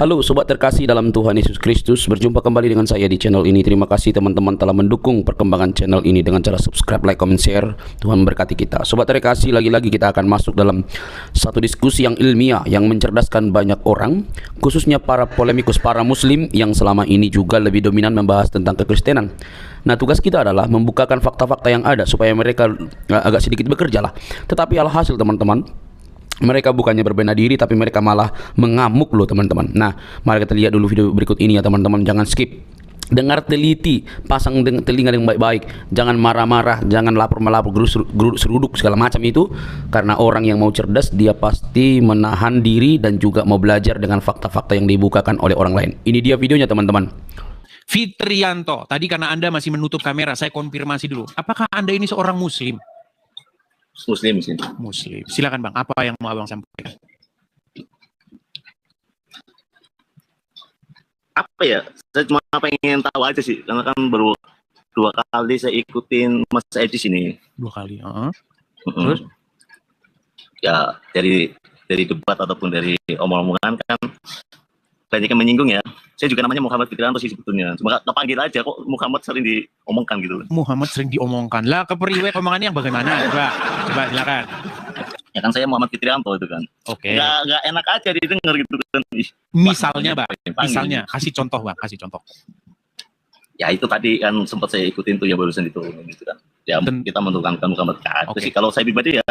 Halo sobat terkasih dalam Tuhan Yesus Kristus, berjumpa kembali dengan saya di channel ini. Terima kasih teman-teman telah mendukung perkembangan channel ini dengan cara subscribe, like, comment, share. Tuhan memberkati kita. Sobat terkasih, lagi-lagi kita akan masuk dalam satu diskusi yang ilmiah yang mencerdaskan banyak orang, khususnya para polemikus, para muslim yang selama ini juga lebih dominan membahas tentang kekristenan. Nah, tugas kita adalah membukakan fakta-fakta yang ada supaya mereka agak sedikit bekerja lah. Tetapi alhasil teman-teman, mereka bukannya berbenah diri, tapi mereka malah mengamuk loh teman-teman. Nah, mari kita lihat dulu video berikut ini ya teman-teman. Jangan skip, dengar teliti, pasang telinga yang baik-baik. Jangan marah-marah, jangan lapor-melapor, geruduk seruduk segala macam itu. Karena orang yang mau cerdas, dia pasti menahan diri dan juga mau belajar dengan fakta-fakta yang dibukakan oleh orang lain. Ini dia videonya teman-teman. Fitrianto, tadi karena Anda masih menutup kamera, saya konfirmasi dulu. Apakah Anda ini seorang muslim? Muslim sih. Muslim. Silakan Bang, apa yang mau Abang sampaikan? Apa ya? Saya cuma pengen tahu aja sih, karena kan baru 2 kali saya ikutin Mas Edi sini. 2 kali. Terus? Ya dari debat ataupun dari omong-omongan kan banyak yang menyinggung ya. Saya juga namanya Muhammad Fitrianto sih sebetulnya. Cuma kepanggil aja kok Muhammad sering diomongkan gitu. Muhammad sering diomongkan. Lah kepriwe omongannya yang bagaimana? Coba silakan. Ya kan saya Muhammad Fitrianto itu kan. Oke. Nggak enak aja didengar gitu kan. Misalnya Bang, misalnya kasih contoh Bang, kasih contoh. Ya itu tadi kan sempat saya ikutin tuh ya barusan itu gitu kan. Ya kita menuhankan Muhammad. Sih kalau saya pribadi ya,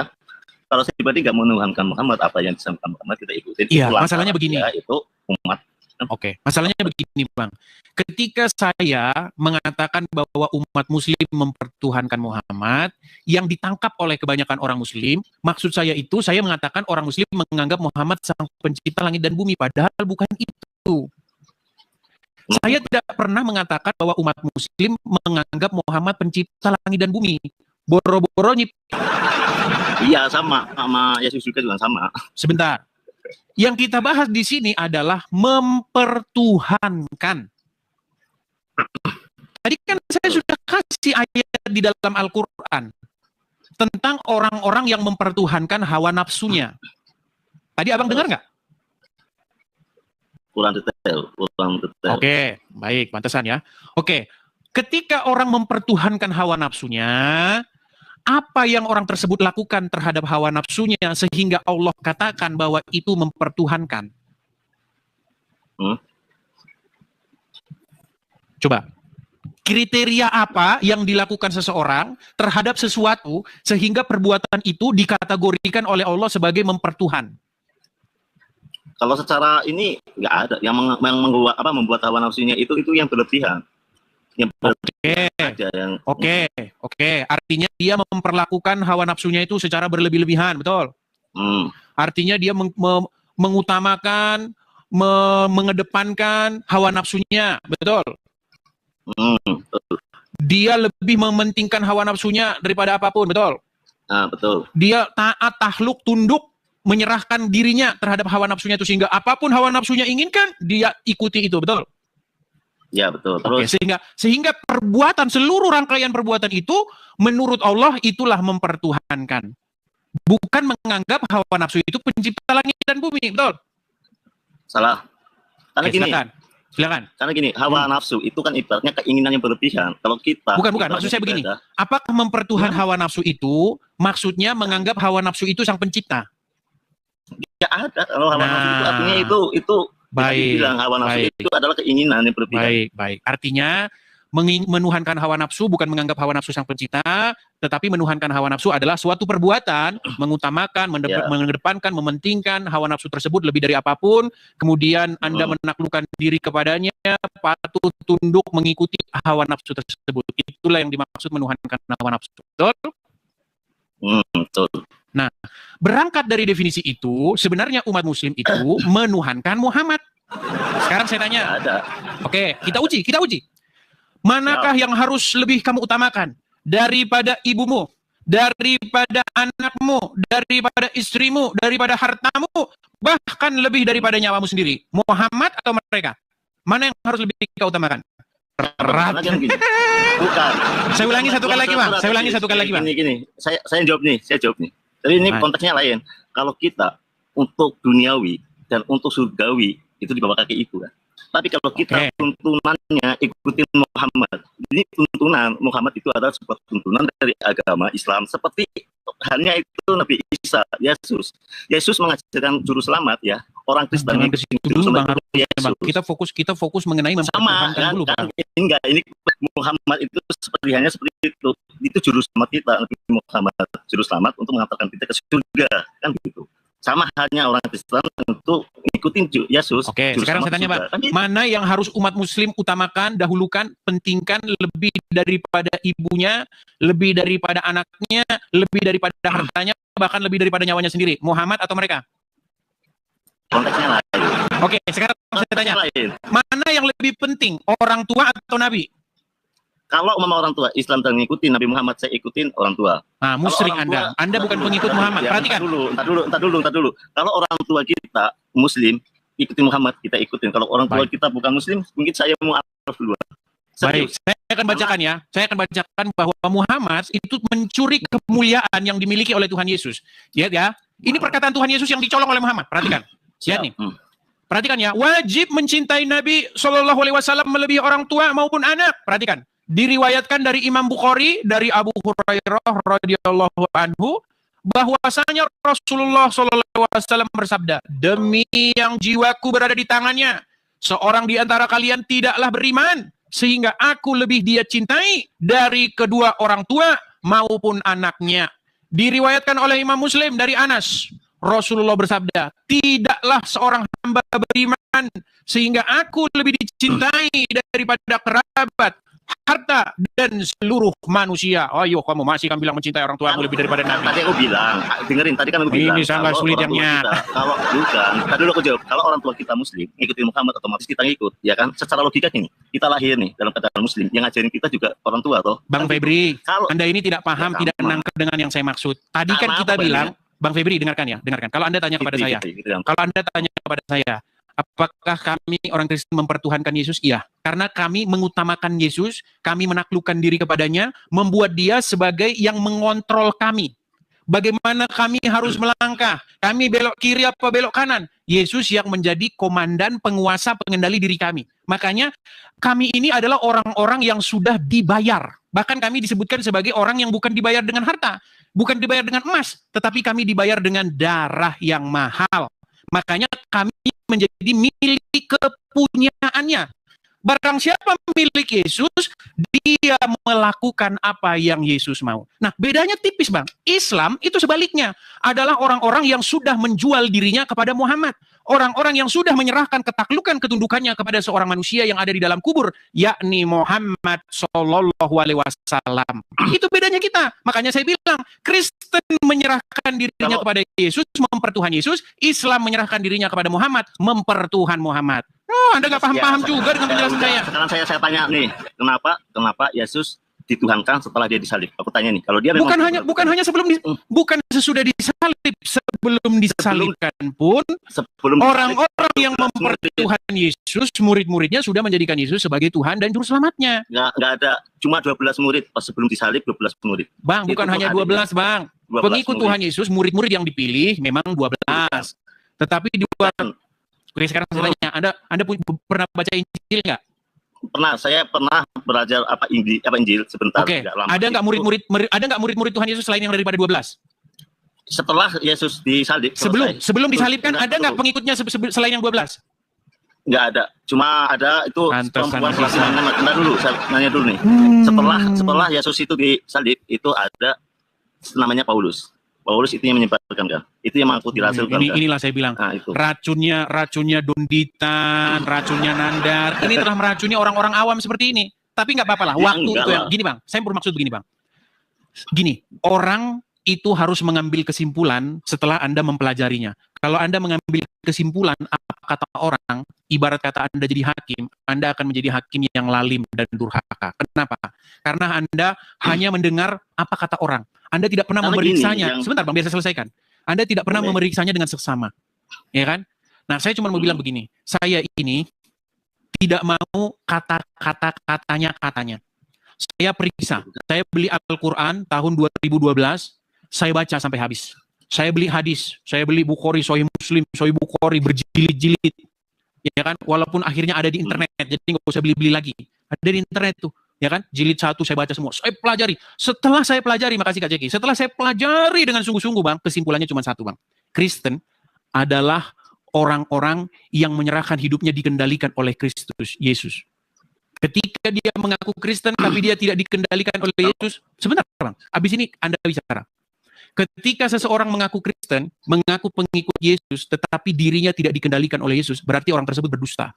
kalau saya pribadi nggak menuhankan Muhammad, apa yang disampaikan Muhammad kita ikutin. Iya, masalahnya begini. Ya, itu umat. Oke, masalahnya begini Bang. Ketika saya mengatakan bahwa umat muslim mempertuhankan Muhammad, yang ditangkap oleh kebanyakan orang muslim, maksud saya itu saya mengatakan orang muslim menganggap Muhammad sang pencipta langit dan bumi, padahal bukan itu. Saya tidak pernah mengatakan bahwa umat muslim menganggap Muhammad pencipta langit dan bumi. Boro-boro Iya, sama Yesus juga sama. Sebentar. Yang kita bahas di sini adalah mempertuhankan. Tadi kan saya sudah kasih ayat di dalam Al-Quran tentang orang-orang yang mempertuhankan hawa nafsunya. Tadi Abang dengar nggak? Kurang detail. Oke, baik, pantesan ya. Oke, ketika orang mempertuhankan hawa nafsunya, apa yang orang tersebut lakukan terhadap hawa nafsunya sehingga Allah katakan bahwa itu mempertuhankan? Coba, kriteria apa yang dilakukan seseorang terhadap sesuatu sehingga perbuatan itu dikategorikan oleh Allah sebagai mempertuhan? Kalau secara ini nggak ada yang membuat hawa nafsunya itu yang berlebihan. Oke. Artinya dia memperlakukan hawa nafsunya itu secara berlebih-lebihan, betul? Artinya dia mengutamakan, mengedepankan hawa nafsunya, betul? Dia lebih mementingkan hawa nafsunya daripada apapun, betul? Betul. Dia taat, takluk, tunduk, menyerahkan dirinya terhadap hawa nafsunya itu sehingga apapun hawa nafsunya inginkan, dia ikuti itu, betul? Ya betul. Terus sehingga perbuatan, seluruh rangkaian perbuatan itu menurut Allah itulah mempertuhankan. Bukan menganggap hawa nafsu itu pencipta langit dan bumi, betul? Salah. Karena gini. Silakan. Karena gini, hawa nafsu itu kan ibaratnya keinginan yang berlebihan. Kalau kita Bukan, maksud saya begini. Apakah mempertuhan hawa nafsu itu maksudnya menganggap hawa nafsu itu sang pencipta? Ya ada. Kalau hawa nafsu itu artinya itu baik, bilang hawa nafsu itu adalah keinginan yang berlebihan. Baik. Artinya menuhankan hawa nafsu bukan menganggap hawa nafsu sang pencipta, tetapi menuhankan hawa nafsu adalah suatu perbuatan mengutamakan, mengedepankan, mementingkan hawa nafsu tersebut lebih dari apapun, kemudian Anda menaklukkan diri kepadanya, patuh tunduk mengikuti hawa nafsu tersebut. Itulah yang dimaksud menuhankan hawa nafsu. Betul? Betul. Nah, berangkat dari definisi itu, sebenarnya umat muslim itu menuhankan Muhammad. Sekarang saya tanya. Oke, kita uji. Manakah yang harus lebih kamu utamakan? Daripada ibumu, daripada anakmu, daripada istrimu, daripada hartamu, bahkan lebih daripada nyawamu sendiri. Muhammad atau mereka? Mana yang harus lebih kau utamakan? Bukan. Saya ulangi satu kali lagi, Bang. Gini. Saya jawab nih. Tapi ini konteksnya lain. Kalau kita untuk duniawi dan untuk surgawi itu di bawah kaki ibu kan. Tapi kalau kita tuntunannya ikutin Muhammad, ini tuntunan Muhammad itu adalah sebuah tuntunan dari agama Islam seperti halnya itu Nabi Isa, Yesus. Yesus mengajarkan juru selamat ya. Orang Kristen Jangan ke situ dulu Bang Harun. Bang. Kita fokus mengenai sama kan, dulu, kan? Ini Muhammad itu seperti itu. Itu juru selamat kita, Nabi Muhammad juru selamat untuk mengantarkan kita ke surga kan gitu. Sama halnya orang Kristen untuk ikutin Yesus. Oke, sekarang saya tanya Pak, mana yang harus umat muslim utamakan, dahulukan, pentingkan lebih daripada ibunya, lebih daripada anaknya, lebih daripada hartanya, bahkan lebih daripada nyawanya sendiri? Muhammad atau mereka? Konteksnya lain. Oke, sekarang saya tanya, mana yang lebih penting, orang tua atau Nabi? Kalau orang tua Islam dan ngikutin Nabi Muhammad, saya ikutin orang tua. Nah, musyrik Anda bukan pengikut Muhammad. Ya, perhatikan. Entar dulu. Kalau orang tua kita Muslim, ikutin Muhammad, kita ikutin. Kalau orang tua kita bukan Muslim, mungkin saya mau araf duluan. Baik, saya akan bacakan ya. Saya akan bacakan bahwa Muhammad itu mencuri kemuliaan yang dimiliki oleh Tuhan Yesus. Lihat ya. Ini perkataan Tuhan Yesus yang dicolong oleh Muhammad. Perhatikan. Lihat nih. Perhatikan ya. Wajib mencintai Nabi SAW melebihi orang tua maupun anak. Perhatikan. Diriwayatkan dari Imam Bukhari dari Abu Hurairah radhiyallahu anhu bahwasanya Rasulullah SAW bersabda, demi yang jiwaku berada di tangannya, seorang di antara kalian tidaklah beriman sehingga aku lebih dia cintai dari kedua orang tua maupun anaknya. Diriwayatkan oleh Imam Muslim dari Anas, Rasulullah bersabda, tidaklah seorang hamba beriman sehingga aku lebih dicintai daripada kerabat, harta, dan seluruh manusia. Ayo kamu masih kan bilang mencintai orang tuamu lebih daripada Nabi. Tadi aku bilang, dengerin, tadi kan aku bilang. Ini sangat sulit yang kalau bukan, tadi dulu aku jawab, kalau orang tua kita Muslim, ngikutin Muhammad, otomatis kita ngikut, ya kan? Secara logika gini, kita lahir nih dalam keadaan Muslim, yang ngajarin kita juga orang tua, toh. Bang Febri, kalau Anda ini tidak paham, tidak nangkep dengan yang saya maksud. Tadi kan kita bilang, Bang Febri, dengarkan ya, dengarkan. Kalau Anda tanya kepada saya, kalau Anda tanya kepada saya, apakah kami orang Kristen mempertuhankan Yesus? Iya. Karena kami mengutamakan Yesus, kami menaklukkan diri kepadanya, membuat dia sebagai yang mengontrol kami. Bagaimana kami harus melangkah, kami belok kiri apa belok kanan. Yesus yang menjadi komandan, penguasa, pengendali diri kami. Makanya kami ini adalah orang-orang yang sudah dibayar. Bahkan kami disebutkan sebagai orang yang bukan dibayar dengan harta, bukan dibayar dengan emas, tetapi kami dibayar dengan darah yang mahal. Makanya kami menjadi milik kepunyaannya. Barang siapa milik Yesus, dia melakukan apa yang Yesus mau. Nah, bedanya tipis, Bang. Islam itu sebaliknya. Adalah orang-orang yang sudah menjual dirinya kepada Muhammad. Orang-orang yang sudah menyerahkan ketaklukan ketundukannya kepada seorang manusia yang ada di dalam kubur, yakni Muhammad Sallallahu Alaihi Wasallam. Itu bedanya kita. Makanya saya bilang, Kristen menyerahkan dirinya kepada Yesus, mempertuhan Yesus. Islam menyerahkan dirinya kepada Muhammad, mempertuhan Muhammad. Oh, Anda nggak paham-paham juga dengan penjelasan saya. Sekarang saya tanya nih, kenapa Yesus dituhankan setelah dia disalib? Aku tanya nih, kalau dia bukan hanya bukan sesudah disalib, sebelum disalibkan pun orang-orang yang mempertuhan Yesus, murid-muridnya sudah menjadikan Yesus sebagai Tuhan dan juru selamatnya. Nggak ada, cuma 12 murid pas sebelum disalib, 12 murid. Bang, bukan hanya 12, Bang. Pengikut Tuhan Yesus, murid-murid yang dipilih memang 12. Tetapi di luar. Oke, sekarang saya tanya, Anda pernah baca Injil nggak? Pernah, saya pernah belajar Injil sebentar. Oke, ada nggak murid-murid Tuhan Yesus selain yang daripada 12? Setelah Yesus disalib. Sebelum disalibkan ada nggak pengikutnya selain yang 12? Nggak ada, cuma ada itu perempuan. Bentar dulu, saya nanya dulu nih. Setelah Yesus itu disalib, itu ada namanya Paulus. Paulus itu yang menyebarkan kan, itu yang mengikuti rasul kan. Inilah saya bilang, racunnya Donditan, racunnya Nandar, ini telah meracuni orang-orang awam seperti ini. Tapi nggak apa-apa lah, waktu itu ya. Gini Bang, saya bermaksud begini Bang. Gini, orang itu harus mengambil kesimpulan setelah Anda mempelajarinya. Kalau Anda mengambil kesimpulan apa kata orang, ibarat kata Anda jadi hakim, Anda akan menjadi hakim yang lalim dan durhaka. Kenapa? Karena Anda hanya mendengar apa kata orang. Anda tidak pernah memeriksanya. Sebentar Bang, biar saya selesaikan. Anda tidak pernah memeriksanya dengan seksama. Ya kan? Nah, saya cuma mau bilang begini. Saya ini tidak mau katanya. Saya periksa. Saya beli Al-Quran tahun 2012. Saya baca sampai habis. Saya beli hadis. Saya beli Bukhari, Sahih Muslim, Sahih Bukhari berjilid-jilid. ya kan? Walaupun akhirnya ada di internet, jadi nggak usah beli-beli lagi. Ada di internet tuh, ya kan? Jilid 1 saya baca semua. Saya pelajari. Setelah saya pelajari, makasih Kak Ceki. Setelah saya pelajari dengan sungguh-sungguh, Bang, kesimpulannya cuma satu, Bang. Kristen adalah orang-orang yang menyerahkan hidupnya dikendalikan oleh Kristus Yesus. Ketika dia mengaku Kristen tapi dia tidak dikendalikan oleh Yesus, sebentar Bang, habis ini Anda bicara. Ketika seseorang mengaku Kristen, mengaku pengikut Yesus, tetapi dirinya tidak dikendalikan oleh Yesus, berarti orang tersebut berdusta.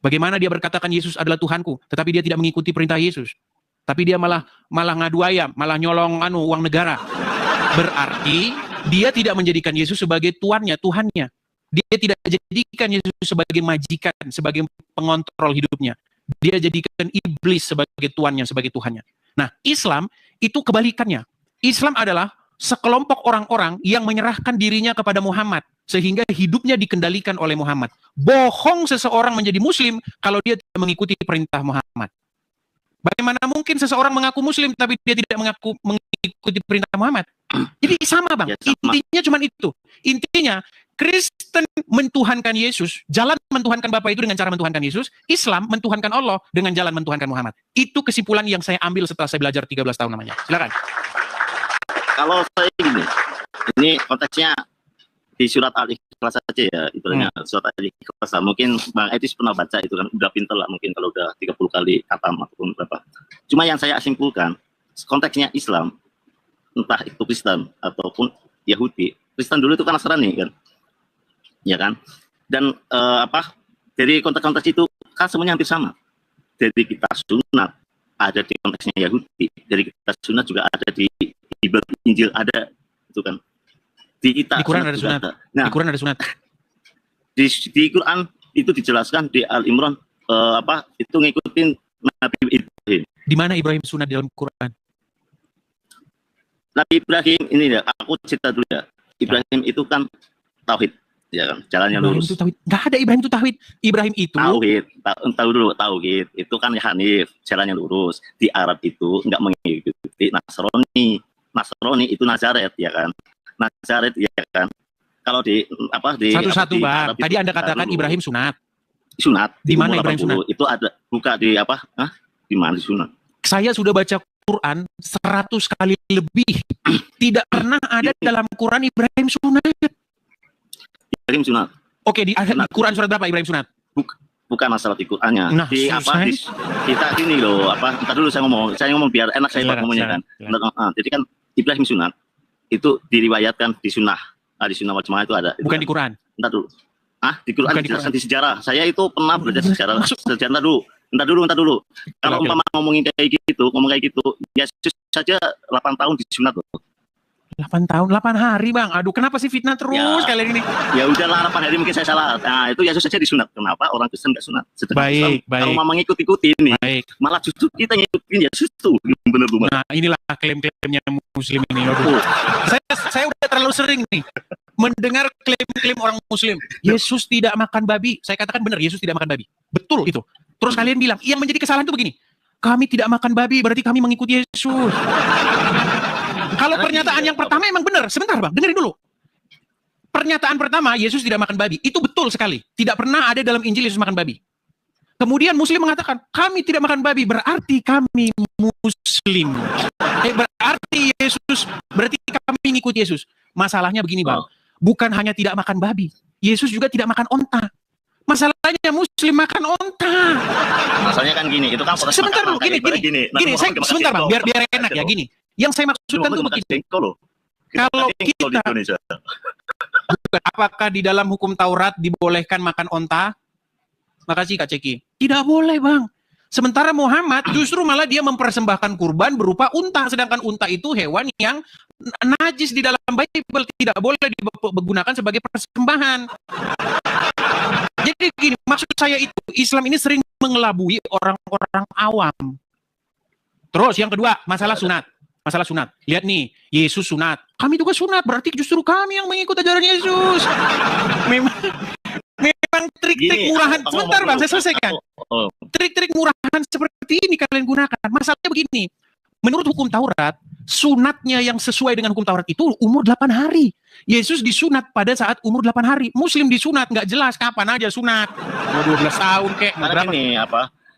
Bagaimana dia berkatakan Yesus adalah Tuhanku, tetapi dia tidak mengikuti perintah Yesus. Tapi dia malah ngadu ayam, malah nyolong uang negara. Berarti dia tidak menjadikan Yesus sebagai tuannya, Tuhannya. Dia tidak jadikan Yesus sebagai majikan, sebagai pengontrol hidupnya. Dia jadikan iblis sebagai tuannya, sebagai Tuhannya. Nah, Islam itu kebalikannya. Islam adalah sekelompok orang-orang yang menyerahkan dirinya kepada Muhammad, sehingga hidupnya dikendalikan oleh Muhammad. Bohong seseorang menjadi Muslim kalau dia tidak mengikuti perintah Muhammad. Bagaimana mungkin seseorang mengaku Muslim tapi dia tidak mengikuti perintah Muhammad? Jadi sama Bang, intinya cuma itu. Intinya Kristen mentuhankan Yesus, jalan mentuhankan Bapa itu dengan cara mentuhankan Yesus, Islam mentuhankan Allah dengan jalan mentuhankan Muhammad. Itu kesimpulan yang saya ambil setelah saya belajar 13 tahun namanya. Silakan. Kalau saya gini, ini konteksnya di surat Al-Ikhlas saja ya, ibaratnya surat Al-Ikhlas. Mungkin Bang Etis pernah baca itu kan, udah pinter lah mungkin kalau udah 30 kali khatam ataupun berapa. Cuma yang saya simpulkan, konteksnya Islam, entah itu Kristen ataupun Yahudi. Kristen dulu itu kan Nasrani kan, ya kan. Dan dari konteks-konteks itu kan semuanya hampir sama. Jadi kita sunat ada di konteksnya Yahudi, dari kita sunat juga ada di Injil ada, itu kan. Di Quran ada sunat. Nah, di Quran ada sunat. Di Quran itu dijelaskan di Al-Imran itu ngikutin Nabi Ibrahim. Di mana Ibrahim sunat dalam Quran? Nabi Ibrahim ini ya, aku cerita dulu ya. Ibrahim itu kan tauhid, ya kan, jalannya Ibrahim lurus. Itu tauhid. Nggak ada Ibrahim itu tauhid. Ibrahim itu tauhid, tahu dulu tauhid. Itu kan Hanif, jalannya lurus. Di Arab itu enggak mengikuti Nasrani. Nasrani itu Nazaret, ya kan. Nazaret, ya kan. Kalau di satu-satu Bang. Arab tadi Anda katakan dulu. Ibrahim sunat. Sunat. Di mana Ibrahim sunat? Itu ada buka di di mana sunat? Saya sudah baca Quran 100 kali lebih. Tidak pernah ada dalam Quran Ibrahim sunat. Ibrahim sunat. Oke, di Quran surat berapa Ibrahim sunat? Bukan masalah di Qurannya. Nah, Kita gini loh, entar dulu saya ngomong biar enak saya ngomongnya kan. Jadi kan Ibrahim sunat itu diriwayatkan di sunnah. Di sunnah wal jamaah itu ada. Bukan itu di Quran. Entar dulu. Di Quran dijelaskan di sejarah. Saya itu pernah belajar sejarah. Sejarah dulu. Entar dulu. Kalau umpama ngomong kayak gitu, Yesus saja 8 tahun disunat loh. 8 tahun, 8 hari Bang. Aduh, kenapa sih fitnah terus kalian ini? Ya udahlah, 8 hari mungkin saya salah. Nah, itu Yesus saja disunat. Kenapa orang Kristen nggak sunat? Baik. Kalau mama ngikut-ikutin nih, malah justru kita ngikutin Yesus tuh. Bener. Nah, inilah klaim-klaimnya Muslim ini. Saya udah terlalu sering nih mendengar klaim-klaim orang Muslim. Yesus tidak makan babi. Saya katakan benar, Yesus tidak makan babi. Betul itu. Terus kalian bilang, yang menjadi kesalahan itu begini. Kami tidak makan babi, berarti kami mengikuti Yesus. Kalau pernyataan yang pertama emang benar. Sebentar Bang, dengerin dulu. Pernyataan pertama, Yesus tidak makan babi. Itu betul sekali. Tidak pernah ada dalam Injil Yesus makan babi. Kemudian Muslim mengatakan, kami tidak makan babi, berarti kami Muslim. Berarti kami ngikut Yesus. Masalahnya begini Bang, bukan hanya tidak makan babi, Yesus juga tidak makan onta. Masalahnya Muslim makan onta. Masalahnya kan gini, itu kan sebentar dulu, gini. Sebentar Bang, biar enak ya, gini. Yang saya maksudkan itu begini. Kalau kita, apakah di dalam hukum Taurat dibolehkan makan onta? Makasih Kak Ceki. Tidak boleh Bang. Sementara Muhammad justru malah dia mempersembahkan kurban berupa unta. Sedangkan unta itu hewan yang najis di dalam Bible. Tidak boleh digunakan sebagai persembahan. Jadi gini, maksud saya itu, Islam ini sering mengelabui orang-orang awam. Terus yang kedua, masalah sunat. Lihat nih, Yesus sunat. Kami juga sunat, berarti justru kami yang mengikuti ajaran Yesus. Memang trik-trik murahan. Sebentar Bang, saya selesaikan. Trik-trik murahan seperti ini kalian gunakan. Masalahnya begini, menurut hukum Taurat, sunatnya yang sesuai dengan hukum Taurat itu umur 8 hari. Yesus disunat pada saat umur 8 hari. Muslim disunat, nggak jelas kapan aja sunat. Mau 12 tahun kek, mau Karena berapa. ini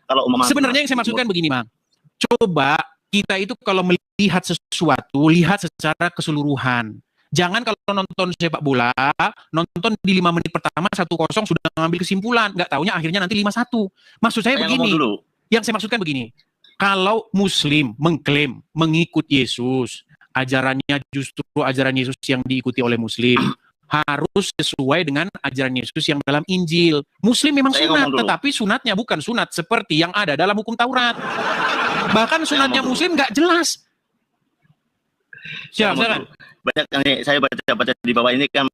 kalau umpama Sebenarnya yang saya maksudkan begini, Bang. Coba kita itu kalau melihat sesuatu, lihat secara keseluruhan. Jangan kalau nonton sepak bola, nonton di 5 menit pertama 1-0 sudah mengambil kesimpulan. Nggak taunya akhirnya nanti 5-1. Maksud saya begini. Yang saya maksudkan begini. Kalau Muslim mengklaim mengikut Yesus, ajarannya justru ajaran Yesus yang diikuti oleh Muslim, harus sesuai dengan ajaran Yesus yang dalam Injil. Muslim memang sunat, tetapi sunatnya bukan sunat seperti yang ada dalam hukum Taurat. Bahkan sunatnya Muslim nggak jelas. Silakan. Banyak saya baca di bawah ini kan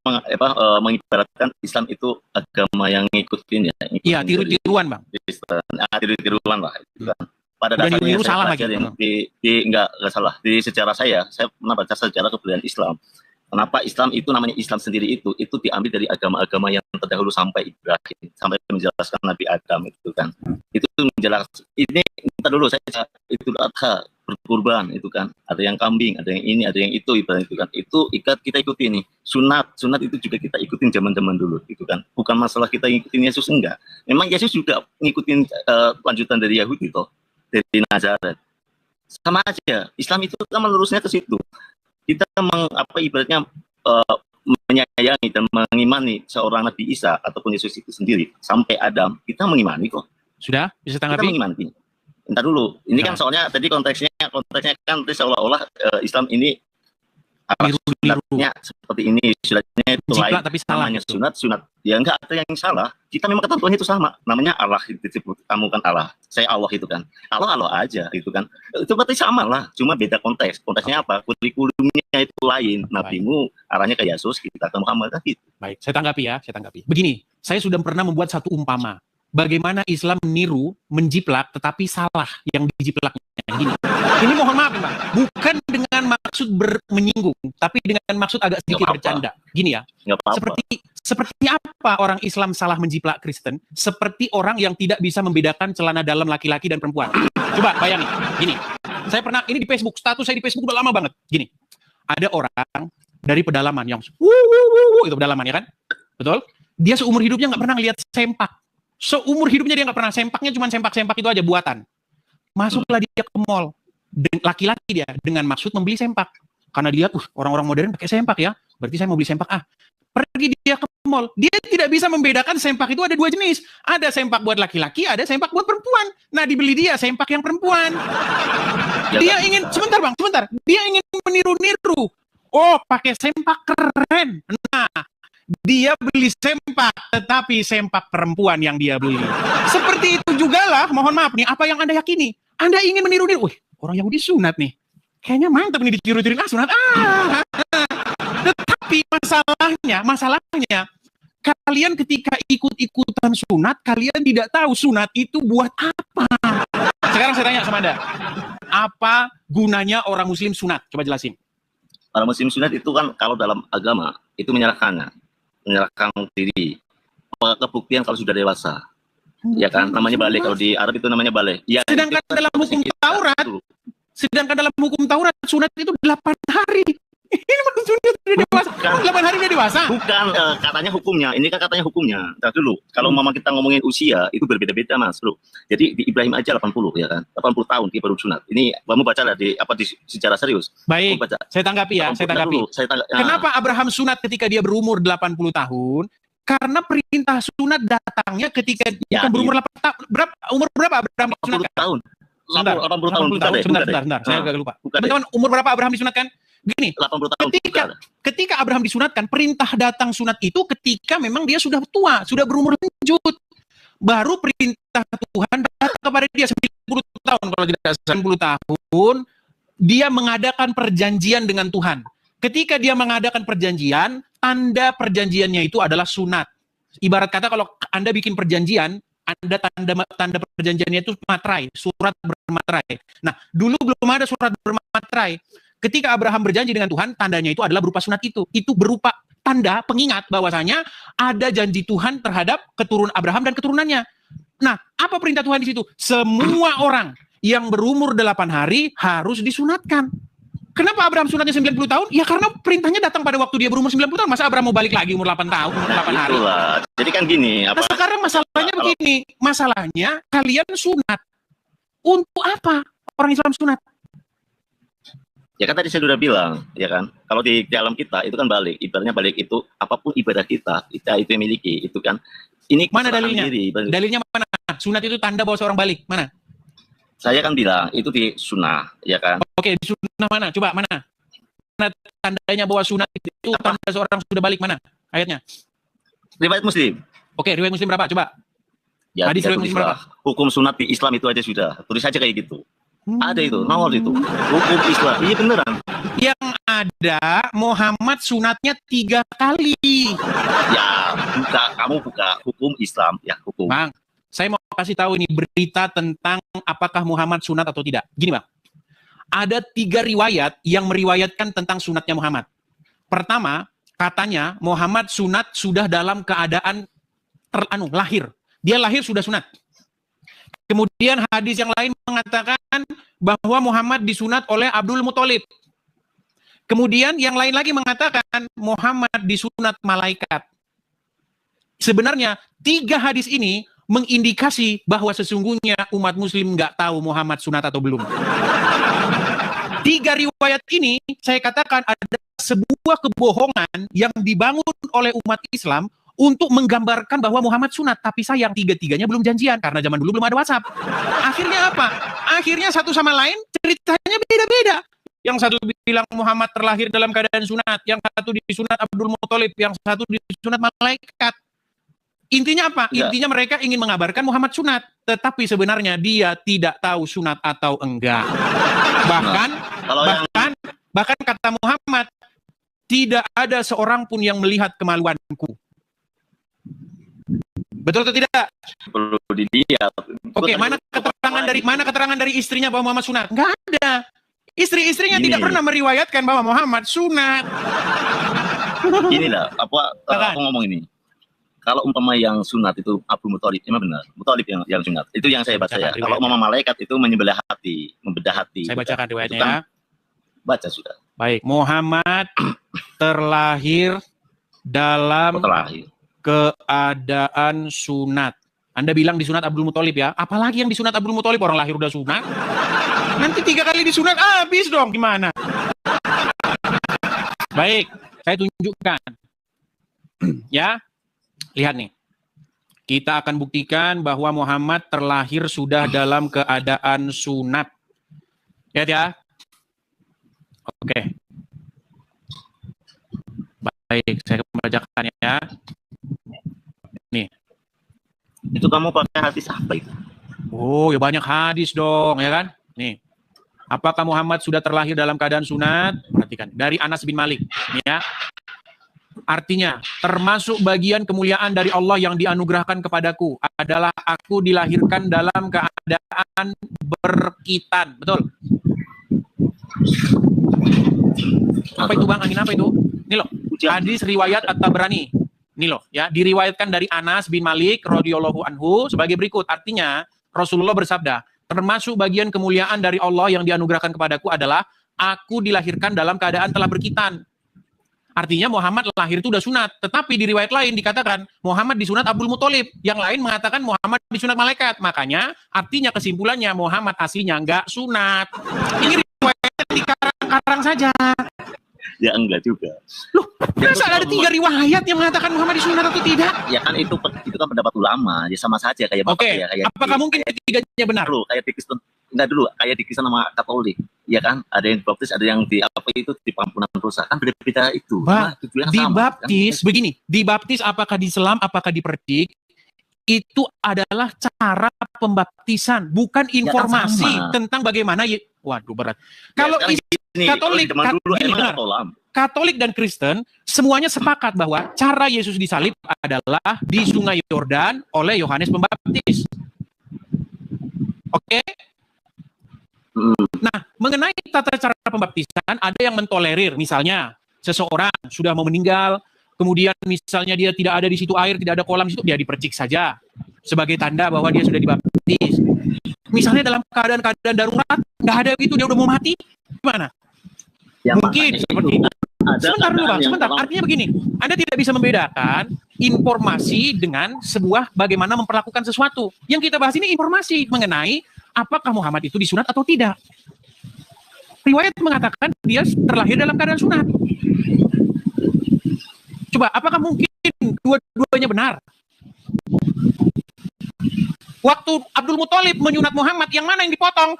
mengibaratkan Islam itu agama yang ngikutin ya. Iya, tiru-tiruan, Bang. Tiru-tiruan lah. Pada dasarnya salah lagi. Enggak salah. Di sejarah saya pernah baca sejarah kebudayaan Islam. Kenapa Islam itu namanya Islam sendiri itu diambil dari agama-agama yang terdahulu sampai Ibrahim, sampai menjelaskan Nabi Adam itu kan. Itu menjelaskan ini entar dulu saya itu Adha berkurban itu kan. Ada yang kambing, ada yang ini, ada yang itu ibarat itu kan. Itu kita ikuti nih. Sunat itu juga kita ikutin zaman-zaman dulu itu kan. Bukan masalah kita ngikutin Yesus enggak. Memang Yesus juga ngikutin lanjutan dari Yahudi toh. Dari Nazaret. Sama aja. Islam itu kan menerusnya ke situ. Kita ibaratnya menyayangi dan mengimani seorang Nabi Isa ataupun Yesus itu sendiri sampai Adam, kita mengimani kok. Sudah bisa tanggapi? Kita mengimani. Entar dulu. Ini kan soalnya tadi konteksnya kan seolah-olah Islam ini sunatnya seperti ini, sunatnya itu lain. Tapi salah namanya sunat. Ya enggak ada yang salah. Kita memang ketentuannya itu sama. Namanya Allah disebut. Kamu kan Allah. Saya Allah itu kan. Allah aja itu kan. Itu berarti sama lah. Cuma beda konteks. Konteksnya apa? Kurikulumnya itu lain. Nabimu arahnya ke Yesus, kita ke Muhammad gitu. Baik, saya tanggapi. Begini, saya sudah pernah membuat satu umpama. Bagaimana Islam meniru, menjiplak, tetapi salah yang dijiplaknya. Gini. Ini mohon maaf, Bang. Bukan dengan maksud menyinggung, tapi dengan maksud agak sedikit bercanda. Gini ya. Seperti apa orang Islam salah menjiplak Kristen? Seperti orang yang tidak bisa membedakan celana dalam laki-laki dan perempuan. Coba bayangin. Gini. Saya pernah, ini di Facebook, status saya di Facebook udah lama banget. Gini. Ada orang dari pedalaman yang itu pedalaman ya kan? Betul? Dia seumur hidupnya nggak pernah lihat sempak. Seumur hidupnya dia nggak pernah sempaknya, cuma sempak-sempak itu aja buatan. Masuklah dia ke mall, laki-laki dia dengan maksud membeli sempak. Karena dia, orang-orang modern pakai sempak ya, berarti saya mau beli sempak. Pergi dia ke mall, dia tidak bisa membedakan sempak itu ada 2 jenis. Ada sempak buat laki-laki, ada sempak buat perempuan. Nah, dibeli dia sempak yang perempuan. Dia ingin, sebentar Bang, dia ingin meniru-niru. Oh, pakai sempak keren. Nah, dia beli sempak, tetapi sempak perempuan yang dia beli. Seperti itu juga lah, mohon maaf nih, apa yang Anda yakini? Anda ingin meniru-niru, orang Yahudi sunat nih. Kayaknya mantap nih ditiru-tiruin, sunat. Tetapi masalahnya, kalian ketika ikut-ikutan sunat, kalian tidak tahu sunat itu buat apa. Sekarang saya tanya sama Anda, apa gunanya orang Muslim sunat? Coba jelasin. Orang Muslim sunat itu kan kalau dalam agama, itu menyerahkan diri, kebuktian kalau sudah dewasa, ya kan, namanya balik. Kalau di Arab itu namanya balik. Ya, sedangkan dalam hukum Taurat, sunat itu 8 hari. Ini maksudnya sudah dewasa. 8 hari sudah dewasa. Bukan katanya hukumnya. Ini kan katanya hukumnya. Ntar dulu. Kalau mama kita ngomongin usia itu berbeda-beda Mas, Bro. Jadi di Ibrahim aja 80 ya kan. 80 tahun dia baru sunat. Ini kamu baca lah di sejarah serius. Baik. Saya tanggapi ya. Kenapa Abraham sunat ketika dia berumur 80 tahun? Karena perintah sunat datangnya ketika bukan berumur 8 tahun. Umur berapa Abraham disunatkan? 80 tahun. 80 tahun. Sebentar. Saya agak lupa. Teman-teman, umur berapa Abraham disunatkan? Begini, 80 tahun ketika Abraham disunatkan, perintah datang sunat itu ketika memang dia sudah tua, sudah berumur lanjut. Baru perintah Tuhan datang kepada dia 90 tahun, kalau tidak 90 tahun, dia mengadakan perjanjian dengan Tuhan. Ketika dia mengadakan perjanjian, tanda perjanjiannya itu adalah sunat. Ibarat kata kalau Anda bikin perjanjian, Anda tanda perjanjiannya itu materai, surat bermaterai. Nah, dulu belum ada surat bermaterai. Ketika Abraham berjanji dengan Tuhan, tandanya itu adalah berupa sunat itu. Itu berupa tanda pengingat bahwasanya ada janji Tuhan terhadap keturunan Abraham dan keturunannya. Nah, apa perintah Tuhan di situ? Semua orang yang berumur 8 hari harus disunatkan. Kenapa Abraham sunatnya 90 tahun? Ya karena perintahnya datang pada waktu dia berumur 90 tahun. Masa Abraham mau balik lagi umur 8 tahun, umur 8 hari? Itulah. Jadi kan gini, Nah sekarang masalahnya begini. Masalahnya kalian sunat. Untuk apa orang Islam sunat? Ya kan tadi saya sudah bilang, ya kan, kalau di dalam kita itu kan balik, ibaratnya balik itu apapun ibadah kita itu yang miliki, itu kan. Ini mana dalilnya? Diri. Dalilnya mana? Sunat itu tanda bahwa seorang balik, mana? Saya kan bilang itu di sunnah, ya kan. Oke, di sunnah mana? Coba mana? Mana tandanya bahwa sunat itu tanda seorang sudah balik, mana? Ayatnya? Riwayat Muslim. Oke, riwayat Muslim berapa? Coba. Ya, Hadis riwayat Muslim berapa? Hukum sunat di Islam itu aja sudah. Tulis aja kayak gitu. Ada itu, nongol itu. Hukum Islam. Iya beneran. Yang ada Muhammad sunatnya 3 kali. Ya, kamu buka hukum Islam, ya hukum. Bang, saya mau kasih tahu ini berita tentang apakah Muhammad sunat atau tidak. Gini Bang, ada 3 riwayat yang meriwayatkan tentang sunatnya Muhammad. Pertama, katanya Muhammad sunat sudah dalam keadaan lahir. Dia lahir sudah sunat. Kemudian hadis yang lain mengatakan bahwa Muhammad disunat oleh Abdul Muthalib. Kemudian yang lain lagi mengatakan Muhammad disunat malaikat. Sebenarnya 3 hadis ini mengindikasi bahwa sesungguhnya umat muslim nggak tahu Muhammad sunat atau belum. 3 riwayat ini saya katakan ada sebuah kebohongan yang dibangun oleh umat Islam untuk menggambarkan bahwa Muhammad sunat, tapi sayang 3-tiganya belum janjian karena zaman dulu belum ada WhatsApp. Akhirnya apa? Akhirnya satu sama lain ceritanya beda-beda. Yang satu bilang Muhammad terlahir dalam keadaan sunat, yang satu disunat Abdul Muthalib, yang satu disunat malaikat. Intinya apa? Ya. Intinya mereka ingin mengabarkan Muhammad sunat, tetapi sebenarnya dia tidak tahu sunat atau enggak. Bahkan kata Muhammad, tidak ada seorang pun yang melihat kemaluanku. Betul atau tidak? Perlu dilihat. Oke, mana keterangan dari istrinya bahwa Muhammad sunat? Enggak ada. Istri-istrinya tidak pernah meriwayatkan bahwa Muhammad sunat. Gini lah, aku ngomong ini. Kalau umpama yang sunat itu Abu Muthalib, memang benar. Muthalib yang sunat. Itu yang saya baca ya. Kalau umpama malaikat itu membedah hati. Saya bacakan riwayatnya kan, ya. Baca sudah. Baik, Muhammad terlahir dalam keadaan sunat. Anda bilang disunat Abdul Muthalib ya. Apalagi yang disunat Abdul Muthalib, orang lahir udah sunat. Nanti 3 kali disunat habis dong, gimana? Baik, saya tunjukkan. Ya, lihat nih. Kita akan buktikan bahwa Muhammad terlahir sudah dalam keadaan sunat. Lihat ya. Oke. Baik, saya membacakan ya. Nih. Itu kamu pakai hadis apa itu? Oh, ya banyak hadis dong, ya kan? Nih. Apakah Muhammad sudah terlahir dalam keadaan sunat? Perhatikan. Dari Anas bin Malik. Nih ya. Artinya, termasuk bagian kemuliaan dari Allah yang dianugerahkan kepadaku adalah aku dilahirkan dalam keadaan berkitan. Betul? Apa itu Bang? Angin apa itu? Ini loh. Hadis riwayat At-Tabrani. Ini loh, ya, diriwayatkan dari Anas bin Malik radhiyallahu anhu sebagai berikut. Artinya, Rasulullah bersabda, termasuk bagian kemuliaan dari Allah yang dianugerahkan kepadaku adalah aku dilahirkan dalam keadaan telah berkitan. Artinya Muhammad lahir itu udah sunat, tetapi di riwayat lain dikatakan Muhammad disunat Abdul Muthalib, yang lain mengatakan Muhammad disunat malaikat. Makanya artinya kesimpulannya Muhammad aslinya enggak sunat. Ini riwayat dikarang-karang saja. Ya enggak juga. Loh, masa ada 3 riwayat yang mengatakan Muhammad disunat atau tidak? Ya kan itu kan pendapat ulama, ya sama saja kayak Bapak ya. Apakah mungkin ketiganya benar? Loh, kayak di Kristen, enggak dulu, kayak di Kristen sama Katolik. Ya kan, ada yang dibaptis, ada yang di apa itu di pengampunan dosa, kan beda-beda itu. Dibaptis begini, dibaptis apakah di Islam, apakah dipercik, itu adalah cara pembaptisan, bukan informasi tentang bagaimana. Waduh berat. Kalau Katolik dan Kristen semuanya sepakat bahwa cara Yesus disalib adalah di Sungai Yordan oleh Yohanes Pembaptis. Oke? Nah, mengenai tata cara pembaptisan, ada yang mentolerir. Misalnya, seseorang sudah mau meninggal, kemudian misalnya dia tidak ada di situ air, tidak ada kolam di situ, dia dipercik saja sebagai tanda bahwa dia sudah dibaptis. Misalnya dalam keadaan darurat, nggak ada itu, dia udah mau mati, gimana? Mungkin seperti itu. Sebentar dulu Bang, sebentar. Artinya begini, Anda tidak bisa membedakan informasi dengan sebuah bagaimana memperlakukan sesuatu. Yang kita bahas ini informasi mengenai apakah Muhammad itu disunat atau tidak. Riwayat mengatakan dia terlahir dalam keadaan sunat. Coba, apakah mungkin dua-duanya benar? Waktu Abdul Muthalib menyunat Muhammad, yang mana yang dipotong?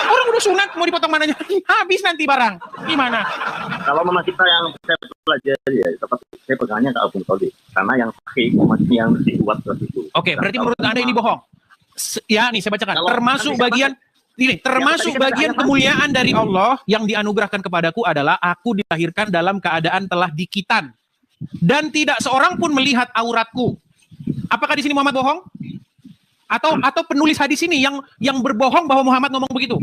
Orang udah sunat, mau dipotong mananya? Habis nanti barang. Gimana? Kalau memang kita yang saya pelajari ya, saya pegangnya ke Abdul Muthalib. Karena yang sahih yang dibuat seperti itu. Oke, berarti menurut Anda ini bohong? Ya, nih saya bacakan. Termasuk bagian ini, termasuk bagian kemuliaan dari Allah yang dianugerahkan kepadaku adalah aku dilahirkan dalam keadaan telah dikitan dan tidak seorang pun melihat auratku. Apakah di sini Muhammad bohong? Atau penulis hadis ini yang berbohong bahwa Muhammad ngomong begitu?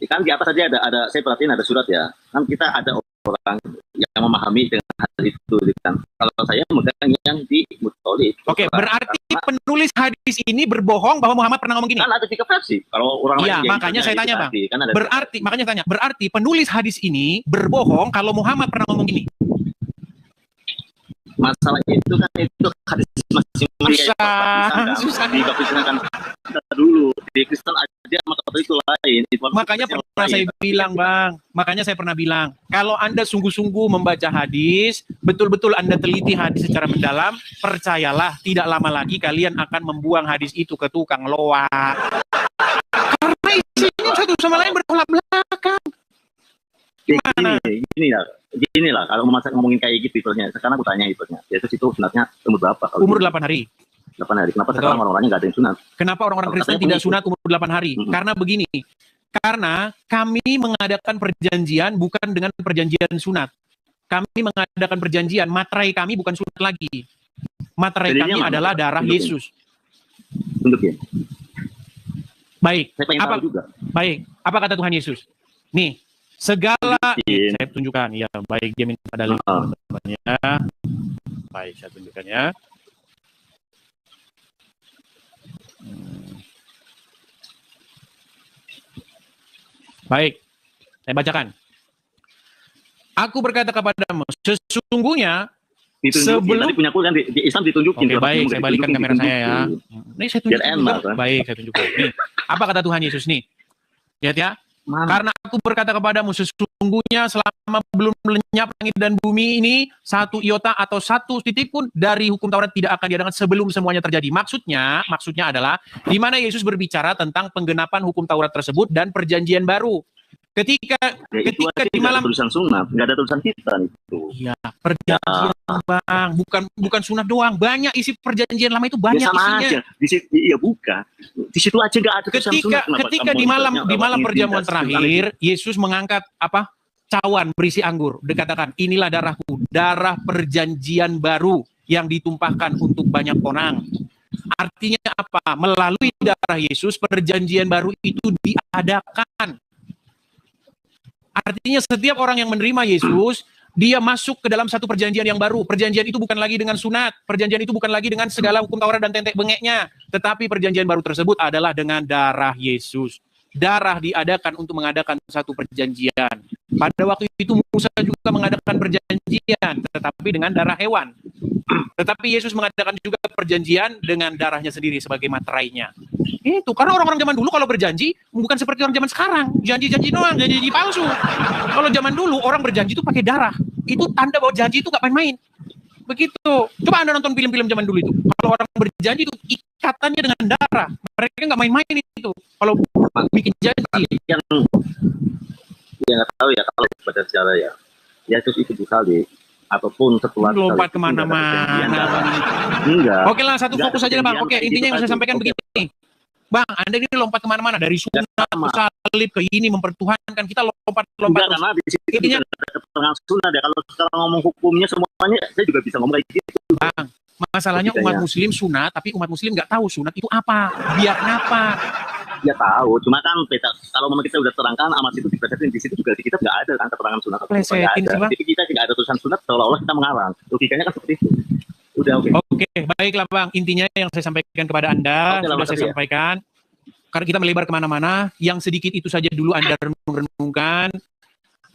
Kan di atas saja ada saya perhatiin ada surat ya. Kan kita ada orang yang memahami dengan hal itu kan. Kalau saya megang yang di Muthalib. Oke, berarti penulis hadis ini berbohong bahwa Muhammad pernah ngomong gini. Kan ada 3 versi. Kalau orang iya, lain makanya saya tanya Bang. kan Berarti penulis hadis ini berbohong kalau Muhammad pernah ngomong gini. Masalah itu kan itu hadis masing-masing susah kan dulu di Kristen aja maka itu lain. Makanya saya pernah bilang, kalau Anda sungguh-sungguh membaca hadis, betul-betul Anda teliti hadis secara mendalam, percayalah tidak lama lagi kalian akan membuang hadis itu ke tukang loak. Karena isinya satu sama lain bertolak belakang. Gini lah, kalau ngomongin kayak gitu ibaratnya, sekarang aku tanya ibaratnya, Yesus itu sunatnya umur berapa? Umur 8 hari. 8 hari. Kenapa sekarang orang-orangnya nggak ada yang sunat? Kenapa orang-orang Kristen tidak sunat umur 8 hari? Karena begini, karena kami mengadakan perjanjian bukan dengan perjanjian sunat. Kami mengadakan perjanjian, materai kami bukan sunat lagi. Materai kami adalah darah Yesus. Tunjukin. Baik. Saya pengen tahu juga. Baik. Apa kata Tuhan Yesus? Nih, segala saya tunjukkan ya, baik dia minta dalil teman-temannya. Baik, saya tunjukkan ya. Baik, saya bacakan. Aku berkata kepadamu, sesungguhnya sebelum tadi punya aku kan di Islam ditunjukin. Oke, baik, saya balikan kamera saya ya. Ini saya tunjukkan. Kan? Baik, saya tunjukkan. Nih, apa kata Tuhan Yesus nih? Lihat ya. Karena aku berkata kepadamu, sesungguhnya selama belum lenyap langit dan bumi ini, satu iota atau satu titik pun dari hukum Taurat tidak akan diadakan sebelum semuanya terjadi. Maksudnya adalah di mana Yesus berbicara tentang penggenapan hukum Taurat tersebut dan perjanjian baru. Ketika di malam tulisan sunat, nggak ada tulisan kita itu. Iya, perjanjian Bang, bukan sunat doang, banyak isi perjanjian lama itu banyak ya, sama isinya. Aja. Iya bukan. Di situ aja nggak ada tulisan sunat. Ketika di malam perjamuan terakhir, Yesus mengangkat cawan berisi anggur. Dikatakan, inilah darahku, darah perjanjian baru yang ditumpahkan untuk banyak orang. Artinya apa? Melalui darah Yesus, perjanjian baru itu diadakan. Artinya setiap orang yang menerima Yesus, dia masuk ke dalam satu perjanjian yang baru. Perjanjian itu bukan lagi dengan sunat. Perjanjian itu bukan lagi dengan segala hukum Taurat dan tentek bengeknya. Tetapi perjanjian baru tersebut adalah dengan darah Yesus. Darah diadakan untuk mengadakan satu perjanjian. Pada waktu itu Musa juga mengadakan perjanjian, tetapi dengan darah hewan. Tetapi Yesus mengadakan juga perjanjian dengan darahnya sendiri sebagai materainya. Itu karena orang-orang zaman dulu kalau berjanji bukan seperti orang zaman sekarang, janji-janji doang, janji palsu. Kalau zaman dulu orang berjanji itu pakai darah, itu tanda bahwa janji itu nggak main-main. Begitu. Coba Anda nonton film-film zaman dulu itu. Kalau orang berjanji itu ikatannya dengan darah, mereka nggak main-main itu. Kalau bikin janji, yang nggak tahu ya kalau pada secara ya, Yesus itu disalib ataupun setelah lompat kemana-mana. Enggak. Oke lah, satu fokus aja Bang. Oke, intinya yang saya sampaikan begini. Bang, Anda ini lompat kemana-mana dari sunat, salib ke ini mempertuhankan, kita lompat-lompat. Enggak, karena di situ intinya ada keterangan sunat ya. Kalau sekarang ngomong hukumnya semuanya, saya juga bisa ngomong kayak gitu. Bang, masalahnya umat Muslim sunat, tapi umat Muslim nggak tahu sunat itu apa, biar kenapa. Ya tahu, cuma kan beda. Kalau memang kita udah terangkan amat itu dipelesetin di situ juga di kitab nggak ada kan keterangan sunat. Jadi kita tidak ada tulisan sunat seolah-olah kita mengarang. Logikanya kan seperti itu. Udah oke. Oke, baiklah Bang. Intinya yang saya sampaikan kepada Anda sudah saya sampaikan. Karena kita melebar kemana-mana, yang sedikit itu saja dulu Anda renung-renungkan.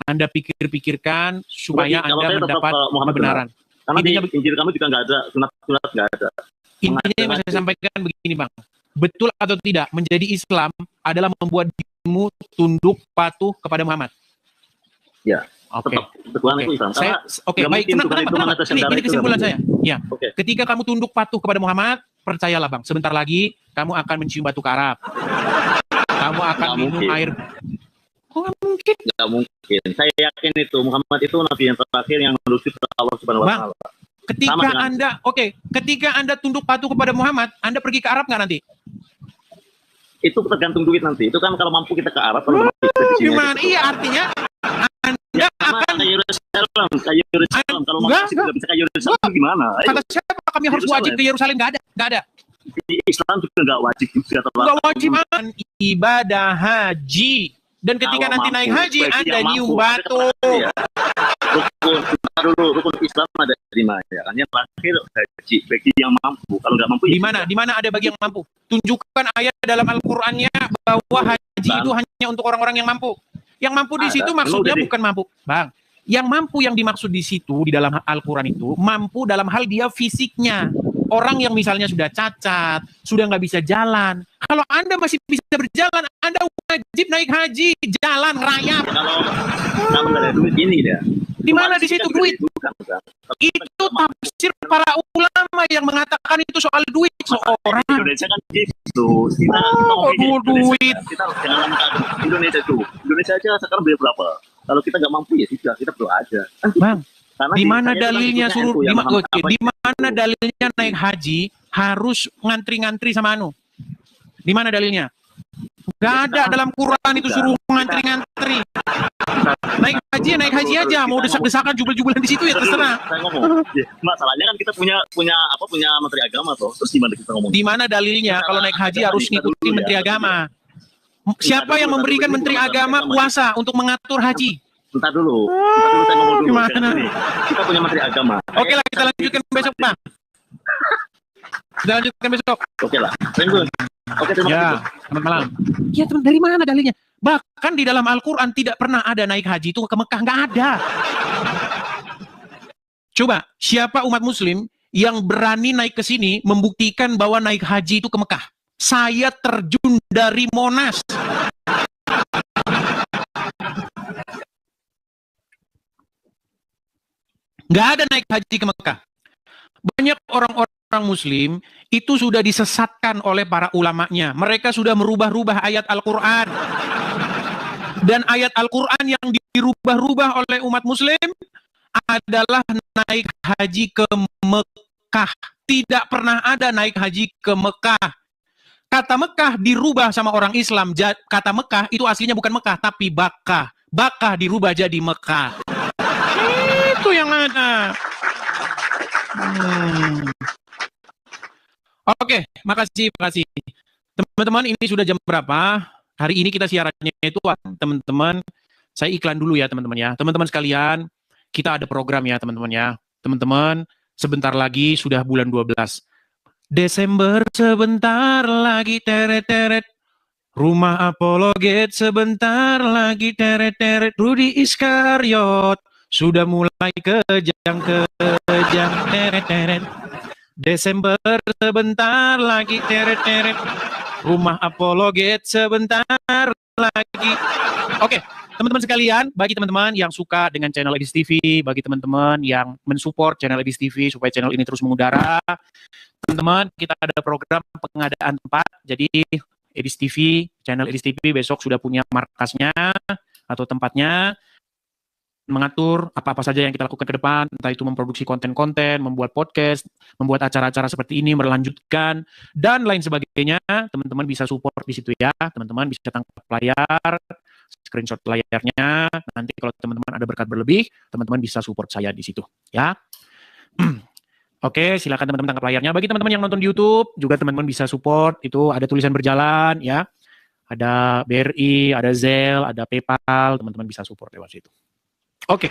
Anda pikir-pikirkan supaya Berarti kalau Anda saya tetap mendapat Muhammad kebenaran. Karena di Intinya, Injil kami juga nggak ada, sunat nggak ada. intinya yang saya sampaikan begini, Bang. Betul atau tidak, menjadi Islam adalah membuat dirimu tunduk patuh kepada Muhammad. Ya. Oke. Tuhan itu Islam. Oke, baik. Kenapa? Ini kesimpulan saya. Ya. Oke. Ketika kamu tunduk patuh kepada Muhammad, percayalah, Bang, sebentar lagi kamu akan mencium batu karab. Kamu akan minum air. Kok nggak mungkin? Nggak mungkin. Saya yakin itu Muhammad itu nabi yang terakhir yang menuju ke Allah Subhanahu wa taala. Ketika Anda tunduk patuh kepada Muhammad, Anda pergi ke Arab nggak nanti? Itu tergantung duit nanti. Itu kan kalau mampu kita ke Arab, kalau mampu kita di sini. Gimana? Iya, artinya Anda akan ke Yerusalem. Kalau mampu kita bisa ke Yerusalem gimana? Kata siapa kami harus wajib ke Yerusalem? Nggak ada. Di Islam juga nggak wajib juga. Nggak wajib ibadah haji. Dan ketika kalau nanti naik haji, Anda nyium batu. Rukun Islam ada 5 ya. Hanya terakhir haji bagi yang mampu. Kalau nggak mampu, di mana ada bagi yang mampu? Tunjukkan ayat dalam Al-Qur'annya bahwa haji itu hanya untuk orang-orang yang mampu. Yang mampu di situ maksudnya bukan mampu, Bang. Yang mampu yang dimaksud di situ di dalam Al-Qur'an itu mampu dalam hal dia fisiknya. Orang yang misalnya sudah cacat, sudah nggak bisa jalan. Kalau Anda masih bisa berjalan, Anda wajib naik haji, jalan rayap. Kalau nggak ada duit ini dia. Di mana di situ duit? Itu tafsir para ulama yang mengatakan itu soal duit seorang. Indonesia kan gitu. Kita duit. Kita jangan Indonesia tuh. Indonesia aja sekarang beli berapa? Kalau kita nggak mampu ya sudah, kita berdoa aja. Bang, di mana dalilnya suruh? Di mana dalilnya naik haji harus ngantri-ngantri sama anu? Di mana dalilnya? Gak ada dalam Quran itu suruh ngantri-ngantri. Naik haji aja. Mau desak-desakan jubel-jubelan di situ ya terserah. Saya ngomong. Masalahnya kan kita punya menteri agama tuh. Terus gimana kita ngomong? Di mana dalilnya kalau naik haji harus ngikutin menteri agama? Siapa yang memberikan menteri agama kuasa untuk mengatur haji? Bentar dulu saya ngomong dulu. Gimana? Kita punya menteri agama. Oke lah, kita lanjutkan besok, Bang. Kita lanjutkan besok. Oke lah. Oke, terima kasih. Selamat malam. Ya, teman, dari mana dalilnya? Bahkan di dalam Al-Quran tidak pernah ada naik haji itu ke Mekah. Nggak ada. Coba, siapa umat muslim yang berani naik ke sini membuktikan bahwa naik haji itu ke Mekah? Saya terjun dari Monas. Nggak ada naik haji ke Mekah. Banyak orang-orang muslim itu sudah disesatkan oleh para ulamanya. Mereka sudah merubah-rubah ayat Al-Quran. Dan ayat Al-Quran yang dirubah-rubah oleh umat muslim adalah naik haji ke Mekah. Tidak pernah ada naik haji ke Mekah. Kata Mekah dirubah sama orang Islam. Kata Mekah itu aslinya bukan Mekah, tapi Bakkah. Bakkah dirubah jadi Mekah. Itu yang ada. Oke, makasih. Teman-teman, ini sudah jam berapa? Hari ini kita siarannya itu, teman-teman. Saya iklan dulu ya, teman-teman ya. Teman-teman sekalian, kita ada program ya, teman-teman ya. Teman-teman, sebentar lagi sudah bulan 12. Desember sebentar lagi teret-teret. Rumah apologet sebentar lagi teret-teret. Rudy Iskariot sudah mulai kejang-kejang teret-teret. Desember sebentar lagi teret-teret. Rumah apologet sebentar lagi. Oke, teman-teman sekalian, bagi teman-teman yang suka dengan channel Edis TV, bagi teman-teman yang mensupport channel Edis TV supaya channel ini terus mengudara, teman-teman, kita ada program pengadaan tempat. Jadi Edis TV, channel Edis TV besok sudah punya markasnya atau tempatnya, mengatur apa-apa saja yang kita lakukan ke depan, entah itu memproduksi konten-konten, membuat podcast, membuat acara-acara seperti ini, melanjutkan, dan lain sebagainya. Teman-teman bisa support di situ ya. Teman-teman bisa tangkap layar, screenshot layarnya. Nanti kalau teman-teman ada berkat berlebih, teman-teman bisa support saya di situ ya. Oke, silakan teman-teman tangkap layarnya. Bagi teman-teman yang nonton di YouTube, juga teman-teman bisa support. Itu ada tulisan berjalan ya. Ada BRI, ada Zelle, ada PayPal. Teman-teman bisa support lewat situ. Oke.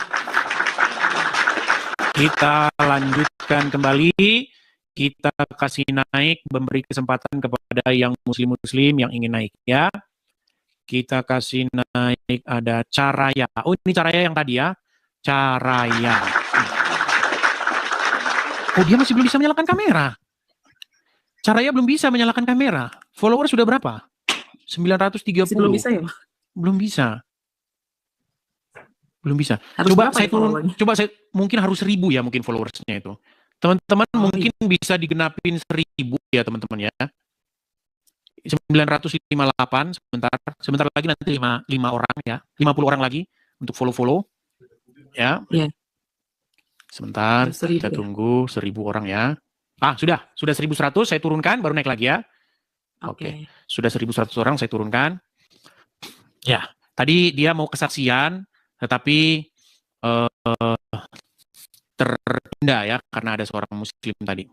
Kita lanjutkan kembali. Kita kasih naik, memberi kesempatan kepada yang muslim-muslim yang ingin naik ya. Kita kasih naik ada Caraya. Oh, ini Caraya yang tadi ya. Caraya. Oh, dia masih belum bisa menyalakan kamera. Caraya belum bisa menyalakan kamera. Follower sudah berapa? 930. Belum bisa ya? Belum bisa. Belum bisa. Harus Coba berapa saya ya turun, followernya? coba saya mungkin harus 1000 ya mungkin followersnya itu. Teman-teman mungkin bisa digenapin 1000 ya teman-teman ya. 958 sebentar lagi nanti 5 orang ya. 50 orang lagi untuk follow-follow. Ya. Iya. Sebentar, 1000 kita ya. tunggu 1000 orang ya. Sudah 1100 saya turunkan baru naik lagi ya. Oke. Sudah 1100 orang saya turunkan. Ya, tadi dia mau kesaksian tetapi tertunda ya karena ada seorang muslim tadi.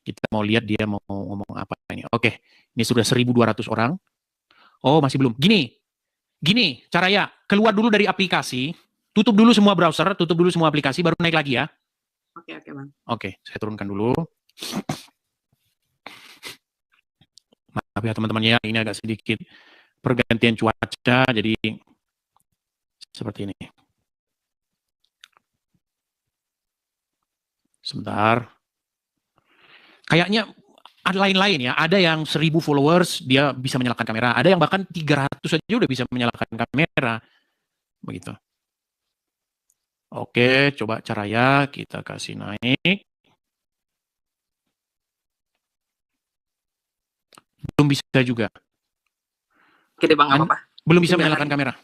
Kita mau lihat dia mau ngomong apa ini. Oke, ini sudah 1200 orang. Oh, masih belum. Gini, Caraya, keluar dulu dari aplikasi, tutup dulu semua browser, tutup dulu semua aplikasi, baru naik lagi ya. Oke, Bang. Oke, saya turunkan dulu. Maaf ya teman-teman ya, ini agak sedikit pergantian cuaca, jadi seperti ini. Sebentar. Kayaknya ada lain-lain ya. Ada yang 1000 followers, dia bisa menyalakan kamera. Ada yang bahkan 300 saja udah bisa menyalakan kamera. Begitu. Oke, coba Caraya kita kasih naik. Belum bisa juga. Oke deh Bang, apa-apa. Belum bisa menyalakan kamera.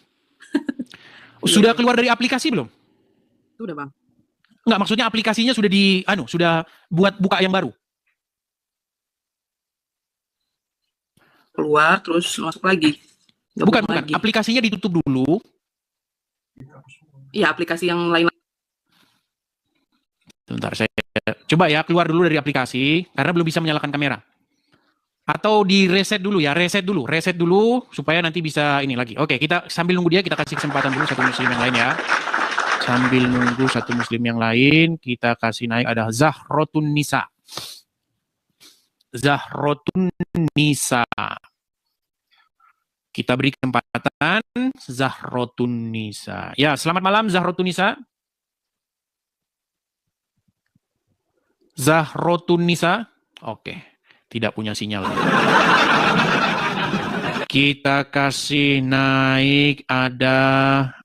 Sudah keluar dari aplikasi belum? Sudah Bang. Enggak, maksudnya aplikasinya sudah sudah buat buka yang baru. Keluar terus masuk lagi. Bukan. Aplikasinya ditutup dulu. Iya, aplikasi yang lain. Sebentar, saya coba ya keluar dulu dari aplikasi karena belum bisa menyalakan kamera. Atau di reset dulu ya, reset dulu supaya nanti bisa ini lagi. Oke, kita sambil nunggu dia kita kasih kesempatan dulu satu muslim yang lain ya. Sambil nunggu satu muslim yang lain, kita kasih naik ada Zahrotun Nisa. Zahrotun Nisa. Kita beri kesempatan Zahrotun Nisa. Ya, selamat malam Zahrotun Nisa. Zahrotun Nisa. Oke, tidak punya sinyal. Kita kasih naik ada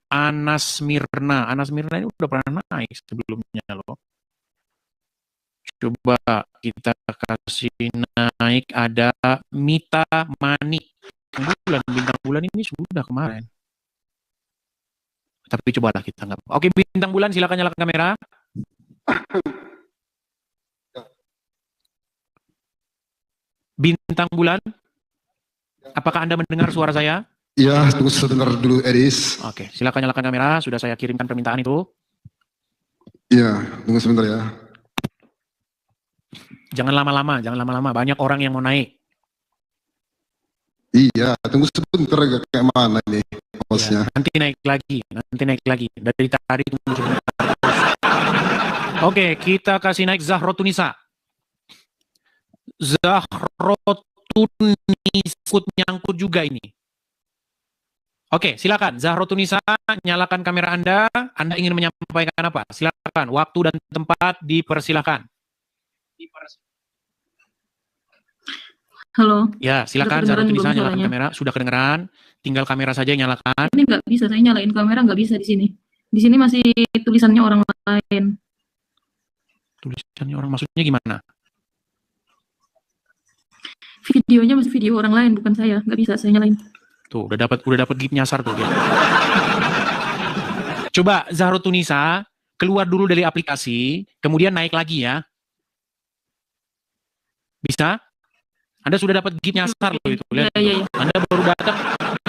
Anas Mirna. Anas Mirna ini udah pernah naik sebelumnya loh. Coba kita kasih naik ada Mita Manik. Bintang bulan ini sudah kemarin. Tapi cobalah kita nggak. Oke, bintang bulan silakan nyalakan kamera. Bintang bulan, apakah Anda mendengar suara saya? Iya, tunggu sebentar dulu, Edis. Oke, silakan nyalakan kamera. Sudah saya kirimkan permintaan itu. Iya, tunggu sebentar ya. Jangan lama-lama, Banyak orang yang mau naik. Iya, tunggu sebentar agak kayak mana ini hostnya. Ya, nanti naik lagi. Dari tadi tunggu sebentar. Oke, kita kasih naik Zahrotunisa. Zahrotunisa nyangkut juga ini. Oke, silakan Zahrotunisa, nyalakan kamera Anda. Anda ingin menyampaikan apa? Silakan. Waktu dan tempat dipersilakan. Halo. Ya, silakan Zahrotunisa nyalakan kamera. Sudah kedengeran. Tinggal kamera saja yang nyalakan. Ini nggak bisa, saya nyalain kamera nggak bisa di sini. Di sini masih tulisannya orang lain. Tulisannya orang maksudnya gimana? Videonya masih video orang lain, bukan saya. Nggak bisa saya nyalain. Tuh, udah dapat gip nyasar tuh dia. Coba Zahrotunisa keluar dulu dari aplikasi, kemudian naik lagi ya. Bisa? Anda sudah dapat gip nyasar loh itu. Lihat. Ya. Anda baru datang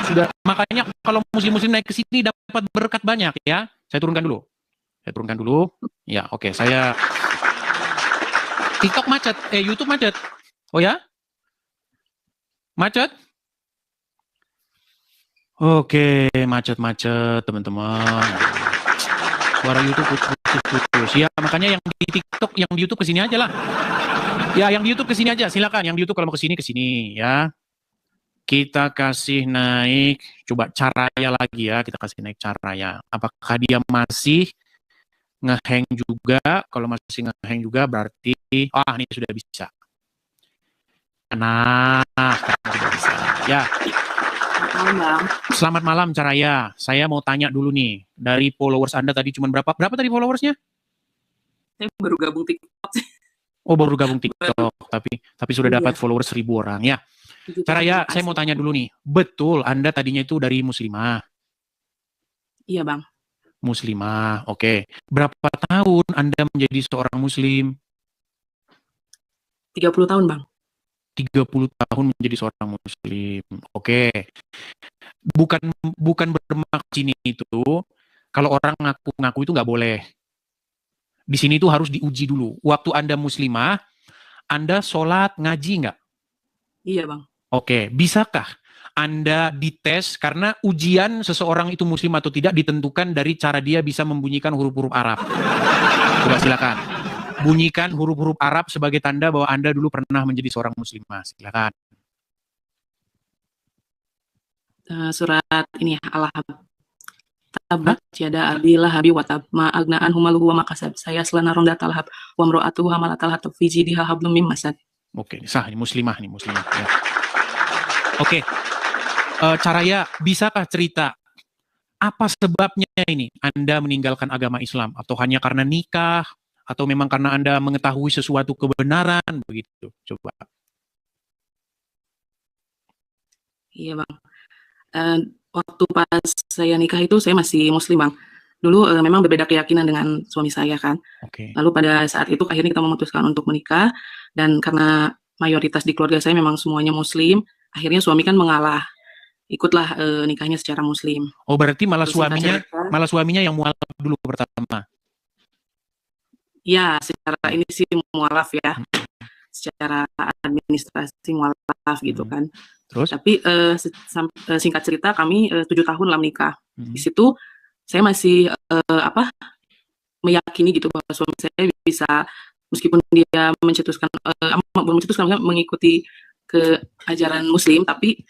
sudah, makanya kalau muslim-muslim naik ke sini dapat berkat banyak ya. Saya turunkan dulu. Ya, oke, saya TikTok macet, YouTube macet. Oh ya? Macet? Oke, macet-macet teman-teman. Suara YouTube putus. Ya, makanya yang di TikTok, yang di YouTube kesini aja lah. Ya, yang di YouTube kesini aja, silakan. Yang di YouTube kalau mau kesini ya. Kita kasih naik, coba Caraya lagi ya, kita kasih naik Caraya. Apakah dia masih ngehang juga? Kalau masih ngehang juga berarti, ini sudah bisa. Nah, sekarang sudah bisa. Ya, Bang. selamat malam Caraya. Saya mau tanya dulu nih, dari followers Anda tadi cuma berapa? Berapa tadi followersnya? Saya baru gabung TikTok. Oh, baru gabung TikTok, tapi sudah dapat Iya. followers 1.000 orang ya. Gitu, Caraya, terima saya mau kasih. tanya dulu nih, betul Anda tadinya itu dari Muslimah? Iya Bang. Muslimah, oke. Berapa tahun Anda menjadi seorang Muslim? 30 tahun Bang. 30 tahun menjadi seorang Muslim, oke. Bukan bermaksud sini itu, kalau orang ngaku-ngaku itu nggak boleh. Di sini tuh harus diuji dulu. Waktu Anda Muslimah, Anda sholat, ngaji nggak? Iya Bang. Oke, bisakah Anda dites karena ujian seseorang itu muslim atau tidak ditentukan dari cara dia bisa membunyikan huruf-huruf Arab. Coba silakan. Bunyikan huruf-huruf Arab sebagai tanda bahwa Anda dulu pernah menjadi seorang muslimah. Silakan. Surat ini ya, Al-Ahzab. Tabat yada abi lahabi wa tab ma agnaan humaluhu wa makasab. Saya selana ronda talhab wa mro'atuhu hamalatal hatab fi jidiha hablum mim masad. Oke, sah ini muslimah ya. Oke. Caraya, bisakah cerita apa sebabnya ini Anda meninggalkan agama Islam? Atau hanya karena nikah? Atau memang karena Anda mengetahui sesuatu kebenaran? Begitu, coba. Iya Bang. Waktu pas saya nikah itu saya masih muslim Bang. Dulu memang berbeda keyakinan dengan suami saya kan. Oke. Lalu pada saat itu akhirnya kita memutuskan untuk menikah. Dan karena mayoritas di keluarga saya memang semuanya muslim, akhirnya suami kan mengalah. Ikutlah nikahnya secara muslim. Oh, berarti malah Terus singkat suaminya yang mualaf dulu pertama. Ya, secara ini sih mualaf ya. Secara administrasi mualaf gitu kan. Terus? Tapi singkat cerita kami 7 tahun lah menikah. Di situ saya masih meyakini gitu bahwa suami saya bisa, meskipun dia mengikuti ke ajaran muslim, tapi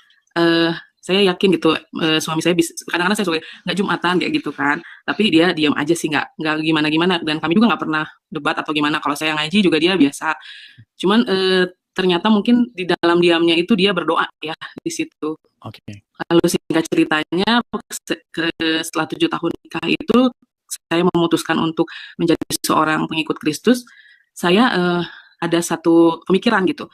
saya yakin gitu suami saya bisa. Kadang-kadang saya suka nggak jumatan kayak gitu kan, tapi dia diam aja sih, nggak gimana-gimana, dan kami juga nggak pernah debat atau gimana. Kalau saya ngaji juga dia biasa, cuman ternyata mungkin di dalam diamnya itu dia berdoa ya di situ. Oke. Lalu singkat ceritanya setelah 7 tahun nikah itu saya memutuskan untuk menjadi seorang pengikut Kristus. Saya ada satu pemikiran gitu.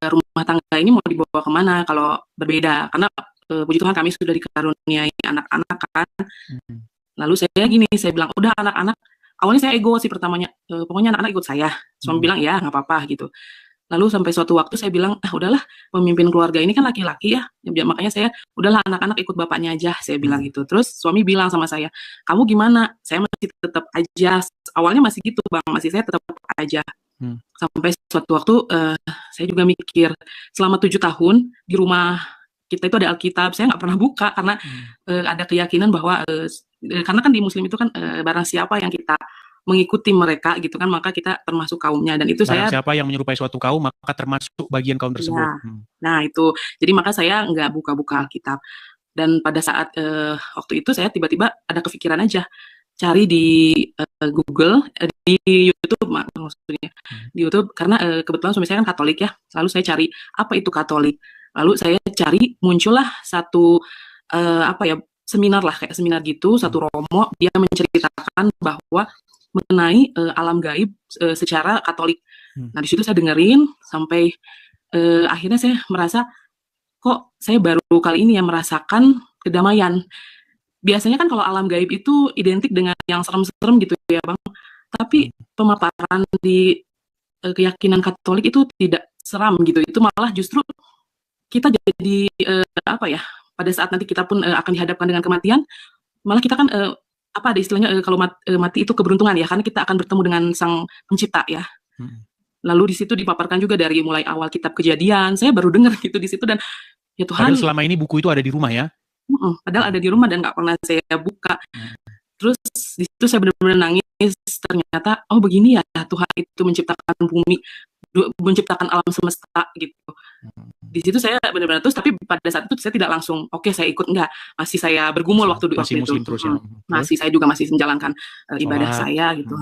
Rumah tangga ini mau dibawa kemana kalau berbeda, karena puji Tuhan kami sudah dikaruniai anak-anak kan. Lalu saya bilang udah anak-anak, awalnya saya ego sih pertamanya, pokoknya anak-anak ikut saya. Suami bilang ya nggak apa-apa gitu. Lalu sampai suatu waktu saya bilang, udahlah, pemimpin keluarga ini kan laki-laki ya, makanya saya udahlah anak-anak ikut bapaknya aja, saya bilang gitu. Terus suami bilang sama saya, kamu gimana? Saya masih tetap aja, awalnya masih gitu Bang, saya tetap aja. Sampai suatu waktu saya juga mikir, selama 7 tahun di rumah kita itu ada Alkitab, saya nggak pernah buka karena ada keyakinan bahwa karena kan di Muslim itu kan barang siapa yang kita mengikuti mereka gitu kan, maka kita termasuk kaumnya, dan itu barang siapa yang menyerupai suatu kaum maka termasuk bagian kaum tersebut. Nah itu, jadi maka saya nggak buka-buka Alkitab. Dan pada saat waktu itu saya tiba-tiba ada kepikiran aja cari di Google, di YouTube maksudnya, di YouTube, karena kebetulan suami saya kan Katolik ya. Lalu saya cari apa itu Katolik. Lalu saya cari, muncullah satu seminar lah, kayak seminar gitu, satu romo, dia menceritakan bahwa mengenai alam gaib secara Katolik. Nah di situ saya dengerin sampai akhirnya saya merasa kok saya baru kali ini yang merasakan kedamaian. Biasanya kan kalau alam gaib itu identik dengan yang serem-serem gitu ya Bang. Tapi pemaparan di keyakinan Katolik itu tidak seram gitu. Itu malah justru kita jadi pada saat nanti kita pun akan dihadapkan dengan kematian, malah kita kan ada istilahnya kalau mati itu keberuntungan ya, karena kita akan bertemu dengan Sang Pencipta ya. Lalu di situ dipaparkan juga dari mulai awal kitab Kejadian. Saya baru dengar gitu di situ, dan ya Tuhan. Padahal selama ini buku itu ada di rumah ya. Padahal ada di rumah dan nggak pernah saya buka. Terus di situ saya benar-benar nangis. Ternyata begini ya Tuhan itu menciptakan bumi, menciptakan alam semesta gitu. Di situ saya benar-benar terus, tapi pada saat itu saya tidak langsung oke saya ikut, enggak, masih saya bergumul waktu Masih itu. muslim terus ya. Masih, saya juga masih menjalankan ibadah Sholat. saya gitu.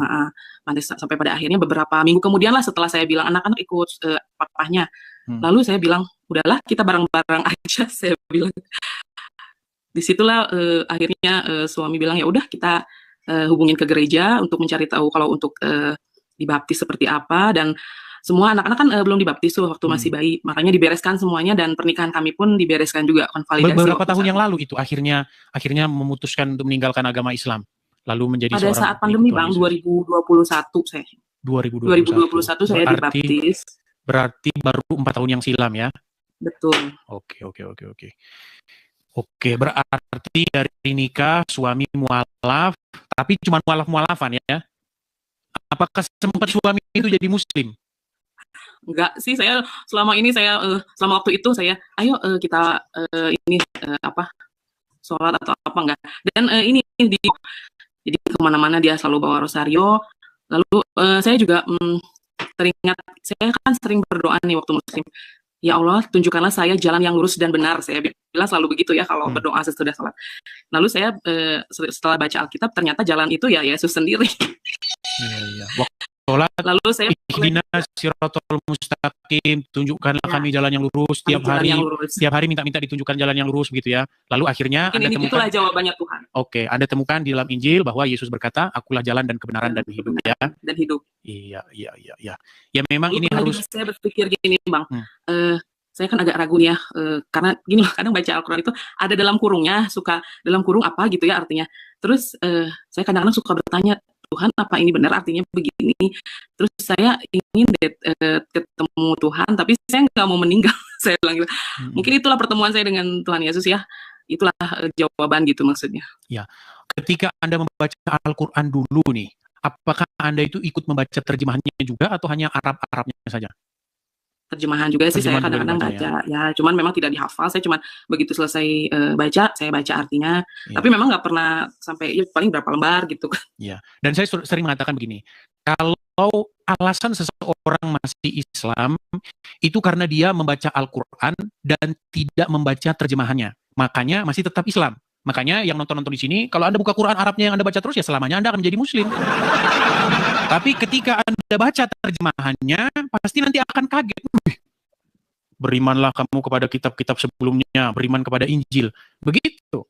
Nanti sampai pada akhirnya beberapa minggu kemudian lah setelah saya bilang anak-anak ikut papahnya. Lalu saya bilang, udahlah kita bareng-bareng aja, saya bilang. Disitulah akhirnya suami bilang ya udah kita hubungin ke gereja untuk mencari tahu kalau untuk dibaptis seperti apa, dan semua anak-anak kan belum dibaptis tuh waktu masih bayi, makanya dibereskan semuanya dan pernikahan kami pun dibereskan juga, konvalidasi. Beberapa tahun yang lalu itu akhirnya memutuskan untuk meninggalkan agama Islam, lalu menjadi pada seorang saat pandemi Tuhan Bang, Yesus. 2021 saya. 2021 saya dibaptis. Berarti baru 4 tahun yang silam ya. Betul. Oke, berarti dari nikah suami mualaf, tapi cuma mualaf-mualafan ya. Apakah sempat suami itu jadi muslim? Enggak sih, saya selama ini selama waktu itu saya ayo kita ini sholat atau apa enggak. Dan jadi kemana-mana dia selalu bawa rosario. Lalu saya juga teringat, saya kan sering berdoa nih waktu muslim. Ya Allah, tunjukkanlah saya jalan yang lurus dan benar. Saya bilang selalu begitu ya kalau berdoa sesudah sholat. Lalu saya setelah baca Alkitab, ternyata jalan itu ya Yesus sendiri. Iya. Waktu sholat, lalu saya ihdinas siratal mustaqim, tunjukkanlah kami jalan yang lurus. Tiap hari minta ditunjukkan jalan yang lurus begitu ya. Lalu akhirnya Anda temukan, itulah jawabannya Tuhan. Oke, Anda temukan di dalam Injil bahwa Yesus berkata, akulah jalan dan kebenaran dan hidup ya. Dan hidup. Iya. Ya memang ini harus. Saya berpikir gini Bang, saya kan agak ragu nih ya, karena gini loh, kadang baca Al-Quran itu ada dalam kurungnya, suka dalam kurung apa gitu ya artinya. Terus saya kadang-kadang suka bertanya, Tuhan apa ini benar artinya begini? Terus saya ingin ketemu Tuhan, tapi saya nggak mau meninggal. Saya bilang gitu. Mungkin itulah pertemuan saya dengan Tuhan Yesus ya. Itulah jawaban gitu maksudnya. Ya, ketika Anda membaca Al-Quran dulu nih, apakah Anda itu ikut membaca terjemahannya juga atau hanya Arab-Arabnya saja? Terjemahan juga sih, saya kadang-kadang baca ya, cuman memang tidak dihafal. Saya cuman begitu selesai baca, saya baca artinya, tapi memang nggak pernah sampai ya, paling berapa lembar gitu. Iya, dan saya sering mengatakan begini, kalau alasan seseorang masih Islam itu karena dia membaca Al-Quran dan tidak membaca terjemahannya, makanya masih tetap Islam. Makanya yang nonton di sini, kalau Anda buka Quran Arabnya yang Anda baca terus, ya selamanya Anda akan menjadi Muslim. Tapi ketika Anda baca terjemahannya, pasti nanti akan kaget. Berimanlah kamu kepada kitab-kitab sebelumnya, beriman kepada Injil. Begitu.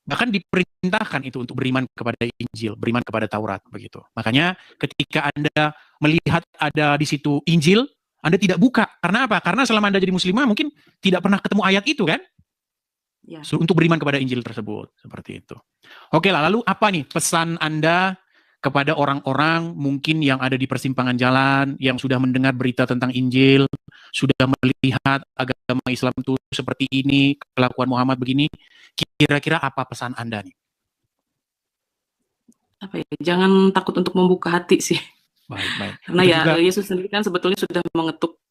Bahkan diperintahkan itu untuk beriman kepada Injil, beriman kepada Taurat. Begitu. Makanya ketika Anda melihat ada di situ Injil, Anda tidak buka. Karena apa? Karena selama Anda jadi Muslimah, mungkin tidak pernah ketemu ayat itu kan? Ya. Untuk beriman kepada Injil tersebut, seperti itu. Oke lah, lalu apa nih pesan Anda kepada orang-orang mungkin yang ada di persimpangan jalan, yang sudah mendengar berita tentang Injil, sudah melihat agama Islam itu seperti ini, kelakuan Muhammad begini, kira-kira apa pesan Anda nih? Apa ya? Jangan takut untuk membuka hati sih. Baik. Karena ya Yesus sendiri kan sebetulnya sudah mengetuk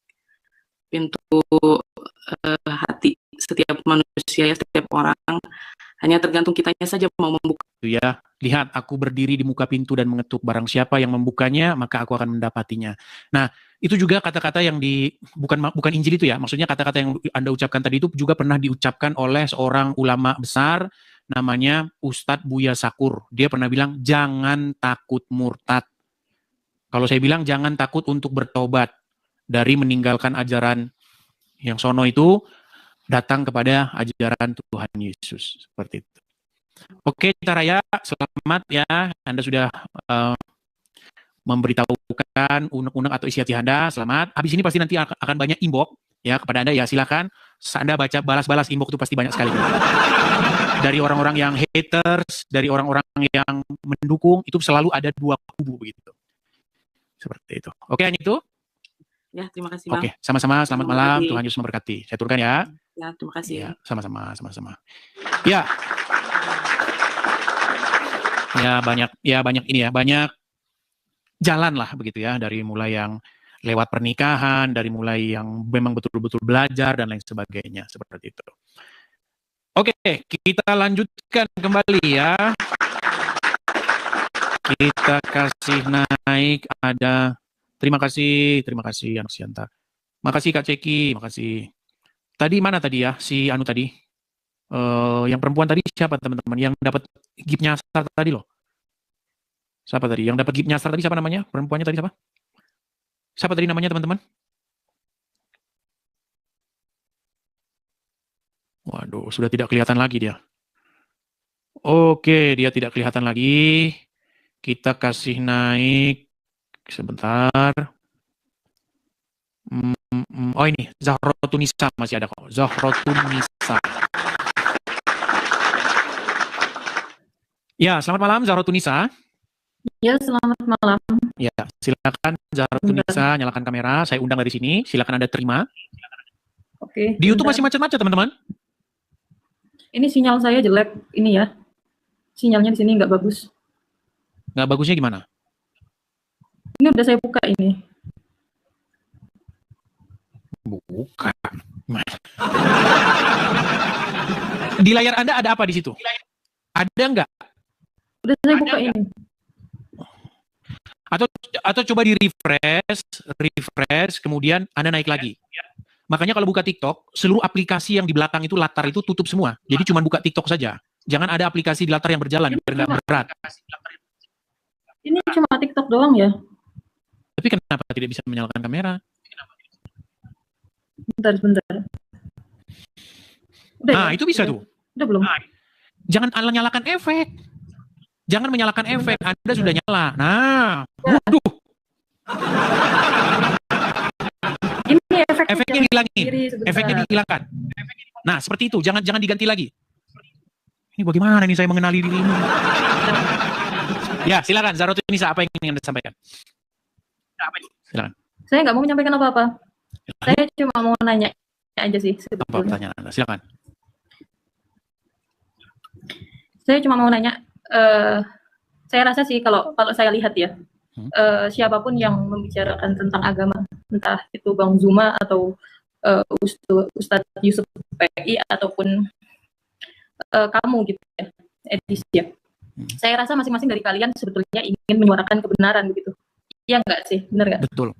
pintu hati setiap manusia, ya, setiap orang. Hanya tergantung kitanya saja mau membuka. Ya, lihat aku berdiri di muka pintu dan mengetuk, barang siapa yang membukanya maka aku akan mendapatinya. Nah, itu juga kata-kata yang bukan Injil itu ya. Maksudnya kata-kata yang Anda ucapkan tadi itu juga pernah diucapkan oleh seorang ulama besar namanya Ustadz Buya Sakur. Dia pernah bilang jangan takut murtad. Kalau saya bilang jangan takut untuk bertobat dari meninggalkan ajaran yang sono itu, datang kepada ajaran Tuhan Yesus. Seperti itu. Oke, Cita Raya, selamat ya. Anda sudah memberitahukan unek-unek atau isi hati Anda. Selamat. Habis ini pasti nanti akan banyak inbox ya kepada Anda ya. Silakan Anda baca balas-balas inbox itu pasti banyak sekali. Dari orang-orang yang haters, dari orang-orang yang mendukung, itu selalu ada dua kubu begitu. Seperti itu. Oke, hanya itu. Ya, terima kasih Bang. Oke, sama-sama. Selamat malam. Tuhan Yesus memberkati. Saya turunkan ya. Ya, terima kasih. Ya, sama-sama. Ya. Ya banyak ini ya, banyak jalan lah begitu ya, dari mulai yang lewat pernikahan, dari mulai yang memang betul-betul belajar dan lain sebagainya, seperti itu. Oke, kita lanjutkan kembali ya. Kita kasih naik, ada terima kasih anak Siantar. Makasih Kak Ceki, makasih. Tadi mana tadi ya, si Anu tadi? Yang perempuan tadi siapa teman-teman? Yang dapat gift nyasar tadi loh. Siapa tadi? Yang dapat gift nyasar tadi siapa namanya? Perempuannya tadi siapa? Siapa tadi namanya teman-teman? Waduh, sudah tidak kelihatan lagi dia. Oke, dia tidak kelihatan lagi. Kita kasih naik sebentar. Oh ini, Zahrotunisa masih ada kok. Zahrotunisa. Ya, selamat malam Zahrotunisa. Ya, selamat malam. Ya, silakan Zahrotunisa, nyalakan kamera. Saya undang dari sini. Silakan Anda terima. Oke. Di YouTube bentar. masih macet-macet teman-teman. Ini sinyal saya jelek. Ini ya. Sinyalnya di sini nggak bagus. Nggak bagusnya gimana? Ini udah saya buka ini. Bukan. Di layar Anda ada apa di situ? Ada nggak? Udah saya buka ini. Atau coba di refresh, kemudian Anda naik lagi. Makanya kalau buka TikTok, seluruh aplikasi yang di belakang itu latar itu tutup semua. Jadi cuma buka TikTok saja. Jangan ada aplikasi di latar yang berjalan, biar nggak berat. Ini cuma TikTok doang ya. Tapi kenapa tidak bisa menyalakan kamera? Bentar. Udah Nah, ya? itu bisa tuh. Udah belum? Jangan nyalakan efek. Jangan menyalakan efek. Anda sudah nyala. Nah, waduh, Ini efeknya jangan dihilangin. kiri sebentar. Efeknya dihilangkan. Nah, seperti itu. Jangan diganti lagi. Ini bagaimana nih saya mengenali diri ini? Ya, silakan Zahrotunisa, apa yang ingin Anda sampaikan? Silakan. Saya nggak mau menyampaikan apa-apa. Saya cuma mau nanya aja sih Apa sebetulnya. pertanyaan Anda? Silakan. Saya cuma mau nanya. Saya rasa sih kalau saya lihat ya, siapapun yang membicarakan tentang agama, entah itu Bang Zuma atau Ustadz Yusuf PI ataupun kamu gitu ya, Edis ya. Saya rasa masing-masing dari kalian sebetulnya ingin menyuarakan kebenaran begitu. Iya nggak sih, benar nggak? Betul.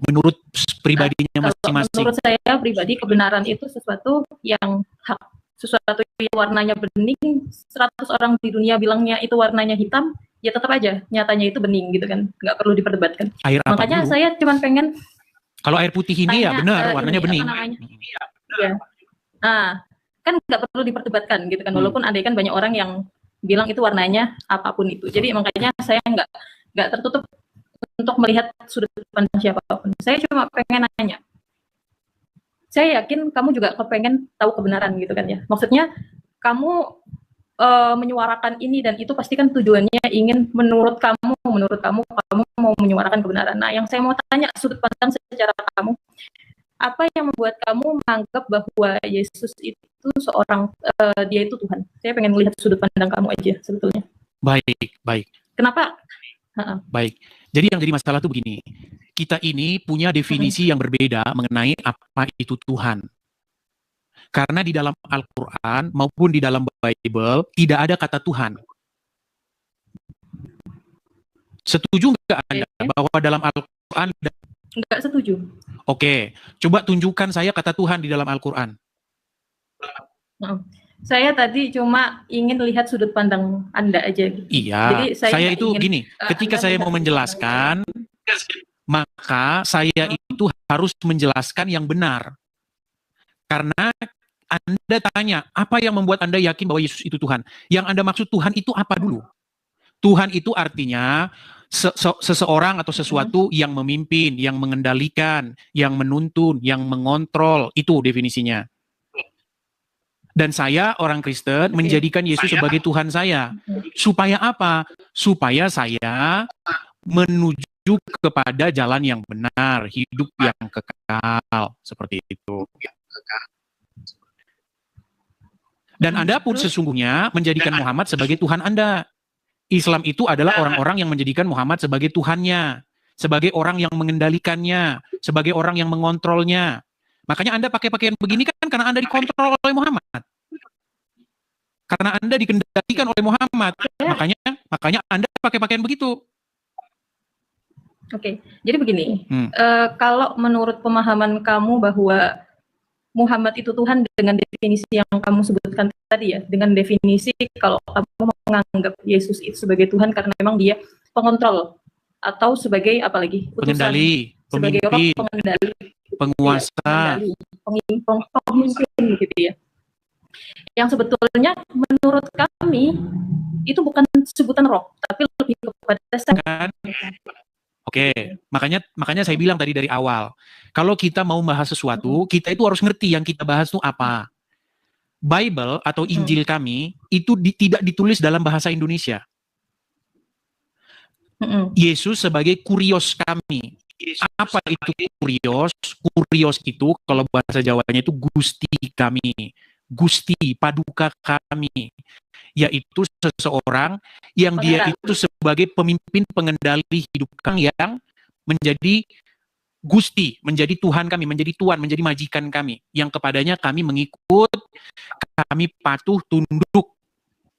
Menurut pribadinya Kalau masing-masing. menurut saya pribadi kebenaran itu sesuatu yang hak, sesuatu yang warnanya bening, 100 orang di dunia bilangnya itu warnanya hitam, ya tetap aja nyatanya itu bening gitu kan, nggak perlu diperdebatkan. Air apa Makanya dulu? saya cuma pengen Kalau air putih ini ya tanya, benar, warnanya ini, bening. apa namanya? Ya. Nah, kan nggak perlu diperdebatkan gitu kan, walaupun andai kan banyak orang yang bilang itu warnanya apapun itu. Jadi makanya saya nggak tertutup untuk melihat sudut pandang siapapun. Saya cuma pengen nanya. Saya yakin kamu juga kepengen tahu kebenaran gitu kan ya. Maksudnya kamu menyuarakan ini dan itu pasti kan tujuannya ingin menurut kamu mau menyuarakan kebenaran. Nah, yang saya mau tanya sudut pandang secara kamu, apa yang membuat kamu menganggap bahwa Yesus itu seorang dia itu Tuhan? Saya pengen melihat sudut pandang kamu aja sebetulnya. Baik. Kenapa? Baik. Jadi yang jadi masalah tuh begini. Kita ini punya definisi yang berbeda mengenai apa itu Tuhan. Karena di dalam Al-Quran maupun di dalam Bible tidak ada kata Tuhan. Setuju nggak Anda bahwa dalam Al-Quran? Nggak setuju. Oke, coba tunjukkan saya kata Tuhan di dalam Al-Quran. Saya tadi cuma ingin lihat sudut pandang Anda aja. Iya, jadi saya itu ingin, gini, ketika saya mau menjelaskan, maka saya itu harus menjelaskan yang benar. Karena Anda tanya, apa yang membuat Anda yakin bahwa Yesus itu Tuhan? Yang Anda maksud Tuhan itu apa dulu? Tuhan itu artinya seseorang atau sesuatu yang memimpin, yang mengendalikan, yang menuntun, yang mengontrol. Itu definisinya. Dan saya, orang Kristen, menjadikan Yesus sebagai Tuhan saya. Supaya apa? Supaya saya menuju kepada jalan yang benar, hidup yang kekal. Seperti itu. Dan Anda pun sesungguhnya menjadikan Muhammad sebagai Tuhan Anda. Islam itu adalah orang-orang yang menjadikan Muhammad sebagai Tuhannya, sebagai orang yang mengendalikannya, sebagai orang yang mengontrolnya. Makanya Anda pakai pakaian begini kan karena Anda dikontrol oleh Muhammad. Karena Anda dikendalikan oleh Muhammad. Makanya Anda pakai pakaian begitu. Oke, jadi begini, Hmm. kalau menurut pemahaman kamu bahwa Muhammad itu Tuhan dengan definisi yang kamu sebutkan tadi ya, dengan definisi kalau kamu menganggap Yesus itu sebagai Tuhan karena memang dia pengontrol atau sebagai apa lagi? Utusan, Pengendali, sebagai roh pemimpin, pengendali, penguasa. pengendali, pemimpin gitu ya. Yang sebetulnya menurut kami itu bukan sebutan roh, tapi lebih kepada Kan? Oke, makanya saya bilang tadi dari awal, kalau kita mau bahas sesuatu, kita itu harus ngerti yang kita bahas itu apa. Bible atau Injil kami itu tidak ditulis dalam bahasa Indonesia. Yesus sebagai kurios kami. Apa itu kurios? Kurios itu kalau bahasa Jawanya itu gusti kami. Gusti, paduka kami. Yaitu seseorang yang dia itu sebagai pemimpin pengendali hidup kami yang menjadi gusti, menjadi Tuhan kami, menjadi Tuhan, menjadi majikan kami. Yang kepadanya kami mengikut, kami patuh, tunduk.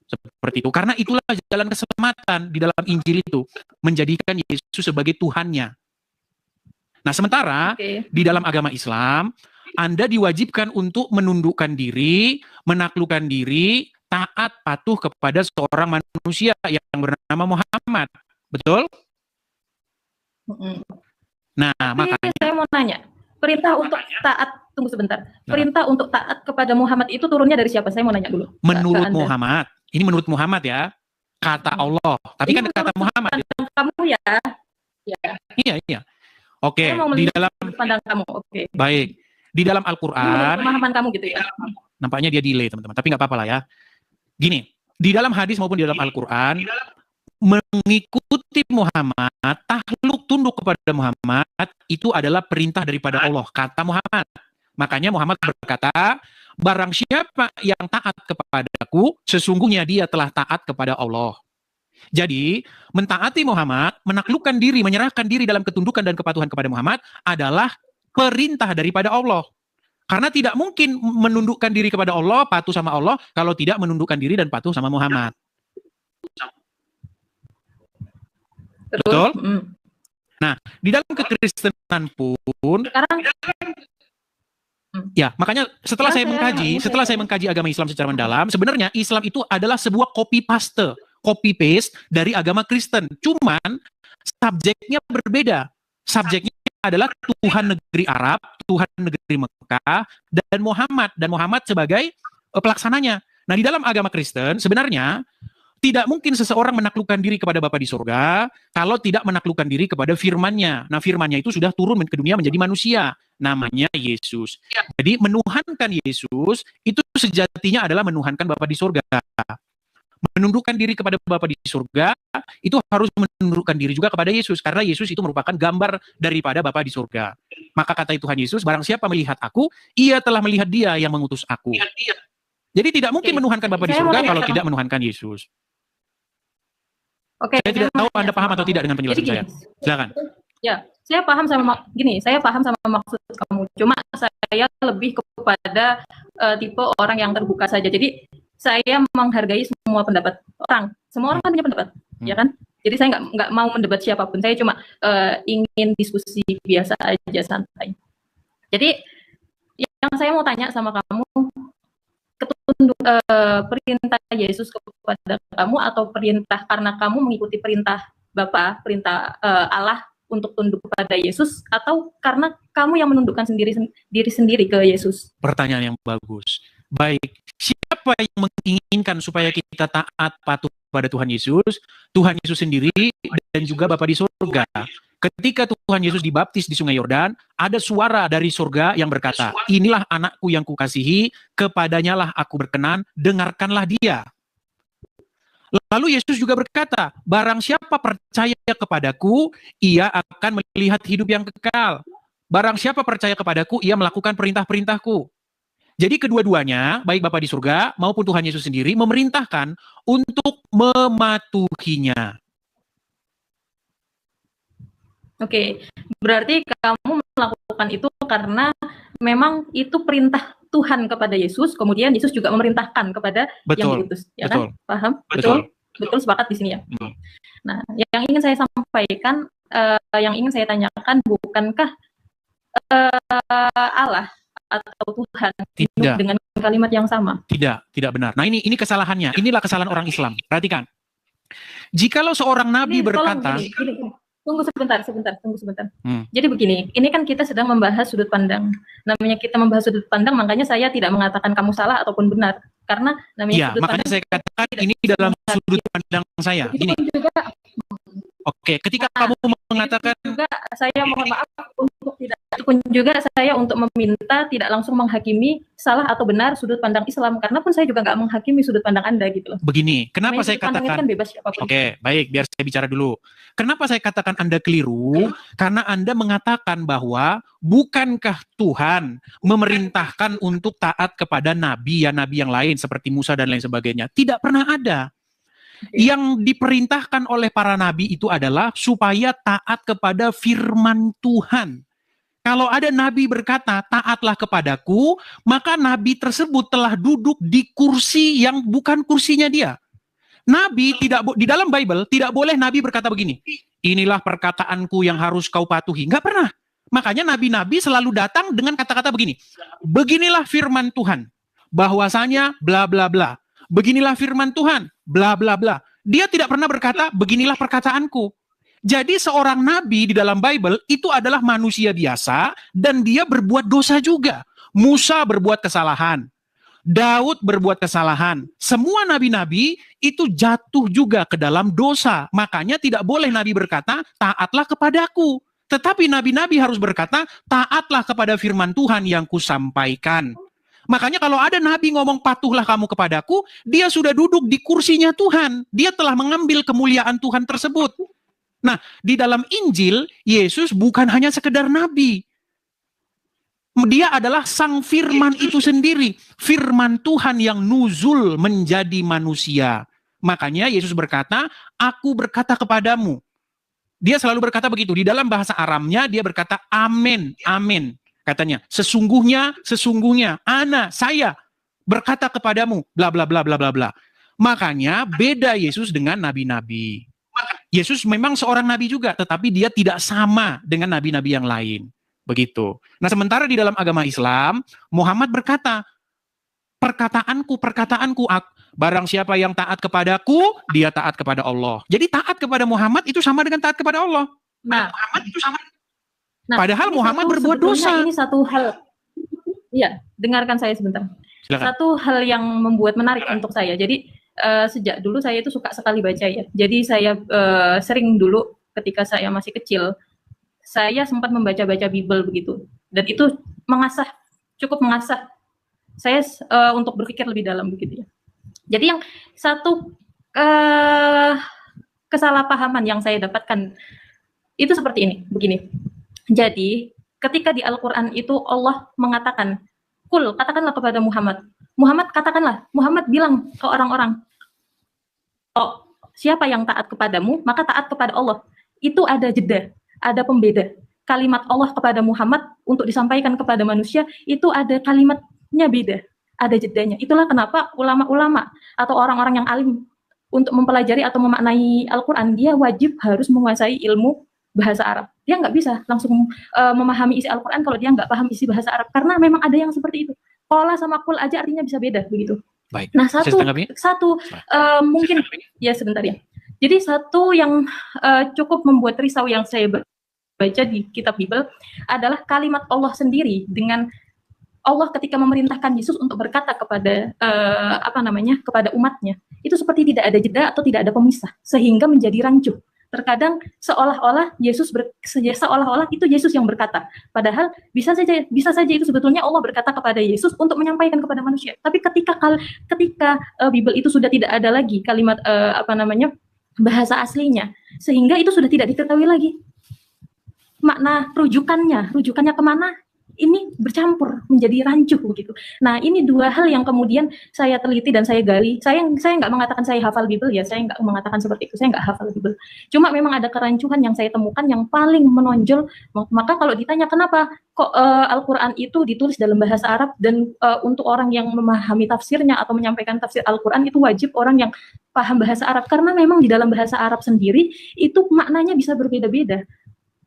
Seperti itu. Karena itulah jalan keselamatan di dalam Injil itu. Menjadikan Yesus sebagai Tuhannya. Nah, sementara di dalam agama Islam, Anda diwajibkan untuk menundukkan diri, menaklukkan diri, taat, patuh kepada seorang manusia yang bernama Muhammad. Betul? Nah, makanya saya mau nanya, perintah untuk taat, tunggu sebentar. Perintah untuk taat kepada Muhammad itu turunnya dari siapa? Saya mau nanya dulu. Menurut Muhammad. Ini menurut Muhammad ya. Kata Allah. Tapi kan kata Muhammad. Kamu ya. Iya. Oke, di dalam pandang kamu. Oke. Baik. Di dalam Al-Qur'an, pemahaman kamu gitu ya. Nampaknya dia delay, teman-teman. Tapi nggak apa-apa lah ya. Gini, di dalam hadis maupun di dalam Al-Qur'an, mengikuti Muhammad, takluk tunduk kepada Muhammad, itu adalah perintah daripada Allah, kata Muhammad. Makanya Muhammad berkata, barang siapa yang taat kepadaku, sesungguhnya dia telah taat kepada Allah. Jadi, mentaati Muhammad, menaklukkan diri, menyerahkan diri dalam ketundukan dan kepatuhan kepada Muhammad adalah perintah daripada Allah. Karena tidak mungkin menundukkan diri kepada Allah, patuh sama Allah, kalau tidak menundukkan diri dan patuh sama Muhammad. Betul? Nah, di dalam kekristenan pun, ya, makanya setelah saya mengkaji agama Islam secara mendalam, sebenarnya Islam itu adalah sebuah copy paste dari agama Kristen. Cuman subjeknya berbeda. Subjeknya adalah Tuhan negeri Arab, Tuhan negeri Mekah, dan Muhammad sebagai pelaksananya. Nah, di dalam agama Kristen sebenarnya tidak mungkin seseorang menaklukkan diri kepada Bapa di surga kalau tidak menaklukkan diri kepada firman-Nya. Nah, firman-Nya itu sudah turun ke dunia menjadi manusia. Namanya Yesus. Jadi, menuhankan Yesus itu sejatinya adalah menuhankan Bapa di surga. Menundukkan diri kepada Bapa di surga, itu harus menundukkan diri juga kepada Yesus. Karena Yesus itu merupakan gambar daripada Bapa di surga. Maka kata Tuhan Yesus, barang siapa melihat aku, ia telah melihat dia yang mengutus aku. Jadi tidak mungkin menuhankan Bapa di surga kalau tidak menuhankan Yesus. Oke, saya tidak tahu Anda paham atau tidak dengan penjelasan saya. Silakan. Ya, saya paham sama maksud kamu. Cuma saya lebih kepada tipe orang yang terbuka saja. Jadi saya menghargai semua pendapat orang. Semua orang kan punya pendapat, ya kan? Jadi saya nggak mau mendebat siapapun. Saya cuma ingin diskusi biasa aja, santai. Jadi yang saya mau tanya sama kamu, perintah Yesus kepada kamu atau perintah karena kamu mengikuti perintah Bapa, perintah Allah untuk tunduk kepada Yesus, atau karena kamu yang menundukkan diri sendiri ke Yesus? Pertanyaan yang bagus. Baik, siapa yang menginginkan supaya kita taat patuh pada Tuhan Yesus? Tuhan Yesus sendiri dan juga Bapa di surga. Ketika Tuhan Yesus dibaptis di Sungai Yordan, ada suara dari surga yang berkata, inilah anakku yang kukasihi, kepadanya lah aku berkenan, dengarkanlah dia. Lalu Yesus juga berkata, barang siapa percaya kepadaku, ia akan melihat hidup yang kekal. Barang siapa percaya kepadaku, ia melakukan perintah-perintahku. Jadi kedua-duanya, baik Bapa di surga maupun Tuhan Yesus sendiri, memerintahkan untuk mematuhinya. Oke, berarti kamu melakukan itu karena memang itu perintah Tuhan kepada Yesus, kemudian Yesus juga memerintahkan kepada yang diutus, ya kan? Paham? Betul, sepakat di sini ya. Nah, yang ingin saya sampaikan, yang ingin saya tanyakan, bukankah Allah atau Tuhan Tidak. dengan kalimat yang sama? Tidak benar. Nah, ini kesalahannya. Inilah kesalahan orang Islam. Perhatikan. Jikalau seorang nabi Ini, tolong berkata, gini. Tunggu sebentar. Jadi begini, ini kan kita sedang membahas sudut pandang. Namanya kita membahas sudut pandang, makanya saya tidak mengatakan kamu salah ataupun benar. Karena namanya ya, sudut makanya pandang saya katakan ini dalam sudut pandang saya. itu Gini, pun juga, oke, ketika kamu mengatakan, juga saya mohon maaf untuk tidak, itu pun juga saya untuk meminta tidak langsung menghakimi salah atau benar sudut pandang Islam, karena pun saya juga nggak menghakimi sudut pandang Anda gitu loh. begini, kenapa Namanya saya sudut pandang itu katakan, kan bebas siapapun. oke, baik, biar saya bicara dulu. Kenapa saya katakan Anda keliru? Karena Anda mengatakan bahwa bukankah Tuhan memerintahkan untuk taat kepada nabi yang lain seperti Musa dan lain sebagainya? Tidak pernah ada. Yang diperintahkan oleh para nabi itu adalah supaya taat kepada firman Tuhan. Kalau ada nabi berkata, taatlah kepadaku, maka nabi tersebut telah duduk di kursi yang bukan kursinya dia. Nabi di dalam Bible tidak boleh nabi berkata begini, inilah perkataanku yang harus kau patuhi. Nggak pernah. Makanya nabi-nabi selalu datang dengan kata-kata begini, beginilah firman Tuhan, bahwasanya bla bla bla. Beginilah firman Tuhan, bla bla bla. Dia tidak pernah berkata, beginilah perkataanku. Jadi seorang nabi di dalam Bible itu adalah manusia biasa dan dia berbuat dosa juga. Musa berbuat kesalahan. Daud berbuat kesalahan. Semua nabi-nabi itu jatuh juga ke dalam dosa. Makanya tidak boleh nabi berkata, taatlah kepadaku. Tetapi nabi-nabi harus berkata, taatlah kepada firman Tuhan yang kusampaikan. Makanya kalau ada nabi ngomong patuhlah kamu kepadaku, dia sudah duduk di kursinya Tuhan. Dia telah mengambil kemuliaan Tuhan tersebut. Nah, di dalam Injil, Yesus bukan hanya sekedar nabi. Dia adalah sang firman itu sendiri. Firman Tuhan yang nuzul menjadi manusia. Makanya Yesus berkata, aku berkata kepadamu. Dia selalu berkata begitu. Di dalam bahasa Aramnya, dia berkata, amin, amin. Katanya, sesungguhnya, saya berkata kepadamu, bla bla bla bla bla bla. Makanya beda Yesus dengan nabi-nabi. Yesus memang seorang nabi juga, tetapi dia tidak sama dengan nabi-nabi yang lain. Begitu. Nah, sementara di dalam agama Islam, Muhammad berkata, perkataanku, barang siapa yang taat kepadaku, dia taat kepada Allah. Jadi taat kepada Muhammad itu sama dengan taat kepada Allah. Muhammad itu sama. Padahal Muhammad berbuat dosa. Ini satu hal. Iya, dengarkan saya sebentar. Silakan. Satu hal yang membuat menarik untuk saya. Jadi sejak dulu saya itu suka sekali baca ya. Jadi saya sering dulu ketika saya masih kecil, saya sempat membaca-baca Bible begitu. Dan itu cukup mengasah saya untuk berpikir lebih dalam begitu ya. Jadi yang satu kesalahpahaman yang saya dapatkan itu seperti ini, begini. Jadi, ketika di Al-Quran itu Allah mengatakan, kul, katakanlah kepada Muhammad. Muhammad bilang ke orang-orang, oh, siapa yang taat kepadamu, maka taat kepada Allah. Itu ada jeda, ada pembeda. Kalimat Allah kepada Muhammad untuk disampaikan kepada manusia, itu ada kalimatnya beda, ada jedanya. Itulah kenapa ulama-ulama atau orang-orang yang alim untuk mempelajari atau memaknai Al-Quran, dia wajib harus menguasai ilmu bahasa Arab. Dia nggak bisa langsung memahami isi Al-Quran kalau dia nggak paham isi bahasa Arab. Karena memang ada yang seperti itu. Qala sama kul aja artinya bisa beda begitu. Baik. Nah satu mungkin ya sebentar ya. Jadi satu yang cukup membuat risau yang saya baca di kitab Bible adalah kalimat Allah sendiri dengan Allah ketika memerintahkan Yesus untuk berkata kepada kepada umatnya itu seperti tidak ada jeda atau tidak ada pemisah sehingga menjadi rancu. Terkadang seolah-olah seolah-olah itu Yesus yang berkata, padahal bisa saja itu sebetulnya Allah berkata kepada Yesus untuk menyampaikan kepada manusia. Tapi ketika Bible itu sudah tidak ada lagi kalimat bahasa aslinya, sehingga itu sudah tidak diketahui lagi makna rujukannya kemana, ini bercampur menjadi rancuh gitu. Nah, ini dua hal yang kemudian saya teliti dan saya gali. Saya nggak mengatakan saya hafal Bible ya, saya nggak mengatakan seperti itu. Saya nggak hafal Bible. Cuma memang ada kerancuhan yang saya temukan yang paling menonjol. Maka kalau ditanya kenapa kok Al-Qur'an itu ditulis dalam bahasa Arab dan untuk orang yang memahami tafsirnya atau menyampaikan tafsir Al-Qur'an itu wajib orang yang paham bahasa Arab, karena memang di dalam bahasa Arab sendiri itu maknanya bisa berbeda-beda.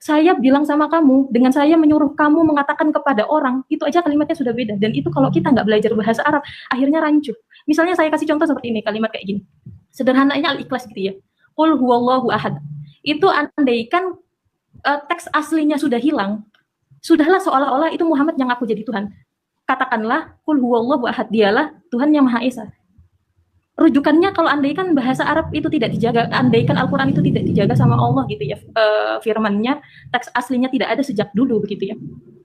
Saya bilang sama kamu, dengan saya menyuruh kamu mengatakan kepada orang, itu aja kalimatnya sudah beda. Dan itu kalau kita nggak belajar bahasa Arab, akhirnya rancu. Misalnya saya kasih contoh seperti ini, kalimat kayak gini. Sederhananya Al-Ikhlas gitu ya. Qul huwallahu ahad. Itu andaikan teks aslinya sudah hilang, sudahlah seolah-olah itu Muhammad yang aku jadi Tuhan. Katakanlah, Qul huwallahu ahad, dialah Tuhan yang Maha Esa. Rujukannya kalau andaikan bahasa Arab itu tidak dijaga, andaikan Al-Quran itu tidak dijaga sama Allah gitu ya, firmannya, teks aslinya tidak ada sejak dulu begitu ya,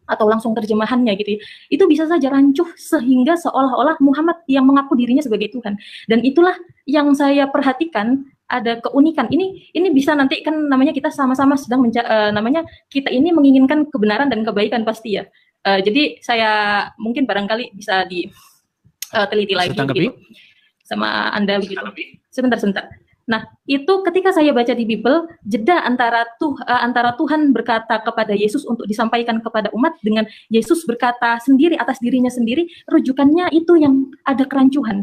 atau langsung terjemahannya gitu ya, itu bisa saja rancuh sehingga seolah-olah Muhammad yang mengaku dirinya sebagai Tuhan. Dan itulah yang saya perhatikan, ada keunikan. Ini bisa nanti kan namanya kita sama-sama sedang namanya kita ini menginginkan kebenaran dan kebaikan pasti ya. Jadi saya mungkin barangkali bisa diteliti lagi gitu sama Anda begitu. Sebentar. Nah, itu ketika saya baca di Bible, jeda antara Tuhan berkata kepada Yesus untuk disampaikan kepada umat dengan Yesus berkata sendiri atas dirinya sendiri, rujukannya itu yang ada kerancuhan.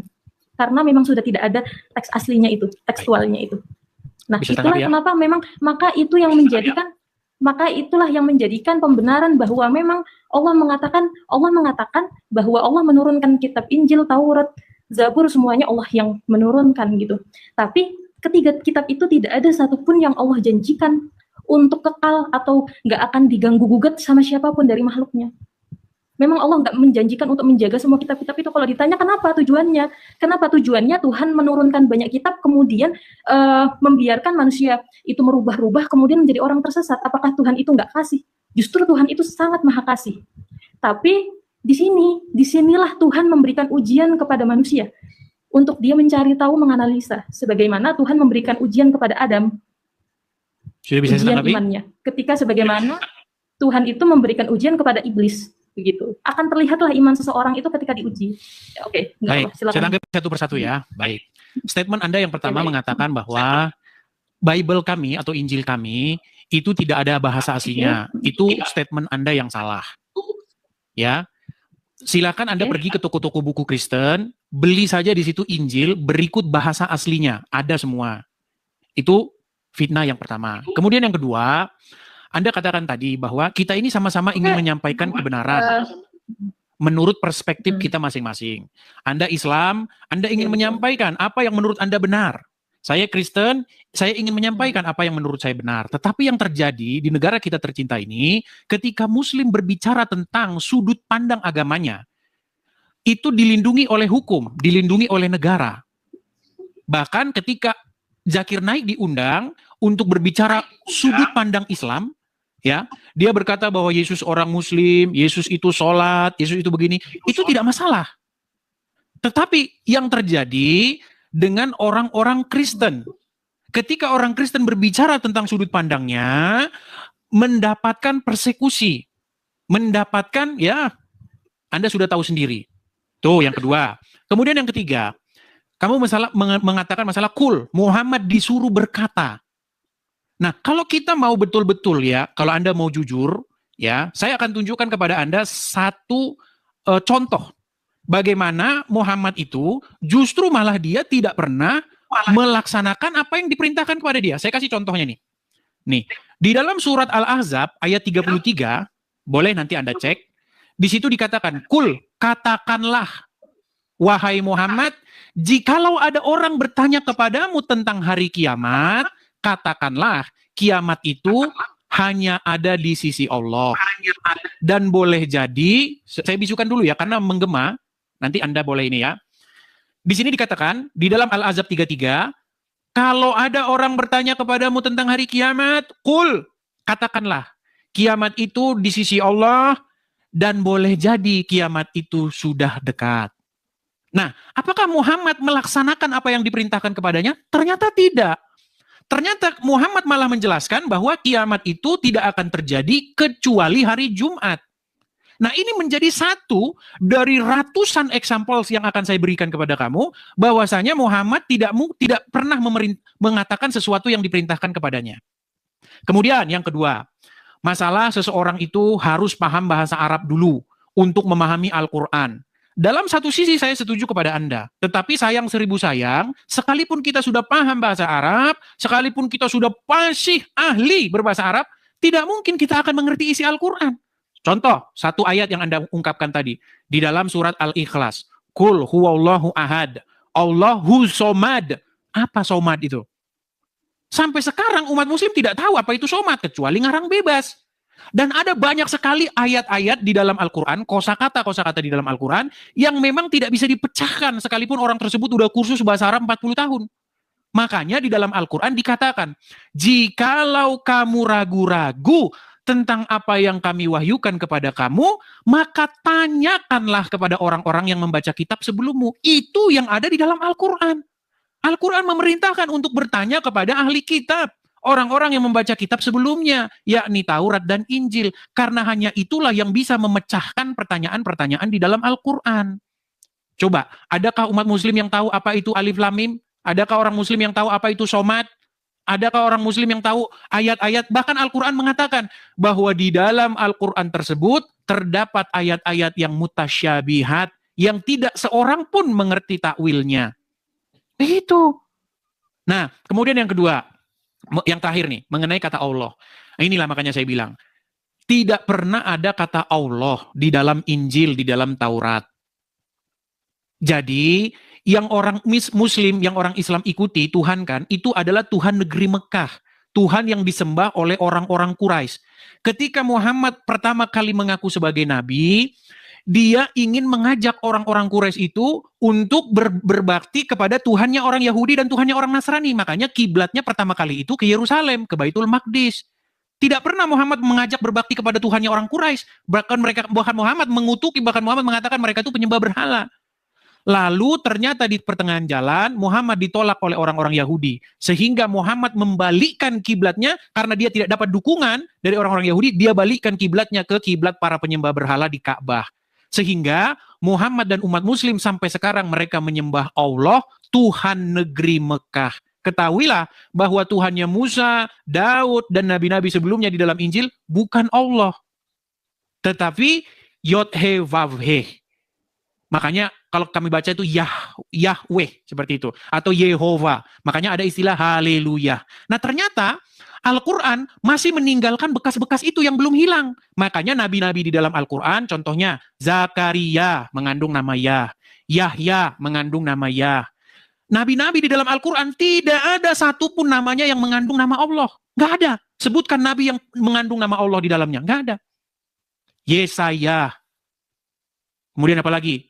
Karena memang sudah tidak ada teks aslinya itu, tekstualnya itu. Nah, itulah kenapa memang maka itulah yang menjadikan pembenaran bahwa memang Allah mengatakan bahwa Allah menurunkan kitab Injil, Taurat, Zabur, semuanya Allah yang menurunkan gitu. Tapi ketiga kitab itu tidak ada satupun yang Allah janjikan untuk kekal atau nggak akan diganggu-gugat sama siapapun dari makhluknya. Memang Allah nggak menjanjikan untuk menjaga semua kitab-kitab itu. Kalau ditanya kenapa tujuannya? Kenapa tujuannya Tuhan menurunkan banyak kitab kemudian membiarkan manusia itu merubah-rubah kemudian menjadi orang tersesat? Apakah Tuhan itu nggak kasih? Justru Tuhan itu sangat maha kasih. Tapi disinilah Tuhan memberikan ujian kepada manusia untuk dia mencari tahu, menganalisa, sebagaimana Tuhan memberikan ujian kepada Adam. Sudah bisa ujian imannya. Ketika sebagaimana Tuhan itu memberikan ujian kepada iblis, begitu. Akan terlihatlah iman seseorang itu ketika diuji. Ya, oke, baik. Silakan. Saya tanggapi satu persatu ya. Baik. Statement Anda yang pertama mengatakan bahwa Bible kami atau Injil kami itu tidak ada bahasa aslinya. Itu statement Anda yang salah. Ya. Silakan Anda pergi ke toko-toko buku Kristen, beli saja di situ Injil berikut bahasa aslinya, ada semua. Itu fitnah yang pertama. Kemudian yang kedua, Anda katakan tadi bahwa kita ini sama-sama ingin menyampaikan kebenaran menurut perspektif kita masing-masing. Anda Islam, Anda ingin menyampaikan apa yang menurut Anda benar. Saya Kristen, saya ingin menyampaikan apa yang menurut saya benar. Tetapi yang terjadi di negara kita tercinta ini, ketika Muslim berbicara tentang sudut pandang agamanya, itu dilindungi oleh hukum, dilindungi oleh negara. Bahkan ketika Zakir Naik diundang untuk berbicara sudut pandang Islam, ya, dia berkata bahwa Yesus orang Muslim, Yesus itu sholat, Yesus itu begini, itu tidak masalah. Tetapi yang terjadi dengan orang-orang Kristen, ketika orang Kristen berbicara tentang sudut pandangnya, mendapatkan persekusi, mendapatkan, ya, Anda sudah tahu sendiri. Tuh, yang kedua. Kemudian yang ketiga, kamu mengatakan masalah Muhammad disuruh berkata. Nah, kalau kita mau betul-betul ya, kalau Anda mau jujur, ya, saya akan tunjukkan kepada Anda satu contoh. Bagaimana Muhammad itu justru malah dia tidak pernah melaksanakan apa yang diperintahkan kepada dia. Saya kasih contohnya nih. Nih, di dalam surat Al-Ahzab ayat 33, boleh nanti Anda cek, di situ dikatakan, katakanlah, wahai Muhammad, jikalau ada orang bertanya kepadamu tentang hari kiamat, katakanlah, kiamat itu hanya ada di sisi Allah. Dan boleh jadi, saya bisukan dulu ya, karena menggema, nanti Anda boleh ini ya. Di sini dikatakan, di dalam Al-Ahzab 33, kalau ada orang bertanya kepadamu tentang hari kiamat, katakanlah, kiamat itu di sisi Allah, dan boleh jadi kiamat itu sudah dekat. Nah, apakah Muhammad melaksanakan apa yang diperintahkan kepadanya? Ternyata tidak. Ternyata Muhammad malah menjelaskan bahwa kiamat itu tidak akan terjadi kecuali hari Jumat. Nah, ini menjadi satu dari ratusan examples yang akan saya berikan kepada kamu, bahwasanya Muhammad tidak pernah mengatakan sesuatu yang diperintahkan kepadanya. Kemudian yang kedua, masalah seseorang itu harus paham bahasa Arab dulu untuk memahami Al-Quran. Dalam satu sisi saya setuju kepada Anda, tetapi sayang seribu sayang, sekalipun kita sudah paham bahasa Arab, sekalipun kita sudah fasih ahli berbahasa Arab, tidak mungkin kita akan mengerti isi Al-Quran. Contoh, satu ayat yang Anda ungkapkan tadi, di dalam surat Al-Ikhlas. Qul huwallahu ahad, Allahu somad. Apa somad itu? Sampai sekarang umat muslim tidak tahu apa itu somad, kecuali ngarang bebas. Dan ada banyak sekali ayat-ayat di dalam Al-Quran, kosakata di dalam Al-Quran, yang memang tidak bisa dipecahkan sekalipun orang tersebut udah kursus bahasa Arab 40 tahun. Makanya di dalam Al-Quran dikatakan, jikalau kamu ragu-ragu tentang apa yang kami wahyukan kepada kamu, maka tanyakanlah kepada orang-orang yang membaca kitab sebelummu. Itu yang ada di dalam Al-Quran. Al-Quran memerintahkan untuk bertanya kepada ahli kitab. Orang-orang yang membaca kitab sebelumnya, yakni Taurat dan Injil. Karena hanya itulah yang bisa memecahkan pertanyaan-pertanyaan di dalam Al-Quran. Coba, adakah umat muslim yang tahu apa itu Alif Lam Mim? Adakah orang muslim yang tahu apa itu Somad? Adakah orang muslim yang tahu ayat-ayat? Bahkan Al-Quran mengatakan bahwa di dalam Al-Quran tersebut terdapat ayat-ayat yang mutasyabihat, yang tidak seorang pun mengerti takwilnya. Itu. Nah, kemudian yang kedua, yang terakhir nih, mengenai kata Allah. Inilah makanya saya bilang, tidak pernah ada kata Allah di dalam Injil, di dalam Taurat. Jadi, yang orang Muslim, yang orang Islam ikuti, Tuhan kan, itu adalah Tuhan negeri Mekah. Tuhan yang disembah oleh orang-orang Quraisy. Ketika Muhammad pertama kali mengaku sebagai Nabi, dia ingin mengajak orang-orang Quraisy itu untuk berbakti kepada Tuhannya orang Yahudi dan Tuhannya orang Nasrani. Makanya kiblatnya pertama kali itu ke Yerusalem, ke Baitul Maqdis. Tidak pernah Muhammad mengajak berbakti kepada Tuhannya orang Quraisy. Bahkan Muhammad mengutuki, bahkan Muhammad mengatakan mereka itu penyembah berhala. Lalu ternyata di pertengahan jalan Muhammad ditolak oleh orang-orang Yahudi. Sehingga Muhammad membalikkan kiblatnya karena dia tidak dapat dukungan dari orang-orang Yahudi, dia balikkan kiblatnya ke kiblat para penyembah berhala di Ka'bah. Sehingga Muhammad dan umat muslim sampai sekarang mereka menyembah Allah, Tuhan negeri Mekah. Ketahuilah bahwa Tuhannya Musa, Daud, dan nabi-nabi sebelumnya di dalam Injil bukan Allah. Tetapi Yod-He-Vav-He. Makanya kalau kami baca itu Yahweh seperti itu. Atau Yehova. Makanya ada istilah haleluya. Nah ternyata Al-Quran masih meninggalkan bekas-bekas itu yang belum hilang. Makanya nabi-nabi di dalam Al-Quran, contohnya Zakaria mengandung nama Yah, Yahya mengandung nama Yah. Nabi-nabi di dalam Al-Quran tidak ada satupun namanya yang mengandung nama Allah. Nggak ada. Sebutkan nabi yang mengandung nama Allah di dalamnya. Nggak ada. Yesaya. Kemudian apa lagi?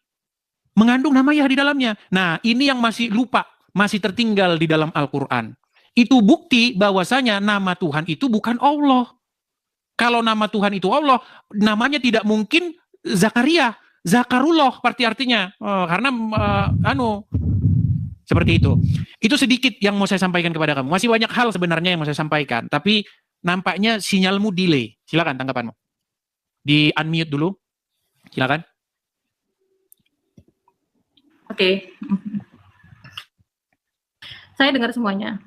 Mengandung nama Yah di dalamnya. Nah, ini yang masih lupa, masih tertinggal di dalam Al-Quran. Itu bukti bahwasanya nama Tuhan itu bukan Allah. Kalau nama Tuhan itu Allah, namanya tidak mungkin Zakaria, Zakarullah artinya. Karena seperti itu. Itu sedikit yang mau saya sampaikan kepada kamu. Masih banyak hal sebenarnya yang mau saya sampaikan, tapi nampaknya sinyalmu delay. Silakan tanggapanmu. Di unmute dulu. Silakan. Oke. Saya dengar semuanya.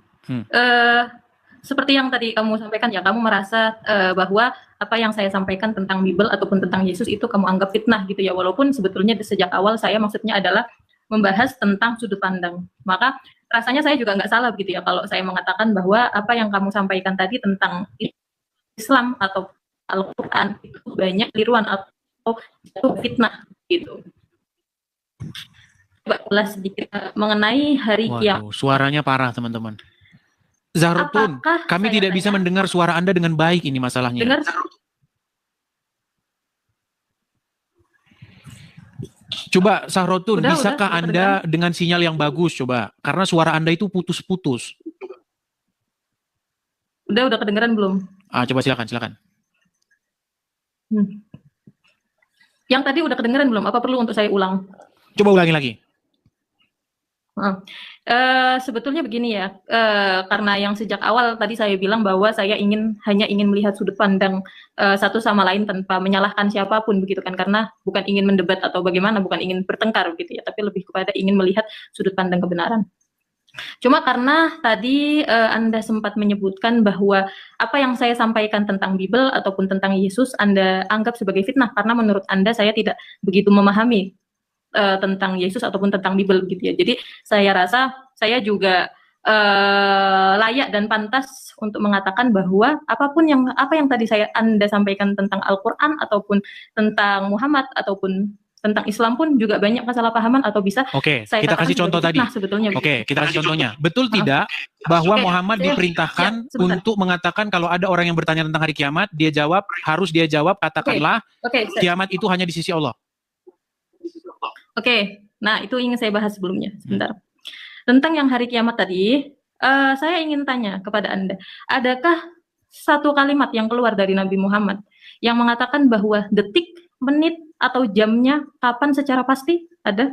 Seperti yang tadi kamu sampaikan ya, kamu merasa bahwa apa yang saya sampaikan tentang Bible ataupun tentang Yesus itu kamu anggap fitnah gitu ya, walaupun sebetulnya sejak awal saya maksudnya adalah membahas tentang sudut pandang. Maka rasanya saya juga nggak salah gitu ya kalau saya mengatakan bahwa apa yang kamu sampaikan tadi tentang Islam atau Al-Quran itu banyak tiruan atau itu fitnah gitu. Coba ulas sedikit mengenai hari kiamat. Suaranya parah teman-teman. Zahrotun, kami tidak bisa mendengar suara Anda dengan baik, ini masalahnya. Dengar? Coba Zahrotun, bisakah Anda dengan sinyal yang bagus coba? Karena suara Anda itu putus-putus. Udah kedengeran belum? Coba silakan. Yang tadi udah kedengeran belum? Apa perlu untuk saya ulang? Coba ulangi lagi. Sebetulnya begini ya, karena yang sejak awal tadi saya bilang bahwa saya hanya ingin melihat sudut pandang satu sama lain tanpa menyalahkan siapapun begitu kan, karena bukan ingin mendebat atau bagaimana, bukan ingin bertengkar begitu ya, tapi lebih kepada ingin melihat sudut pandang kebenaran. Cuma karena tadi Anda sempat menyebutkan bahwa apa yang saya sampaikan tentang Bible ataupun tentang Yesus Anda anggap sebagai fitnah karena menurut Anda saya tidak begitu memahami tentang Yesus ataupun tentang Bible gitu ya. Jadi saya rasa saya juga layak dan pantas untuk mengatakan bahwa apa yang tadi Anda sampaikan tentang Al-Qur'an ataupun tentang Muhammad ataupun tentang Islam pun juga banyak kesalahpahaman atau bisa saya kita kasih contoh tadi. Sebetulnya. Kita kasih contohnya. Betul tidak bahwa Muhammad diperintahkan untuk mengatakan kalau ada orang yang bertanya tentang hari kiamat, harus dia jawab katakanlah kiamat itu hanya di sisi Allah. Nah itu ingin saya bahas sebelumnya sebentar. Tentang yang hari kiamat tadi, saya ingin tanya kepada Anda, adakah satu kalimat yang keluar dari Nabi Muhammad yang mengatakan bahwa detik, menit, atau jamnya kapan secara pasti? Ada?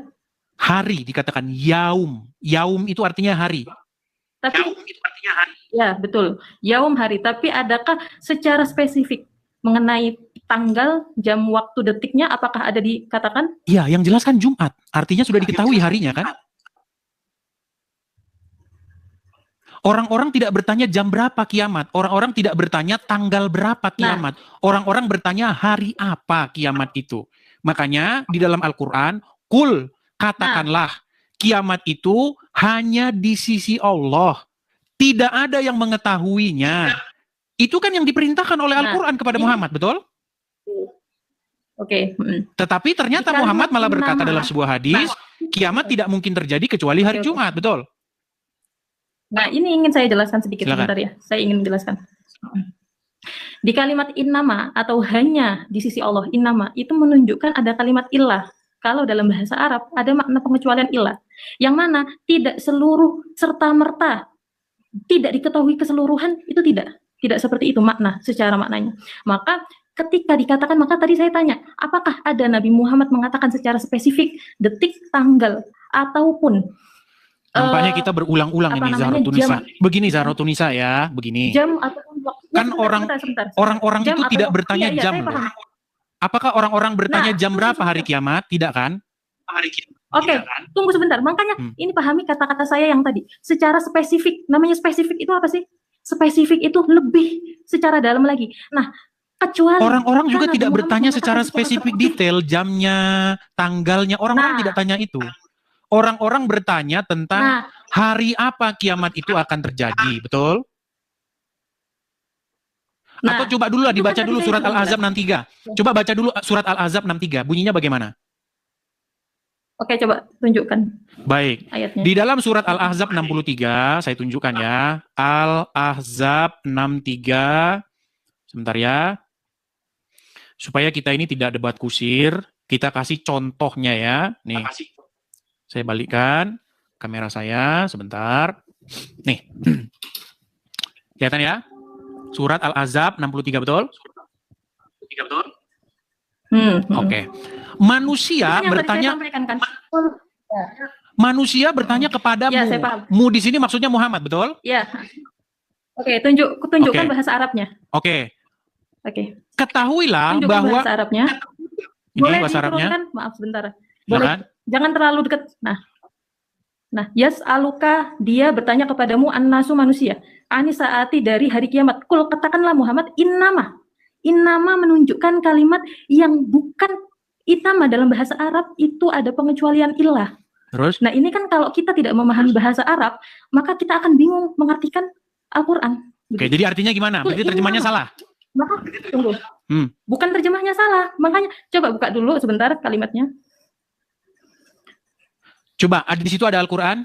Hari dikatakan yaum. Yaum itu artinya hari. Tapi, yaum itu artinya hari. Ya betul, yaum hari. Tapi adakah secara spesifik mengenai tanggal, jam, waktu, detiknya, apakah ada dikatakan? Iya, yang jelas kan Jumat. Artinya sudah diketahui harinya kan? Orang-orang tidak bertanya jam berapa kiamat. Orang-orang tidak bertanya tanggal berapa kiamat. Orang-orang bertanya hari apa kiamat itu. Makanya di dalam Al-Quran, katakanlah kiamat itu hanya di sisi Allah. Tidak ada yang mengetahuinya. Itu kan yang diperintahkan oleh Al-Quran kepada Muhammad, betul? Tetapi ternyata Muhammad malah berkata dalam sebuah hadis, kiamat tidak mungkin terjadi kecuali hari Jumat, betul? Nah, ini ingin saya jelaskan sedikit sebentar ya. Saya ingin menjelaskan. Di kalimat innama atau hanya di sisi Allah, innama itu menunjukkan ada kalimat illah. Kalau dalam bahasa Arab ada makna pengecualian illah. Yang mana tidak seluruh serta-merta, tidak diketahui keseluruhan, itu tidak. Tidak seperti itu secara maknanya. Maka ketika dikatakan, maka tadi saya tanya, apakah ada Nabi Muhammad mengatakan secara spesifik detik, tanggal, ataupun nampaknya kita berulang-ulang ini Zahrotunisa. Begini Zahrotunisa ya, begini. Jam ataupun waktu. Kan orang-orang itu tidak bertanya jam. Apakah orang-orang bertanya jam berapa hari kiamat? Tidak kan? Tunggu sebentar. Makanya ini pahami kata-kata saya yang tadi. Secara spesifik, namanya spesifik itu apa sih? Spesifik itu lebih secara dalam lagi. Nah, kecuali orang-orang juga tidak bertanya secara spesifik detail jamnya, tanggalnya. Orang-orang tidak tanya itu. Orang-orang bertanya tentang hari apa kiamat itu akan terjadi, betul? Atau coba dulu lah dibaca dulu surat Al-Ahzab 63. Coba baca dulu surat Al-Ahzab 63. Bunyinya bagaimana? Oke, coba tunjukkan. Baik. Ayatnya. Di dalam surat Al-Ahzab 63, saya tunjukkan ya. Al-Ahzab 63. Sebentar ya. Supaya kita ini tidak debat kusir, kita kasih contohnya ya. Nih. Saya balikkan kamera saya sebentar. Nih. Kelihatan ya? Surat Al-Ahzab 63, betul? 63, betul? Oke. Manusia bertanya Manusia bertanya kepadamu. Ya, saya paham. Mu di sini maksudnya Muhammad, betul? Ya. Oke, tunjukkan bahasa Arabnya. Oke. Ketahuilah Ketahuilah bahwa bahasa Arabnya. Ini boleh bahasa Arabnya. Maaf sebentar. Boleh. Jangan terlalu dekat. Nah, yas'aluka, dia bertanya kepadamu an-nasu manusia. Ani saati dari hari kiamat. Kul, katakanlah Muhammad, innama. Innama menunjukkan kalimat yang bukan innama dalam bahasa Arab itu ada pengecualian illah. Terus? Nah, ini kan kalau kita tidak memahami bahasa Arab, maka kita akan bingung mengartikan Al-Qur'an. Oke, jadi artinya gimana? Berarti terjemahnya salah. Maka tunggu. Bukan terjemahnya salah. Makanya coba buka dulu sebentar kalimatnya. Coba, di situ ada Al-Quran?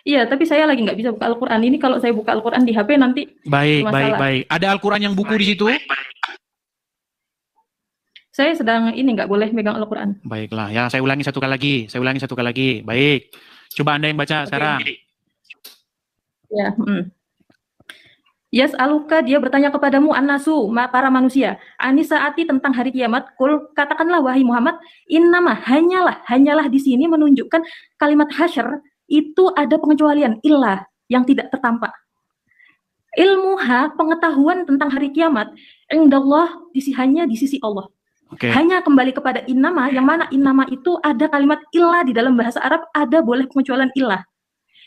Iya, tapi saya lagi nggak bisa buka Al-Quran. Ini kalau saya buka Al-Quran di HP nanti Baik. Ada Al-Quran yang buku di situ? Saya sedang nggak boleh megang Al-Quran. Baiklah, ya saya ulangi satu kali lagi. Baik. Coba Anda yang baca sekarang. Ya, Yas'aluka, dia bertanya kepadamu, annasu, para manusia, anisaati, tentang hari kiamat. Kul, katakanlah wahai Muhammad, innama, hanyalah di sini menunjukkan kalimat hasyr itu ada pengecualian, illah, yang tidak tertampak. Ilmuha, pengetahuan tentang hari kiamat, indallah, hanya di sisi Allah. Oke. Hanya kembali kepada innama, yang mana innama itu ada kalimat illah di dalam bahasa Arab, ada boleh pengecualian illah.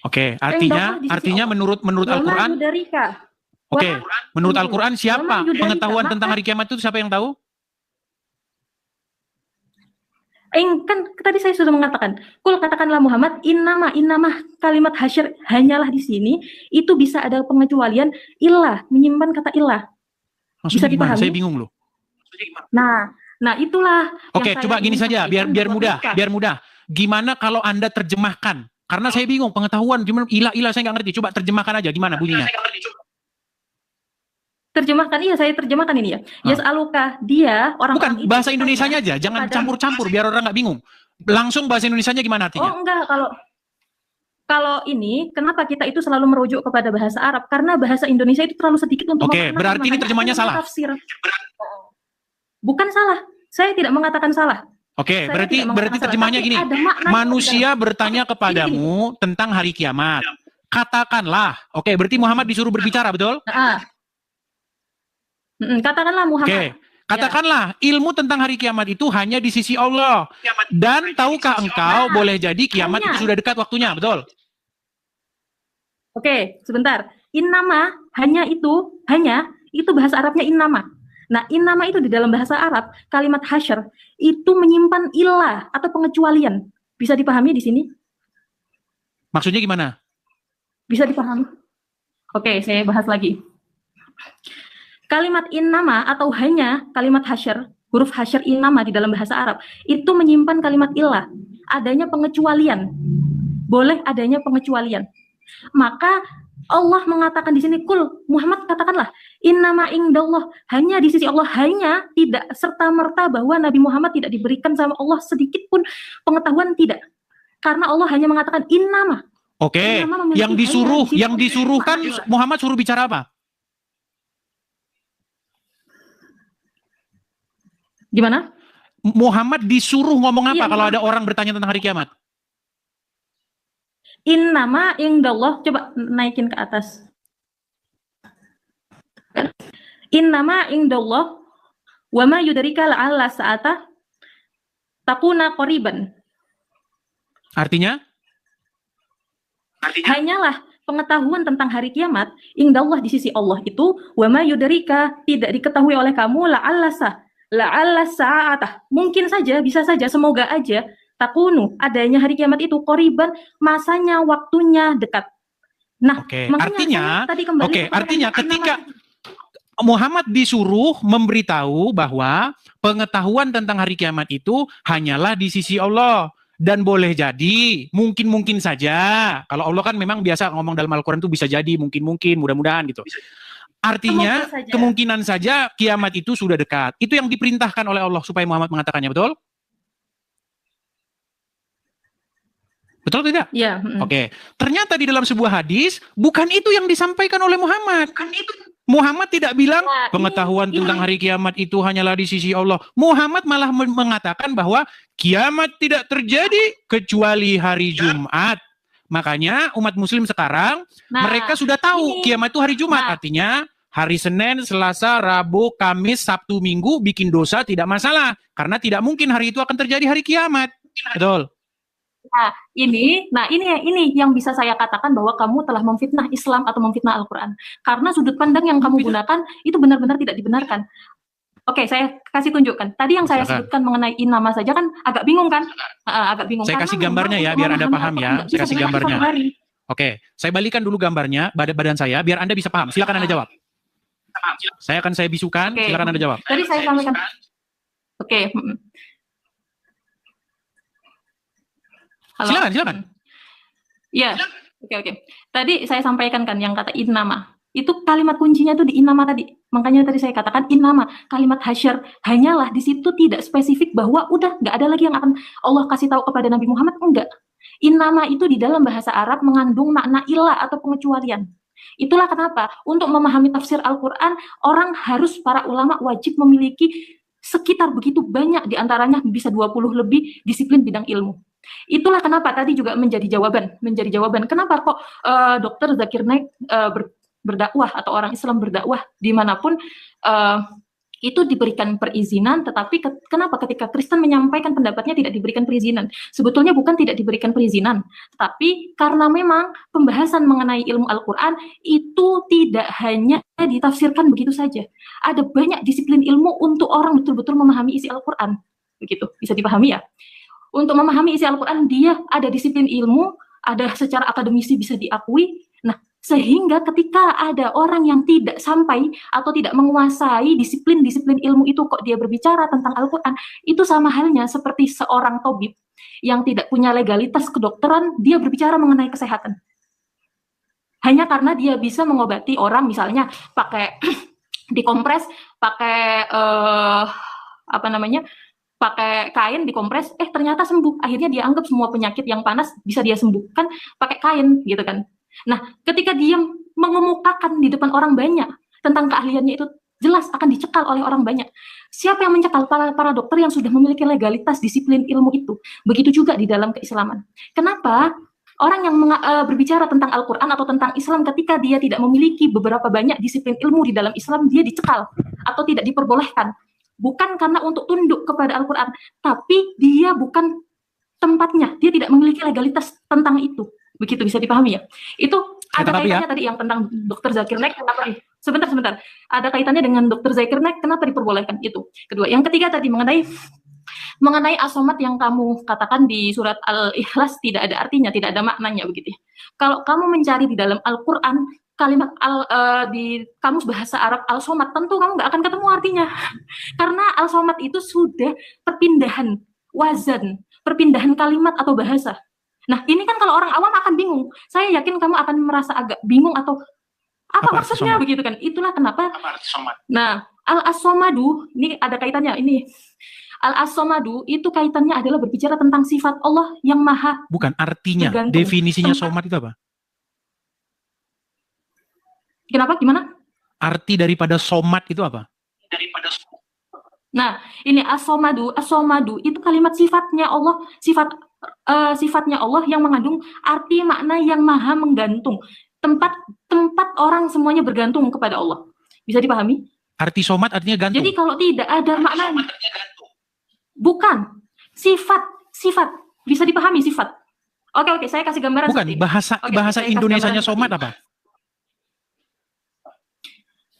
Oke, Indallah di sisi artinya Allah. menurut Al-Qur'an. Oke, menurut Al-Quran siapa pengetahuan tentang hari kiamat itu, siapa yang tahu? Kan tadi saya sudah mengatakan, kul, katakanlah Muhammad, innama kalimat hasyr hanyalah di sini itu bisa ada pengecualian illah, menyimpan kata illah. Maksudnya Bisa gimana? dipahami? Saya bingung loh. Nah itulah. Oke, yang coba saya gini ingin saja, biar sampaikan. biar mudah. Gimana kalau Anda terjemahkan? Karena saya bingung, pengetahuan gimana, ilah saya nggak ngerti. Coba terjemahkan aja, gimana bunyinya? Terjemahkan, iya saya terjemahkan ini ya. Yas'aluka, dia orang-orang Bukan, bahasa Indonesianya aja, jangan kepada- campur-campur biar orang nggak bingung. Langsung bahasa Indonesianya gimana artinya? Oh enggak, kalau ini kenapa kita itu selalu merujuk kepada bahasa Arab? Karena bahasa Indonesia itu terlalu sedikit untuk Oke, memahami, berarti ini makanya terjemahnya ada salah. tafsir. Bukan salah. Saya tidak mengatakan salah. Oke, Saya berarti tidak mengatakan salah, terjemahnya tapi gini. ada makna Manusia di bertanya kepadamu tentang hari kiamat. Katakanlah. Oke, berarti Muhammad disuruh berbicara, betul? dalam. Katakanlah Muhammad. Oke. Katakanlah, ilmu tentang hari kiamat itu hanya di sisi Allah. Dan tahukah engkau boleh jadi kiamat Hanya. itu sudah dekat waktunya, betul? Oke, sebentar. Innama, hanya itu bahasa Arabnya innama. Nah, innama itu di dalam bahasa Arab, kalimat hasyr, itu menyimpan ilah atau pengecualian. Bisa dipahami di sini? Maksudnya gimana? Bisa dipahami? Oke, saya bahas lagi. Kalimat innama atau hanya kalimat hasyr, huruf hasyr innama di dalam bahasa Arab, itu menyimpan kalimat ilah, adanya pengecualian. Boleh adanya pengecualian. Maka Allah mengatakan di sini, kul, Muhammad katakanlah, innama indallah, hanya di sisi Allah, hanya, tidak serta-merta bahwa Nabi Muhammad tidak diberikan sama Allah sedikit pun pengetahuan, tidak. Karena Allah hanya mengatakan innama. Oke, Innama memiliki yang disuruhkan Muhammad suruh bicara apa? Gimana? Muhammad disuruh ngomong apa Iya, kalau ada orang bertanya tentang hari kiamat? Innama indallah, coba naikin ke atas. Innama indallah wa ma yudrika la'alla sa'ata takuna qoriban. Artinya? Hanyalah pengetahuan tentang hari kiamat indallah di sisi Allah itu wa ma yudrika, tidak diketahui oleh kamu la'alla sa'ata. Mungkin saja, bisa saja, semoga aja takunu, adanya hari kiamat itu qoriban, masanya, waktunya dekat. Nah, Oke, makanya artinya, saya tadi kembali oke, kepada artinya innama ketika itu. Muhammad disuruh memberitahu bahwa pengetahuan tentang hari kiamat itu hanyalah di sisi Allah. Dan boleh jadi, mungkin saja. Kalau Allah kan memang biasa ngomong dalam Al-Quran itu bisa jadi, mungkin, mudah-mudahan gitu. Artinya, Semoga saja. kemungkinan saja kiamat itu sudah dekat. Itu yang diperintahkan oleh Allah supaya Muhammad mengatakannya, betul? Betul tidak? Ya, Oke. Ternyata di dalam sebuah hadis, bukan itu yang disampaikan oleh Muhammad. Muhammad tidak bilang Nah, pengetahuan ini- tentang hari kiamat itu hanyalah di sisi Allah. Muhammad malah mengatakan bahwa kiamat tidak terjadi kecuali hari Jumat. Makanya umat muslim sekarang, Nah, mereka sudah tahu ini- kiamat itu hari Jumat. Nah. Artinya hari Senin, Selasa, Rabu, Kamis, Sabtu, Minggu bikin dosa tidak masalah. Karena tidak mungkin hari itu akan terjadi hari kiamat. Betul. ini yang bisa saya katakan bahwa kamu telah memfitnah Islam atau memfitnah Al-Quran. Karena sudut pandang yang kamu gunakan itu benar-benar tidak dibenarkan. Oke, saya kasih tunjukkan. Tadi yang saya Silakan. sebutkan mengenai innama saja kan agak bingung kan? Agak bingung. Saya Karena kasih memang gambarnya ya, untuk biar Anda memahami paham ya. Al-Quran nggak Saya bisa kasih dalam gambarnya. satu hari. Oke, saya balikan dulu gambarnya, badan saya, biar Anda bisa paham. Silakan Anda jawab. Saya bisukan, Oke. silakan Anda jawab. Tadi saya sampaikan. Oke. Halo. Silakan. Ya, oke. Tadi saya sampaikan kan yang kata innama. Itu kalimat kuncinya itu di innama tadi. Makanya tadi saya katakan innama, kalimat hasyr, hanyalah di situ tidak spesifik bahwa udah nggak ada lagi yang akan Allah kasih tahu kepada Nabi Muhammad, enggak. Innama itu di dalam bahasa Arab mengandung makna ilah atau pengecualian. Itulah kenapa untuk memahami tafsir Al-Quran, para ulama wajib memiliki sekitar begitu banyak, diantaranya bisa 20 lebih disiplin bidang ilmu. Itulah kenapa tadi juga menjadi jawaban kenapa kok Dr. Zakir Naik berdakwah atau orang Islam berdakwah dimanapun itu diberikan perizinan, tetapi kenapa ketika Kristen menyampaikan pendapatnya tidak diberikan perizinan? Sebetulnya bukan tidak diberikan perizinan, tapi karena memang pembahasan mengenai ilmu Al-Quran itu tidak hanya ditafsirkan begitu saja. Ada banyak disiplin ilmu untuk orang betul-betul memahami isi Al-Quran. Begitu, bisa dipahami ya? Untuk memahami isi Al-Quran, dia ada disiplin ilmu, ada secara akademisi bisa diakui. Nah, sehingga ketika ada orang yang tidak sampai atau tidak menguasai disiplin-disiplin ilmu itu, kok dia berbicara tentang Al-Quran, itu sama halnya seperti seorang tabib yang tidak punya legalitas kedokteran, dia berbicara mengenai kesehatan. Hanya karena dia bisa mengobati orang, misalnya pakai dikompres, pakai pakai kain dikompres, ternyata sembuh. Akhirnya dia anggap semua penyakit yang panas bisa dia sembuhkan pakai kain, gitu kan. Nah, ketika dia mengemukakan di depan orang banyak tentang keahliannya itu, jelas akan dicekal oleh orang banyak. Siapa yang mencekal? Para dokter yang sudah memiliki legalitas disiplin ilmu itu. Begitu juga di dalam keislaman. Kenapa orang yang berbicara tentang Al-Quran atau tentang Islam ketika dia tidak memiliki beberapa banyak disiplin ilmu di dalam Islam, dia dicekal atau tidak diperbolehkan? Bukan karena untuk tunduk kepada Al-Quran, tapi dia bukan tempatnya, dia tidak memiliki legalitas tentang itu. Begitu bisa dipahami ya? Itu ada kaitannya tadi yang tentang Dr. Zakir Naik, kenapa nih? Sebentar. Ada kaitannya dengan Dr. Zakir Naik, kenapa diperbolehkan itu? Kedua, yang ketiga tadi mengenai as-somat yang kamu katakan di surat Al-Ikhlas tidak ada artinya, tidak ada maknanya begitu. Kalau kamu mencari di dalam Al-Quran kalimat di kamus bahasa Arab al-somat, tentu kamu nggak akan ketemu artinya. Karena al-somat itu sudah perpindahan wazan, perpindahan kalimat atau bahasa. Nah, ini kan kalau orang awam akan bingung. Saya yakin kamu akan merasa agak bingung atau apa maksudnya begitu kan. Itulah kenapa. Nah, al-as-somadu ini ada kaitannya ini. Al-as-somadu itu kaitannya adalah berbicara tentang sifat Allah yang maha. Bukan artinya, bergantung. Definisinya somat itu apa? Kenapa? Gimana? Arti daripada somat itu apa? Nah, ini as-somadu itu kalimat sifatnya Allah, sifatnya Allah yang mengandung arti makna yang maha menggantung. Tempat orang semuanya bergantung kepada Allah. Bisa dipahami? Arti somat artinya gantung. Jadi kalau tidak ada maknanya. Bukan. Sifat. Bisa dipahami sifat. Oke, saya kasih gambaran. Bukan, bahasa Indonesianya somat apa?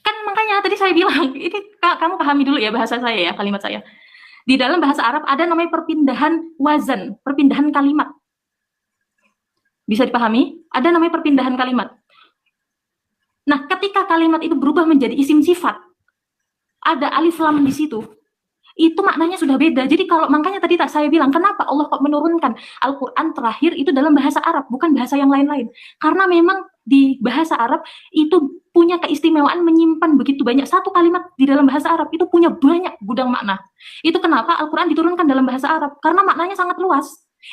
Kan makanya tadi saya bilang, ini kamu pahami dulu ya bahasa saya ya, kalimat saya. Di dalam bahasa Arab ada namanya perpindahan wazan, perpindahan kalimat. Bisa dipahami? Ada namanya perpindahan kalimat. Nah, ketika kalimat itu berubah menjadi isim sifat, ada alif lam di situ, itu maknanya sudah beda. Jadi kalau makanya tadi saya bilang, kenapa Allah kok menurunkan Al-Quran terakhir itu dalam bahasa Arab, bukan bahasa yang lain-lain. Karena memang di bahasa Arab itu punya keistimewaan menyimpan begitu banyak. Satu kalimat di dalam bahasa Arab itu punya banyak gudang makna. Itu kenapa Al-Quran diturunkan dalam bahasa Arab, karena maknanya sangat luas,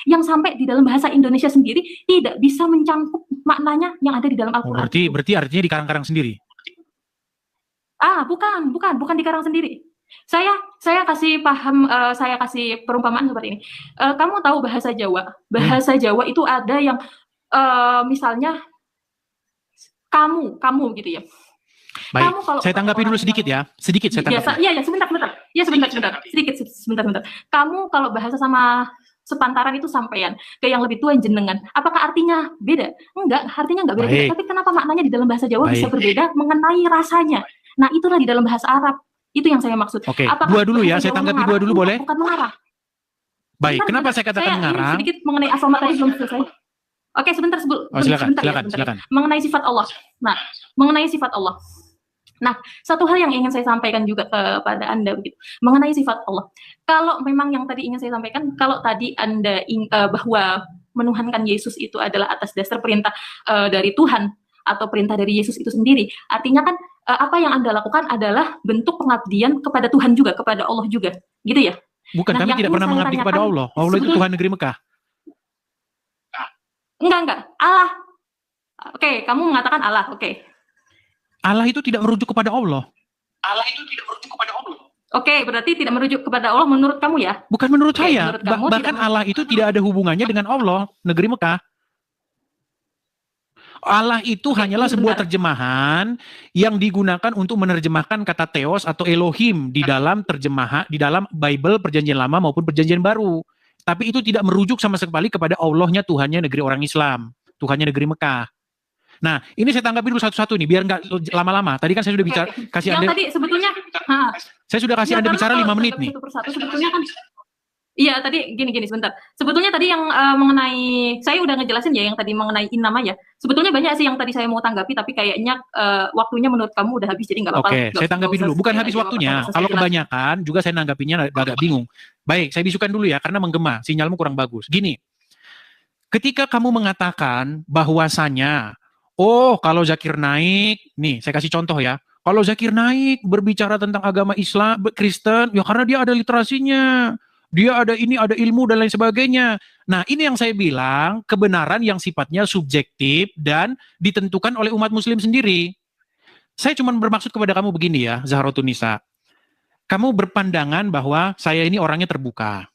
yang sampai di dalam bahasa Indonesia sendiri tidak bisa mencangkup maknanya yang ada di dalam Al-Quran. Berarti artinya dikarang-karang sendiri? Bukan dikarang sendiri. Saya kasih paham, saya kasih perumpamaan seperti ini. Kamu tahu bahasa Jawa? Bahasa Jawa itu ada yang misalnya kamu gitu ya. Baik, kamu kalau saya tanggapi dulu sedikit ya. Sedikit saya tanggapi. Iya, sebentar. Sedikit. Kamu kalau bahasa sama sepantaran itu sampean, ke yang lebih tua jenengan. Apakah artinya beda? Enggak, artinya enggak beda. Tapi kenapa maknanya di dalam bahasa Jawa bisa berbeda mengenai rasanya? Nah, itulah di dalam bahasa Arab. Itu yang saya maksud. Oke, dua dulu ya, saya tanggapi dua dulu boleh? Bukan mengarah. Baik, kenapa saya katakan mengarah? Sedikit mengenai as-somat tadi belum selesai. Oke, sebentar. Silakan. Mengenai sifat Allah. Nah, mengenai sifat Allah. Nah, satu hal yang ingin saya sampaikan juga kepada Anda begitu. Mengenai sifat Allah. Kalau memang yang tadi ingin saya sampaikan, kalau tadi Anda bahwa menuhankan Yesus itu adalah atas dasar perintah dari Tuhan atau perintah dari Yesus itu sendiri. Artinya kan apa yang Anda lakukan adalah bentuk pengabdian kepada Tuhan juga, kepada Allah juga. Gitu ya? Bukan, kami tidak pernah mengabdi kepada Allah. Allah itu Tuhan negeri Mekah. Enggak. Oke, kamu mengatakan Allah. Oke. Allah itu tidak merujuk kepada Allah. Oke, berarti tidak merujuk kepada Allah menurut kamu ya? Bukan menurut Oke, saya. menurut kamu Bahkan tidak- Allah itu tidak ada hubungannya dengan Allah, negeri Mekah. Allah itu Oke, hanyalah ini sebuah bentar. terjemahan yang digunakan untuk menerjemahkan kata Theos atau Elohim di dalam di dalam Bible Perjanjian Lama maupun Perjanjian Baru. Tapi itu tidak merujuk sama sekali kepada Allahnya, Tuhannya negeri orang Islam, Tuhannya negeri Mekah. Nah, ini saya tanggapi dulu satu-satu nih, biar nggak lama-lama. Tadi kan saya sudah bicara, Oke. kasih Yang Anda, tadi sebetulnya, saya sudah kasih ya, Anda karena bicara kalau 5 menit tanggapi nih. satu persatu, sebetulnya kan, iya tadi gini sebentar. Sebetulnya tadi yang mengenai, saya udah ngejelasin ya yang tadi mengenai inam aja. Sebetulnya banyak sih yang tadi saya mau tanggapi, tapi kayaknya waktunya menurut kamu udah habis, jadi nggak apa-apa. Oke, saya tanggapi dulu. Bukan habis waktunya. Kalau kebanyakan juga saya nanggapinya agak bingung. Baik, saya bisukan dulu ya, karena menggema. Sinyalmu kurang bagus. Gini, ketika kamu mengatakan bahwasanya, oh kalau Zakir Naik, nih saya kasih contoh ya. Kalau Zakir Naik berbicara tentang agama Islam, Kristen, ya karena dia ada literasinya. Dia ada ini, ada ilmu dan lain sebagainya. Nah, ini yang saya bilang kebenaran yang sifatnya subjektif dan ditentukan oleh umat muslim sendiri. Saya cuma bermaksud kepada kamu begini ya, Zahratun Nisa. Kamu berpandangan bahwa saya ini orangnya terbuka.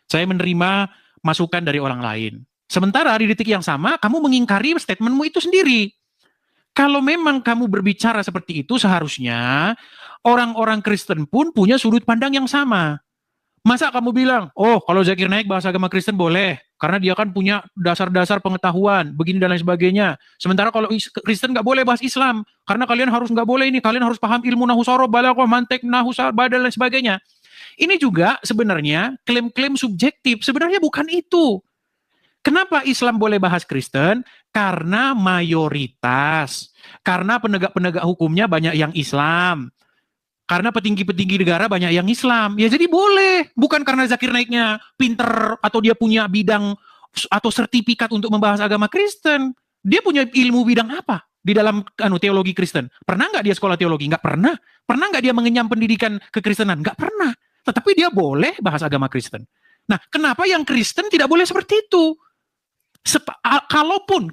Saya menerima masukan dari orang lain. Sementara di detik yang sama, kamu mengingkari statementmu itu sendiri. Kalau memang kamu berbicara seperti itu, seharusnya orang-orang Kristen pun punya sudut pandang yang sama. Masa kamu bilang, oh kalau Zakir Naik bahas agama Kristen boleh, karena dia kan punya dasar-dasar pengetahuan, begini dan lain sebagainya. Sementara kalau Kristen nggak boleh bahas Islam, karena kalian harus nggak boleh ini, kalian harus paham ilmu nahusorob, balaghah, mantek, nahusar, dan lain sebagainya. Ini juga sebenarnya klaim-klaim subjektif, sebenarnya bukan itu. Kenapa Islam boleh bahas Kristen? Karena mayoritas, karena penegak-penegak hukumnya banyak yang Islam. Karena petinggi-petinggi negara banyak yang Islam. Ya jadi boleh. Bukan karena Zakir Naiknya pinter atau dia punya bidang atau sertifikat untuk membahas agama Kristen. Dia punya ilmu bidang apa di dalam teologi Kristen? Pernah nggak dia sekolah teologi? Nggak pernah. Pernah nggak dia mengenyam pendidikan kekristenan? Nggak pernah. Tetapi dia boleh bahas agama Kristen. Nah, kenapa yang Kristen tidak boleh seperti itu?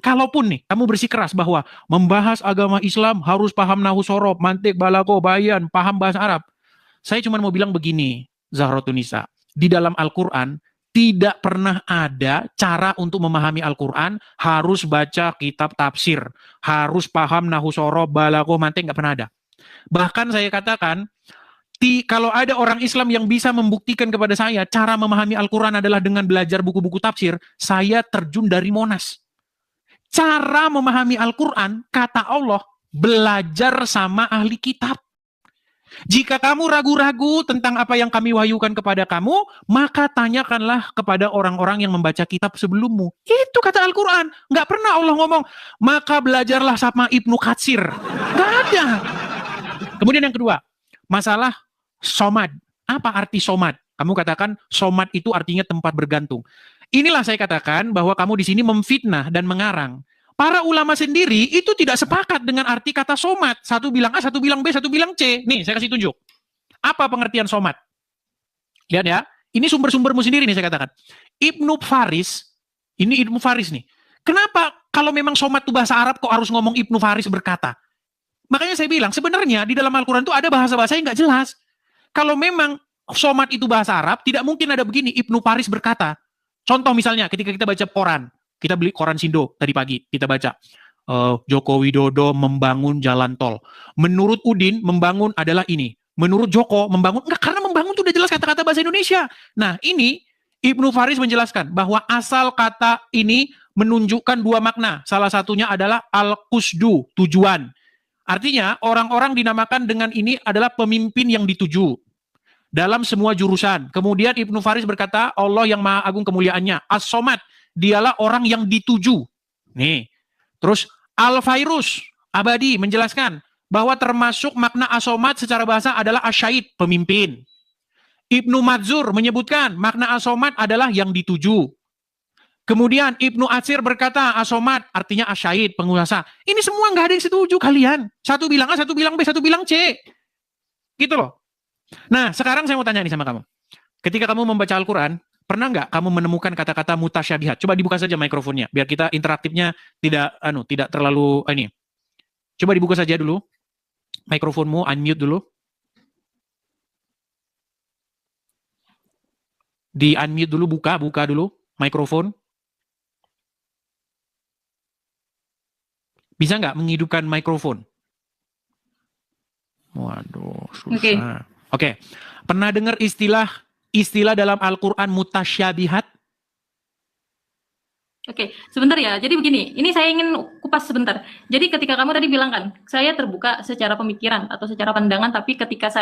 Kalaupun nih kamu bersikeras bahwa membahas agama Islam harus paham nahusorob, mantik, balaghah, bayan, paham bahasa Arab. Saya cuma mau bilang begini, Zahratun Nisa, di dalam Al-Quran tidak pernah ada cara untuk memahami Al-Quran harus baca kitab tafsir, harus paham nahusorob, balaghah, mantik, nggak pernah ada. Bahkan saya katakan, kalau ada orang Islam yang bisa membuktikan kepada saya cara memahami Al-Quran adalah dengan belajar buku-buku tafsir, saya terjun dari Monas. Cara memahami Al-Quran, kata Allah, belajar sama ahli kitab. Jika kamu ragu-ragu tentang apa yang kami wahyukan kepada kamu, maka tanyakanlah kepada orang-orang yang membaca kitab sebelummu. Itu kata Al-Quran. Nggak pernah Allah ngomong, maka belajarlah sama Ibnu Katsir. Nggak ada. Kemudian yang kedua, masalah somad. Apa arti somad? Kamu katakan somad itu artinya tempat bergantung. Inilah saya katakan bahwa kamu di sini memfitnah dan mengarang. Para ulama sendiri itu tidak sepakat dengan arti kata somad. Satu bilang A, satu bilang B, satu bilang C. Nih, saya kasih tunjuk. Apa pengertian somad? Lihat ya. Ini sumber-sumbermu sendiri nih saya katakan. Ibnu Faris, ini Ibnu Faris nih. Kenapa kalau memang somad itu bahasa Arab kok harus ngomong Ibnu Faris berkata? Makanya saya bilang, sebenarnya di dalam Al-Quran itu ada bahasa-bahasa yang nggak jelas. Kalau memang somad itu bahasa Arab, tidak mungkin ada begini, Ibnu Faris berkata. Contoh misalnya, ketika kita baca koran, kita beli koran Sindo tadi pagi, kita baca, Joko Widodo membangun jalan tol. Menurut Udin, membangun adalah ini. Menurut Joko, membangun, enggak, karena membangun itu udah jelas kata-kata bahasa Indonesia. Nah, ini Ibnu Faris menjelaskan bahwa asal kata ini menunjukkan dua makna. Salah satunya adalah al-qusdu, tujuan. Artinya, orang-orang dinamakan dengan ini adalah pemimpin yang dituju dalam semua jurusan. Kemudian Ibnu Faris berkata, Allah yang maha agung kemuliaannya. As-Somad, dialah orang yang dituju. Nih. Terus, Al-Fairus, Abadi, menjelaskan bahwa termasuk makna As-Somad secara bahasa adalah Asyait, pemimpin. Ibnu Madzur menyebutkan makna As-Somad adalah yang dituju. Kemudian Ibnu Atsir berkata, As-Somad artinya Asyait, penguasa. Ini semua nggak ada yang setuju kalian. Satu bilang A, satu bilang B, satu bilang C. Gitu loh. Nah, sekarang saya mau tanya nih sama kamu. Ketika kamu membaca Al-Quran, pernah nggak kamu menemukan kata-kata mutasyabihat? Coba dibuka saja mikrofonnya, biar kita interaktifnya tidak terlalu ini. Coba dibuka saja dulu mikrofonmu, unmute dulu. Di unmute dulu, buka dulu mikrofon. Bisa nggak menghidupkan mikrofon? Waduh, susah. Oke. Pernah dengar istilah dalam Al-Quran mutasyabihat? Oke, sebentar ya. Jadi begini, ini saya ingin kupas sebentar. Jadi ketika kamu tadi bilang kan, saya terbuka secara pemikiran atau secara pandangan, tapi ketika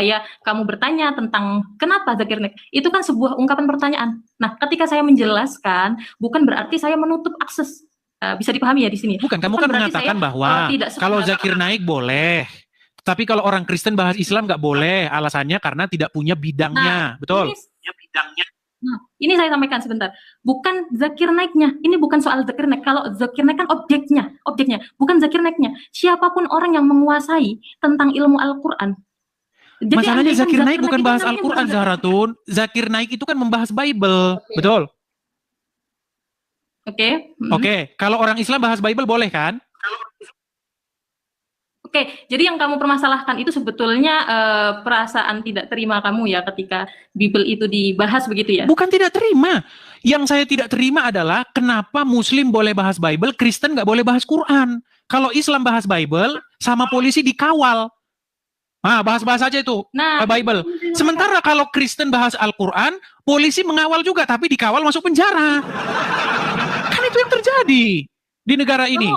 kamu bertanya tentang kenapa Zakir Naik, itu kan sebuah ungkapan pertanyaan. Nah, ketika saya menjelaskan, bukan berarti saya menutup akses. Bisa dipahami ya di sini. Bukan, kamu kan mengatakan bahwa kalau Zakir Naik boleh, tapi kalau orang Kristen bahas Islam nggak boleh. Alasannya karena tidak punya bidangnya, betul? Ini saya sampaikan sebentar. Bukan Zakir Naiknya. Ini bukan soal Zakir Naik. Kalau Zakir Naik kan objeknya, bukan Zakir Naiknya. Siapapun orang yang menguasai tentang ilmu Al-Quran. Masalahnya Zakir Naik bukan bahas Al-Quran, Zahratun. Zakir Naik itu kan membahas Bible, betul? Oke. Kalau orang Islam bahas Bible boleh kan? Oke, jadi yang kamu permasalahkan itu sebetulnya perasaan tidak terima kamu ya ketika Bible itu dibahas begitu ya? Bukan tidak terima. Yang saya tidak terima adalah kenapa Muslim boleh bahas Bible, Kristen nggak boleh bahas Quran. Kalau Islam bahas Bible, sama polisi dikawal. Nah, bahas-bahas aja itu Bible. Sementara kalau Kristen bahas Al-Quran, polisi mengawal juga, tapi dikawal masuk penjara. Kan itu yang terjadi di negara ini.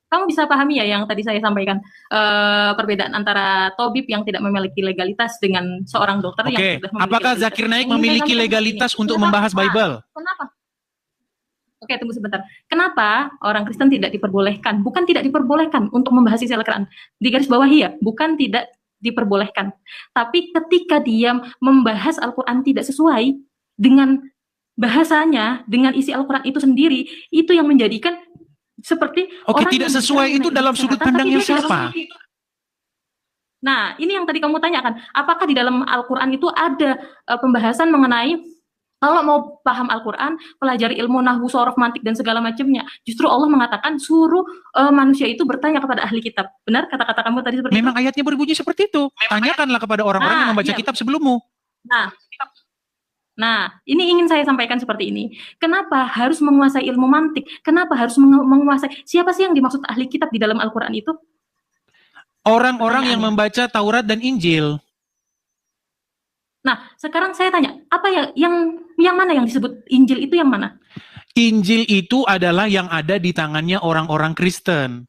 Kamu bisa pahami ya yang tadi saya sampaikan, perbedaan antara tabib yang tidak memiliki legalitas dengan seorang dokter yang sudah memiliki apakah legalitas. Zakir Naik memiliki legalitas untuk membahas Bible? Kenapa? Oke, tunggu sebentar. Kenapa orang Kristen tidak diperbolehkan? Bukan tidak diperbolehkan untuk membahas isi Al-Quran. Di garis bawah ya, bukan tidak diperbolehkan. Tapi ketika dia membahas Al-Quran tidak sesuai dengan bahasanya, dengan isi Al-Quran itu sendiri, itu yang menjadikan seperti tidak sesuai itu dalam sudut pandangnya siapa? Nah, ini yang tadi kamu tanyakan, apakah di dalam Al-Quran itu ada pembahasan mengenai kalau mau paham Al-Quran, pelajari ilmu nahwu, sorof, mantik, dan segala macamnya. Justru Allah mengatakan suruh manusia itu bertanya kepada ahli kitab. Benar kata-kata kamu tadi seperti Memang itu? Ayatnya berbunyi seperti itu. Tanyakanlah kepada orang-orang yang membaca kitab sebelummu. Nah, ini ingin saya sampaikan seperti ini. Kenapa harus menguasai ilmu mantik? Kenapa harus menguasai? Siapa sih yang dimaksud ahli kitab di dalam Al-Quran itu? Orang-orang yang membaca Taurat dan Injil. Nah, sekarang saya tanya, apa yang mana yang disebut Injil itu yang mana? Injil itu adalah yang ada di tangannya orang-orang Kristen.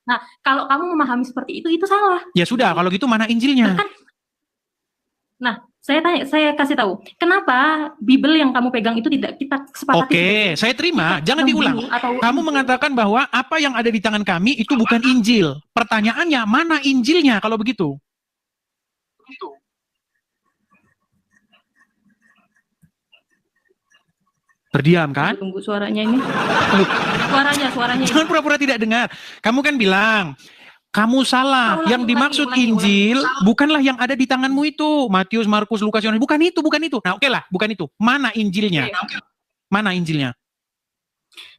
Nah, kalau kamu memahami seperti itu salah. Ya sudah, kalau gitu mana Injilnya? Nah, saya kasih tahu, kenapa Bible yang kamu pegang itu tidak kita sepakati? Oke, saya terima. Jangan diulang. Kamu mengatakan bahwa apa yang ada di tangan kami itu bukan Injil. Pertanyaannya, mana Injilnya kalau begitu? Terdiam kan? Tunggu suaranya ini. Suaranya. Jangan pura-pura tidak dengar. Kamu kan bilang, kamu salah. Yang dimaksud Injil bukanlah yang ada di tanganmu itu. Matius, Markus, Lukas, Yohanes. Bukan itu. Nah, oke lah, bukan itu. Mana Injilnya? Mana Injilnya?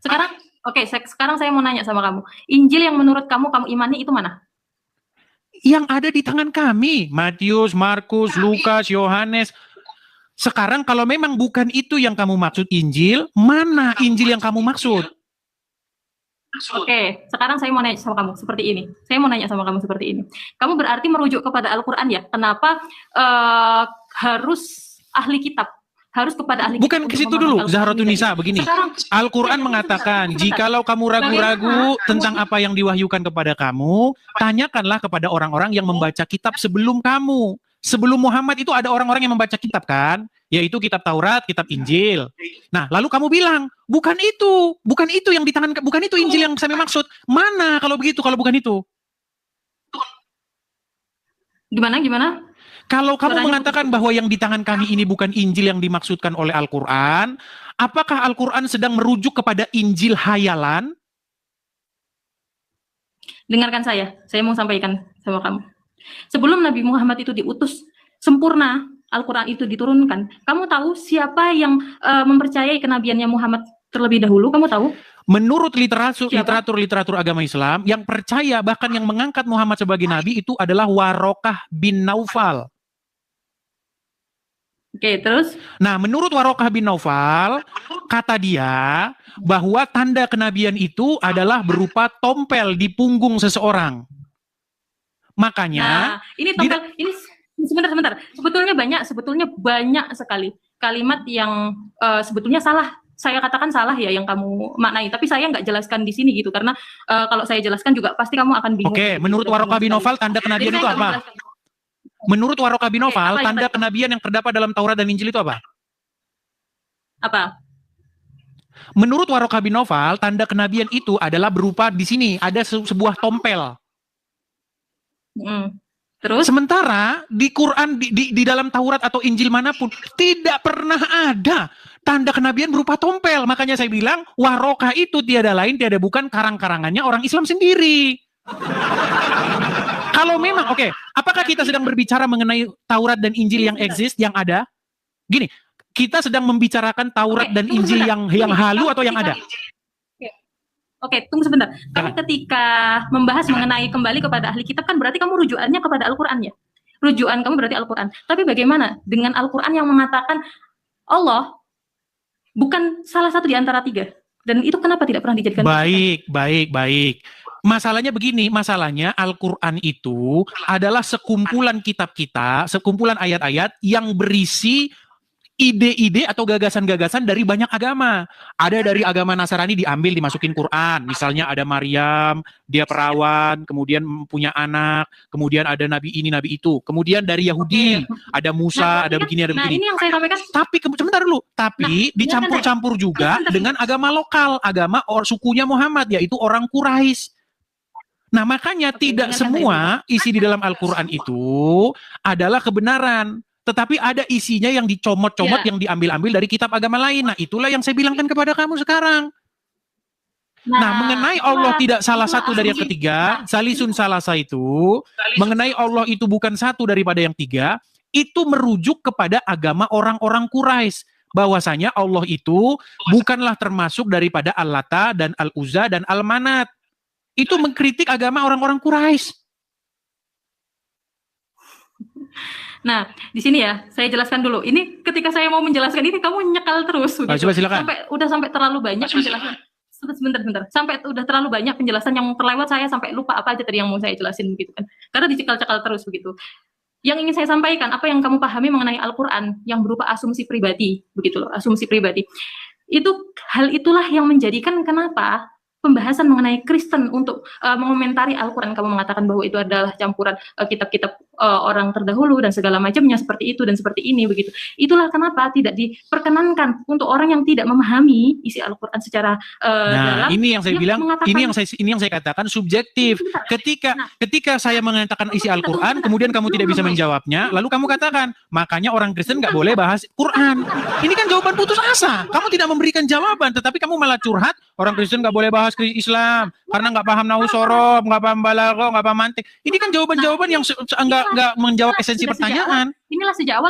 Sekarang saya mau nanya sama kamu. Injil yang menurut kamu imani itu mana? Yang ada di tangan kami. Matius, Markus, Lukas, Yohanes. Sekarang kalau memang bukan itu yang kamu maksud Injil, mana Injil yang kamu maksud? Oke, sekarang saya mau nanya sama kamu seperti ini. Kamu berarti merujuk kepada Al-Quran ya? Kenapa harus ahli kitab? Harus kepada ahli kitab? Bukan ke situ dulu, Zahratun Nisa, begini. Al-Quran mengatakan, jikalau kamu ragu-ragu tentang apa yang diwahyukan kepada kamu, tanyakanlah kepada orang-orang yang membaca kitab sebelum kamu. Sebelum Muhammad itu ada orang-orang yang membaca kitab kan? Yaitu kitab Taurat, kitab Injil. Nah, lalu kamu bilang, bukan itu yang di tangan, bukan itu Injil yang saya maksud. Mana kalau begitu, kalau bukan itu? Gimana? Kalau kamu mengatakan bahwa yang di tangan kami ini bukan Injil yang dimaksudkan oleh Al-Quran, apakah Al-Quran sedang merujuk kepada Injil hayalan? Dengarkan saya mau sampaikan sama kamu. Sebelum Nabi Muhammad itu diutus sempurna, Al-Quran itu diturunkan, kamu tahu siapa yang mempercayai kenabiannya Muhammad terlebih dahulu? Kamu tahu? Menurut Siapa? literatur agama Islam, yang percaya bahkan yang mengangkat Muhammad sebagai nabi itu adalah Warokah bin Naufal. Oke, terus? Nah, menurut Warokah bin Naufal, kata dia bahwa tanda kenabian itu adalah berupa tompel di punggung seseorang. Makanya, Nah, ini tompel, ini sebentar. Sebetulnya banyak sekali kalimat yang sebetulnya salah. Saya katakan salah ya yang kamu maknai, tapi saya nggak jelaskan di sini gitu, karena kalau saya jelaskan juga pasti kamu akan bingung. oke, menurut Warokah bin Naufal tanda kenabian itu apa? Menurut Warokah bin Naufal, tanda kenabian yang terdapat dalam Taurat dan Injil itu apa? Apa? Menurut Warokah bin Naufal, tanda kenabian itu adalah berupa di sini ada sebuah tompel. Terus? Sementara di Quran, di dalam Taurat atau Injil manapun tidak pernah ada tanda kenabian berupa tompel. Makanya saya bilang Warokah itu tiada lain tiada bukan karang-karangannya orang Islam sendiri. Kalau memang oke, apakah kita sedang berbicara mengenai Taurat dan Injil yang eksis, yang ada? Gini, kita sedang membicarakan Taurat dan Injil yang halu atau yang ada? Oke, tunggu sebentar. Kamu ketika membahas mengenai kembali kepada ahli kitab kan berarti kamu rujukannya kepada Al-Qur'an ya? Rujukan kamu berarti Al-Qur'an. Tapi bagaimana dengan Al-Qur'an yang mengatakan Allah bukan salah satu di antara tiga? Dan itu kenapa tidak pernah dijadikan? Baik. Masalahnya begini, Al-Quran itu adalah sekumpulan kitab kita, sekumpulan ayat-ayat yang berisi ide-ide atau gagasan-gagasan dari banyak agama. Ada dari agama Nasrani diambil dimasukin Quran. Misalnya ada Maryam, dia perawan, kemudian punya anak, kemudian ada nabi ini, nabi itu. Kemudian dari Yahudi, ada Musa, ada begini, ada begini. Nah, ini yang saya sampaikan. Tapi sebentar dulu, dicampur-campur juga dengan agama lokal, agama sukunya Muhammad, yaitu orang Quraisy. Nah, makanya tidak semua isi di dalam Al-Quran itu adalah kebenaran. Tetapi ada isinya yang dicomot-comot, yang diambil-ambil dari kitab agama lain. Nah, itulah yang saya bilangkan kepada kamu sekarang. Nah, mengenai Allah tidak salah satu dari yang ketiga, Salisun Salasa itu, mengenai Allah itu bukan satu daripada yang tiga, itu merujuk kepada agama orang-orang Quraisy. Bahwasanya Allah itu bukanlah termasuk daripada Al-Lata dan Al-Uzza dan Al-Manat. Itu mengkritik agama orang-orang Quraisy. Nah, di sini ya, saya jelaskan dulu. Ini ketika saya mau menjelaskan ini, kamu nyekal terus. Coba silakan. Sampai terlalu banyak penjelasan. Sebentar. Sampai udah terlalu banyak penjelasan yang terlewat, saya sampai lupa apa aja tadi yang mau saya jelasin begitu kan. Karena dicekal-cekal terus begitu. Yang ingin saya sampaikan, apa yang kamu pahami mengenai Al-Quran yang berupa asumsi pribadi, begitu loh, asumsi pribadi. Hal itulah yang menjadikan kenapa pembahasan mengenai Kristen untuk mengomentari Al-Quran, kamu mengatakan bahwa itu adalah campuran kitab-kitab orang terdahulu dan segala macamnya seperti itu dan seperti ini begitu. Itulah kenapa tidak diperkenankan untuk orang yang tidak memahami isi Al-Quran secara dalam. Ini yang saya bilang, ini yang saya katakan subjektif. Ketika saya mengatakan isi Al-Quran, kemudian kamu tidak bisa menjawabnya, lalu kamu katakan, makanya orang Kristen nggak boleh bahas Quran. Ini kan jawaban putus asa. Kamu tidak memberikan jawaban, tetapi kamu malah curhat, orang Kristen nggak boleh bahas Islam karena nggak paham nahu sorob, nggak paham balaghah, nggak paham mantik. Ini kan jawaban-jawaban yang nggak menjawab esensi pertanyaan. Inilah sejak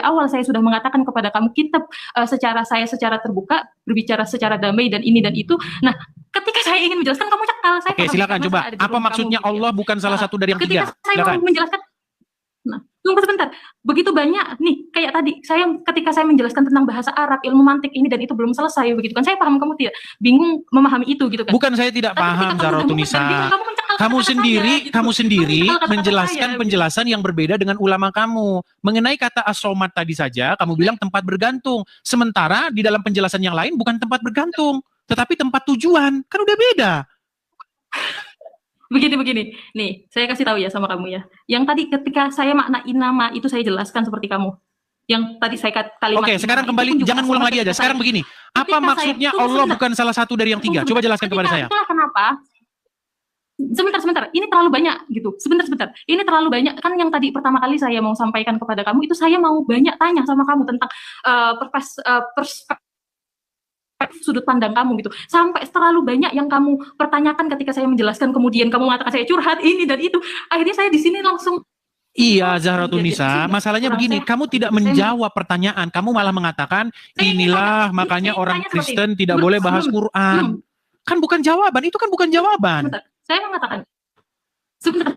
awal saya sudah mengatakan kepada kamu, kitab secara terbuka berbicara secara damai dan ini dan itu. Nah, ketika saya ingin menjelaskan kamu cekal. Oke, silakan coba. Apa maksudnya Allah bukan salah satu dari yang tiga? Ketika saya mau menjelaskan, nah, tunggu sebentar. Begitu banyak nih, kayak tadi ketika saya menjelaskan tentang bahasa Arab, ilmu mantik ini dan itu belum selesai begitu kan. Saya paham kamu tidak bingung memahami itu gitu kan. Bukan saya tidak paham, Zarotunisa. Kamu sendiri menjelaskan penjelasan yang berbeda dengan ulama kamu. Mengenai kata as-somat tadi saja, kamu bilang tempat bergantung. Sementara di dalam penjelasan yang lain bukan tempat bergantung, tetapi tempat tujuan. Kan udah beda. Begini. Nih, saya kasih tahu ya sama kamu ya. Yang tadi ketika saya maknain nama itu saya jelaskan seperti kamu. Yang tadi saya kalimat. Oke, sekarang kembali, jangan ngulang lagi aja. Sekarang begini. Apa maksudnya Allah bukan salah satu dari yang tiga? Coba jelaskan kepada saya. Itulah kenapa. Sebentar. Ini terlalu banyak gitu. Sebentar. Ini terlalu banyak. Kan yang tadi pertama kali saya mau sampaikan kepada kamu itu saya mau banyak tanya sama kamu tentang perspektif sudut pandang kamu gitu. Sampai terlalu banyak yang kamu pertanyakan ketika saya menjelaskan, kemudian kamu mengatakan saya curhat ini dan itu. Akhirnya saya di sini langsung Iya, Zahratun Jadi, Nisa, masalahnya orang begini, saya- kamu tidak saya- menjawab pertanyaan, kamu malah mengatakan inilah makanya orang Kristen tidak boleh bahas Quran. Kan bukan jawaban, itu kan bukan jawaban. Sebentar, saya mengatakan sebentar.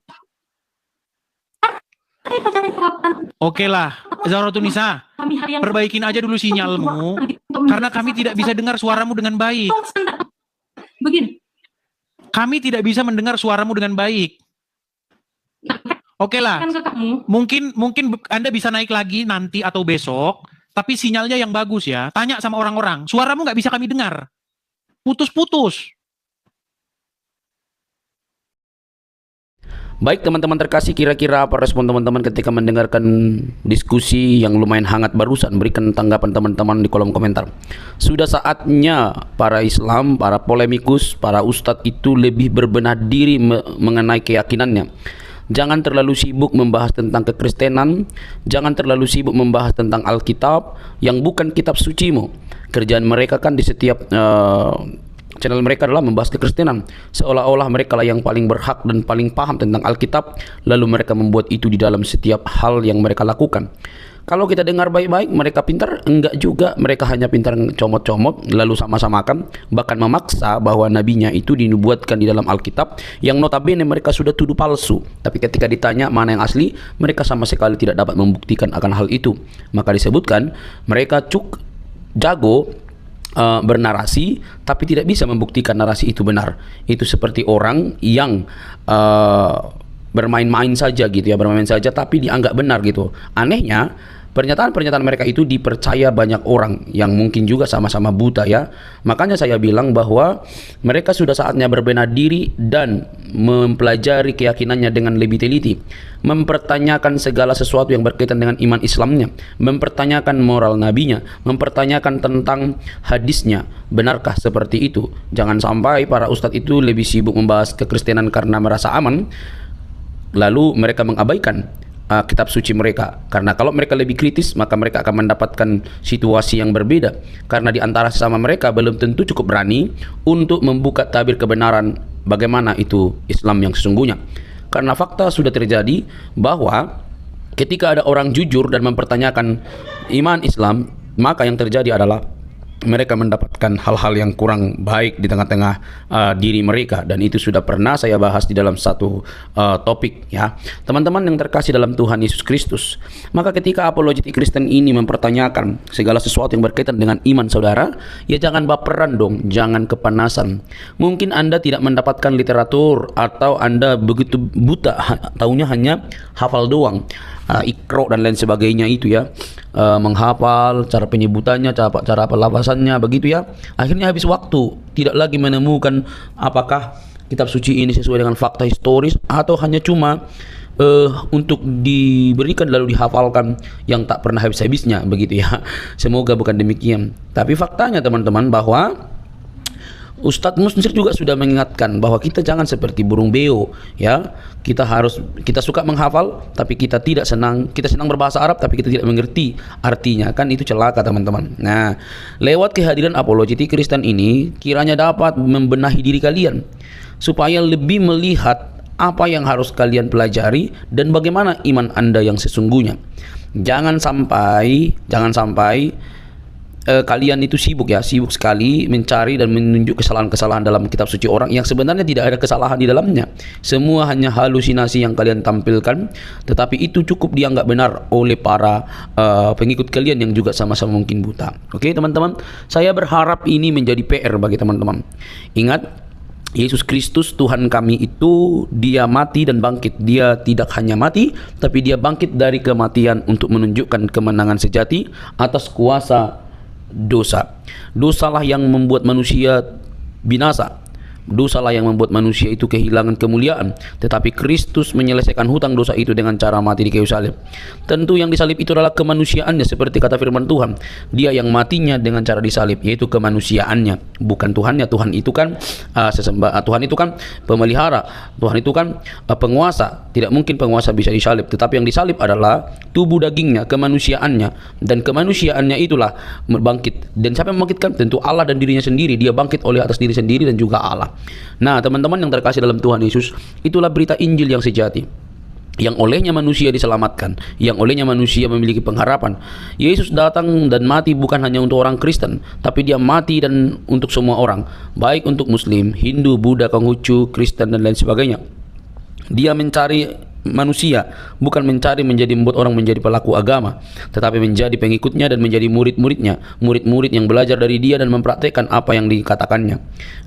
Saya percaya jawaban Oke lah, Zahratun Nisa, kami hari yang perbaikin aja dulu sinyalmu, karena kami tidak bisa dengar suaramu dengan baik. Begini, Kami tidak bisa mendengar suaramu dengan baik. Oke lah, kan ke kamu. mungkin Anda bisa naik lagi nanti atau besok, tapi sinyalnya yang bagus ya. Tanya sama orang-orang, suaramu nggak bisa kami dengar. Putus-putus. Baik teman-teman terkasih, kira-kira apa respon teman-teman ketika mendengarkan diskusi yang lumayan hangat barusan? Berikan tanggapan teman-teman di kolom komentar. Sudah saatnya para Islam, para polemikus, para ustadz itu lebih berbenah diri mengenai keyakinannya. Jangan terlalu sibuk membahas tentang kekristenan, jangan terlalu sibuk membahas tentang Alkitab yang bukan kitab sucimu. Kerjaan mereka kan di setiap channel mereka adalah membahas kekristenan, seolah-olah mereka lah yang paling berhak dan paling paham tentang Alkitab, lalu mereka membuat itu di dalam setiap hal yang mereka lakukan. Kalau kita dengar baik-baik, mereka pintar? Enggak juga, mereka hanya pintar comot-comot lalu sama-samakan, bahkan memaksa bahwa nabinya itu dinubuatkan di dalam Alkitab yang notabene mereka sudah tuduh palsu. Tapi ketika ditanya mana yang asli, mereka sama sekali tidak dapat membuktikan akan hal itu. Maka disebutkan mereka jago bernarasi tapi tidak bisa membuktikan narasi itu benar. Itu seperti orang yang bermain-main saja gitu ya, bermain saja tapi dianggap benar gitu. Anehnya pernyataan-pernyataan mereka itu dipercaya banyak orang yang mungkin juga sama-sama buta ya. Makanya saya bilang bahwa mereka sudah saatnya berbenah diri dan mempelajari keyakinannya dengan lebih teliti, mempertanyakan segala sesuatu yang berkaitan dengan iman Islamnya, mempertanyakan moral nabinya, mempertanyakan tentang hadisnya. Benarkah seperti itu? Jangan sampai para ustadz itu lebih sibuk membahas kekristenan karena merasa aman, lalu mereka mengabaikan kitab suci mereka. Karena kalau mereka lebih kritis, maka mereka akan mendapatkan situasi yang berbeda. Karena di antara sesama mereka belum tentu cukup berani untuk membuka tabir kebenaran bagaimana itu Islam yang sesungguhnya. Karena fakta sudah terjadi bahwa ketika ada orang jujur dan mempertanyakan iman Islam, maka yang terjadi adalah mereka mendapatkan hal-hal yang kurang baik di tengah-tengah diri mereka, dan itu sudah pernah saya bahas di dalam satu topik ya. Teman-teman yang terkasih dalam Tuhan Yesus Kristus, maka ketika apologetik Kristen ini mempertanyakan segala sesuatu yang berkaitan dengan iman saudara, ya jangan baperan dong, jangan kepanasan. Mungkin Anda tidak mendapatkan literatur atau Anda begitu buta, taunya hanya hafal doang, ikro dan lain sebagainya itu ya, menghafal cara penyebutannya, cara pelafasannya begitu ya. Akhirnya habis waktu, tidak lagi menemukan apakah kitab suci ini sesuai dengan fakta historis atau hanya cuma untuk diberikan lalu dihafalkan yang tak pernah habis-habisnya begitu ya. Semoga bukan demikian. Tapi faktanya teman-teman bahwa Ustadz Musnir juga sudah mengingatkan bahwa kita jangan seperti burung beo ya. Kita suka menghafal tapi kita senang berbahasa Arab tapi kita tidak mengerti artinya, kan itu celaka teman-teman. Nah, lewat kehadiran apologetik Kristen ini kiranya dapat membenahi diri kalian supaya lebih melihat apa yang harus kalian pelajari dan bagaimana iman Anda yang sesungguhnya. Jangan sampai kalian itu sibuk sekali mencari dan menunjuk kesalahan-kesalahan dalam kitab suci orang yang sebenarnya tidak ada kesalahan di dalamnya. Semua hanya halusinasi yang kalian tampilkan, tetapi itu cukup dianggap benar oleh para pengikut kalian yang juga sama-sama mungkin buta. Oke teman-teman, saya berharap ini menjadi PR bagi teman-teman. Ingat, Yesus Kristus Tuhan kami itu dia mati dan bangkit. Dia tidak hanya mati, tapi dia bangkit dari kematian untuk menunjukkan kemenangan sejati atas kuasa dosa. Dosalah yang membuat manusia binasa. Dosalah yang membuat manusia itu kehilangan kemuliaan. Tetapi Kristus menyelesaikan hutang dosa itu dengan cara mati di kayu salib. Tentu yang disalib itu adalah kemanusiaannya, seperti kata firman Tuhan. Dia yang matinya dengan cara disalib, yaitu kemanusiaannya, bukan Tuhannya. Tuhan itu kan Tuhan itu kan pemelihara. Tuhan itu kan penguasa. Tidak mungkin penguasa bisa disalib. Tetapi yang disalib adalah tubuh dagingnya, kemanusiaannya, dan kemanusiaannya itulah bangkit. Dan siapa yang membangkitkan? Tentu Allah dan dirinya sendiri. Dia bangkit oleh atas diri sendiri dan juga Allah. Nah teman-teman yang terkasih dalam Tuhan Yesus, itulah berita Injil yang sejati. yang olehnya manusia diselamatkan, yang olehnya manusia memiliki pengharapan. Yesus datang dan mati bukan hanya untuk orang Kristen, tapi dia mati dan untuk semua orang, baik untuk Muslim, Hindu, Buddha, Konghucu, Kristen dan lain sebagainya. Dia mencari manusia, bukan mencari membuat orang menjadi pelaku agama, tetapi menjadi pengikutnya dan menjadi murid-muridnya, murid-murid yang belajar dari dia dan mempraktekkan apa yang dikatakannya.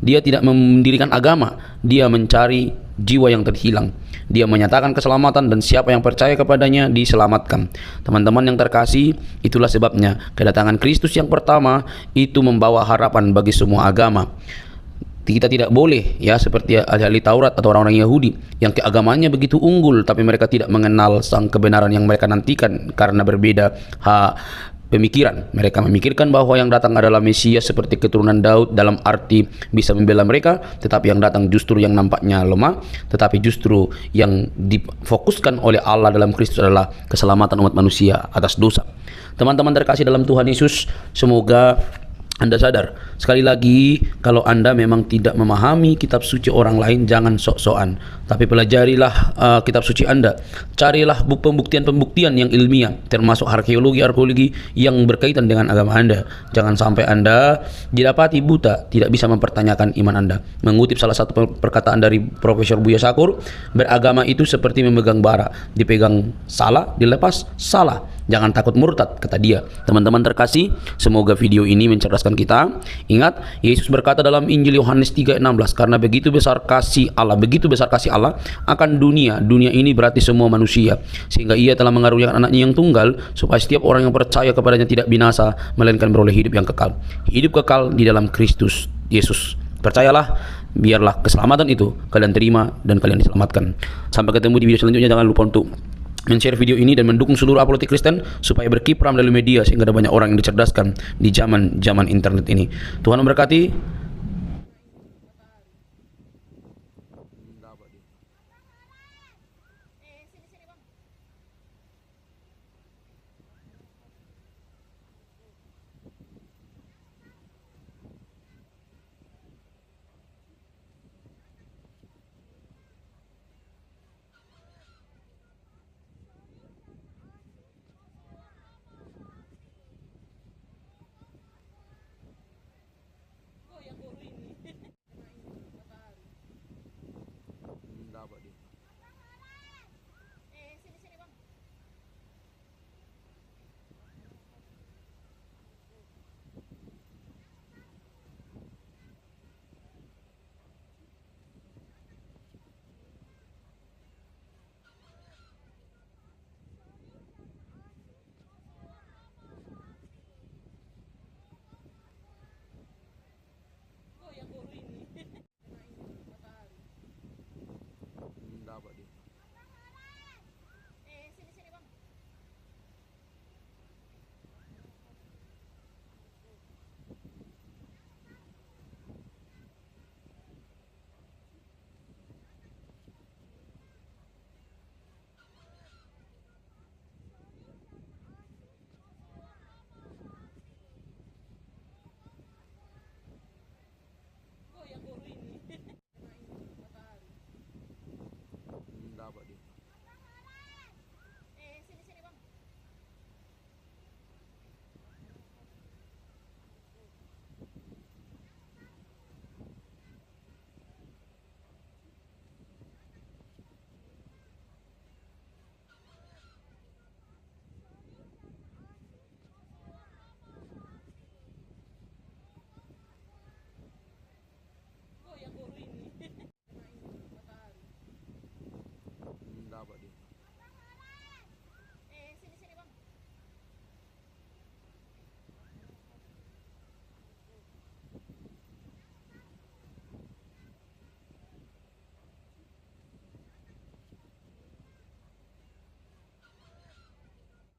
Dia tidak mendirikan agama, dia mencari jiwa yang terhilang. Dia menyatakan keselamatan dan siapa yang percaya kepadanya diselamatkan. Teman-teman yang terkasih, itulah sebabnya kedatangan Kristus yang pertama itu membawa harapan bagi semua agama. Kita tidak boleh ya seperti ahli Taurat atau orang-orang Yahudi yang keagamaannya begitu unggul tapi mereka tidak mengenal sang kebenaran yang mereka nantikan karena berbeda pemikiran. Mereka memikirkan bahwa yang datang adalah Mesias seperti keturunan Daud dalam arti bisa membela mereka, tetapi yang datang justru yang nampaknya lemah, tetapi justru yang difokuskan oleh Allah dalam Kristus adalah keselamatan umat manusia atas dosa. Teman-teman terkasih dalam Tuhan Yesus, semoga Anda sadar, sekali lagi, kalau Anda memang tidak memahami kitab suci orang lain, jangan sok-sokan, tapi pelajarilah kitab suci Anda. Carilah pembuktian-pembuktian yang ilmiah, termasuk arkeologi yang berkaitan dengan agama Anda. Jangan sampai Anda didapati buta, tidak bisa mempertanyakan iman Anda. Mengutip salah satu perkataan dari Profesor Buya Syakur, beragama itu seperti memegang bara, dipegang salah, dilepas salah. Jangan takut murtad, kata dia. Teman-teman terkasih, semoga video ini mencerdaskan kita. Ingat, Yesus berkata dalam Injil Yohanes 3:16, karena begitu besar kasih Allah akan dunia ini berarti semua manusia, sehingga ia telah mengaruniakan anaknya yang tunggal, supaya setiap orang yang percaya kepadanya tidak binasa, melainkan beroleh hidup yang kekal. Hidup kekal di dalam Kristus Yesus. Percayalah, biarlah keselamatan itu kalian terima dan kalian diselamatkan. Sampai ketemu di video selanjutnya. Jangan lupa untuk men-share video ini dan mendukung seluruh apologetik Kristen supaya berkiprah melalui media sehingga ada banyak orang yang dicerdaskan di zaman internet ini. Tuhan memberkati.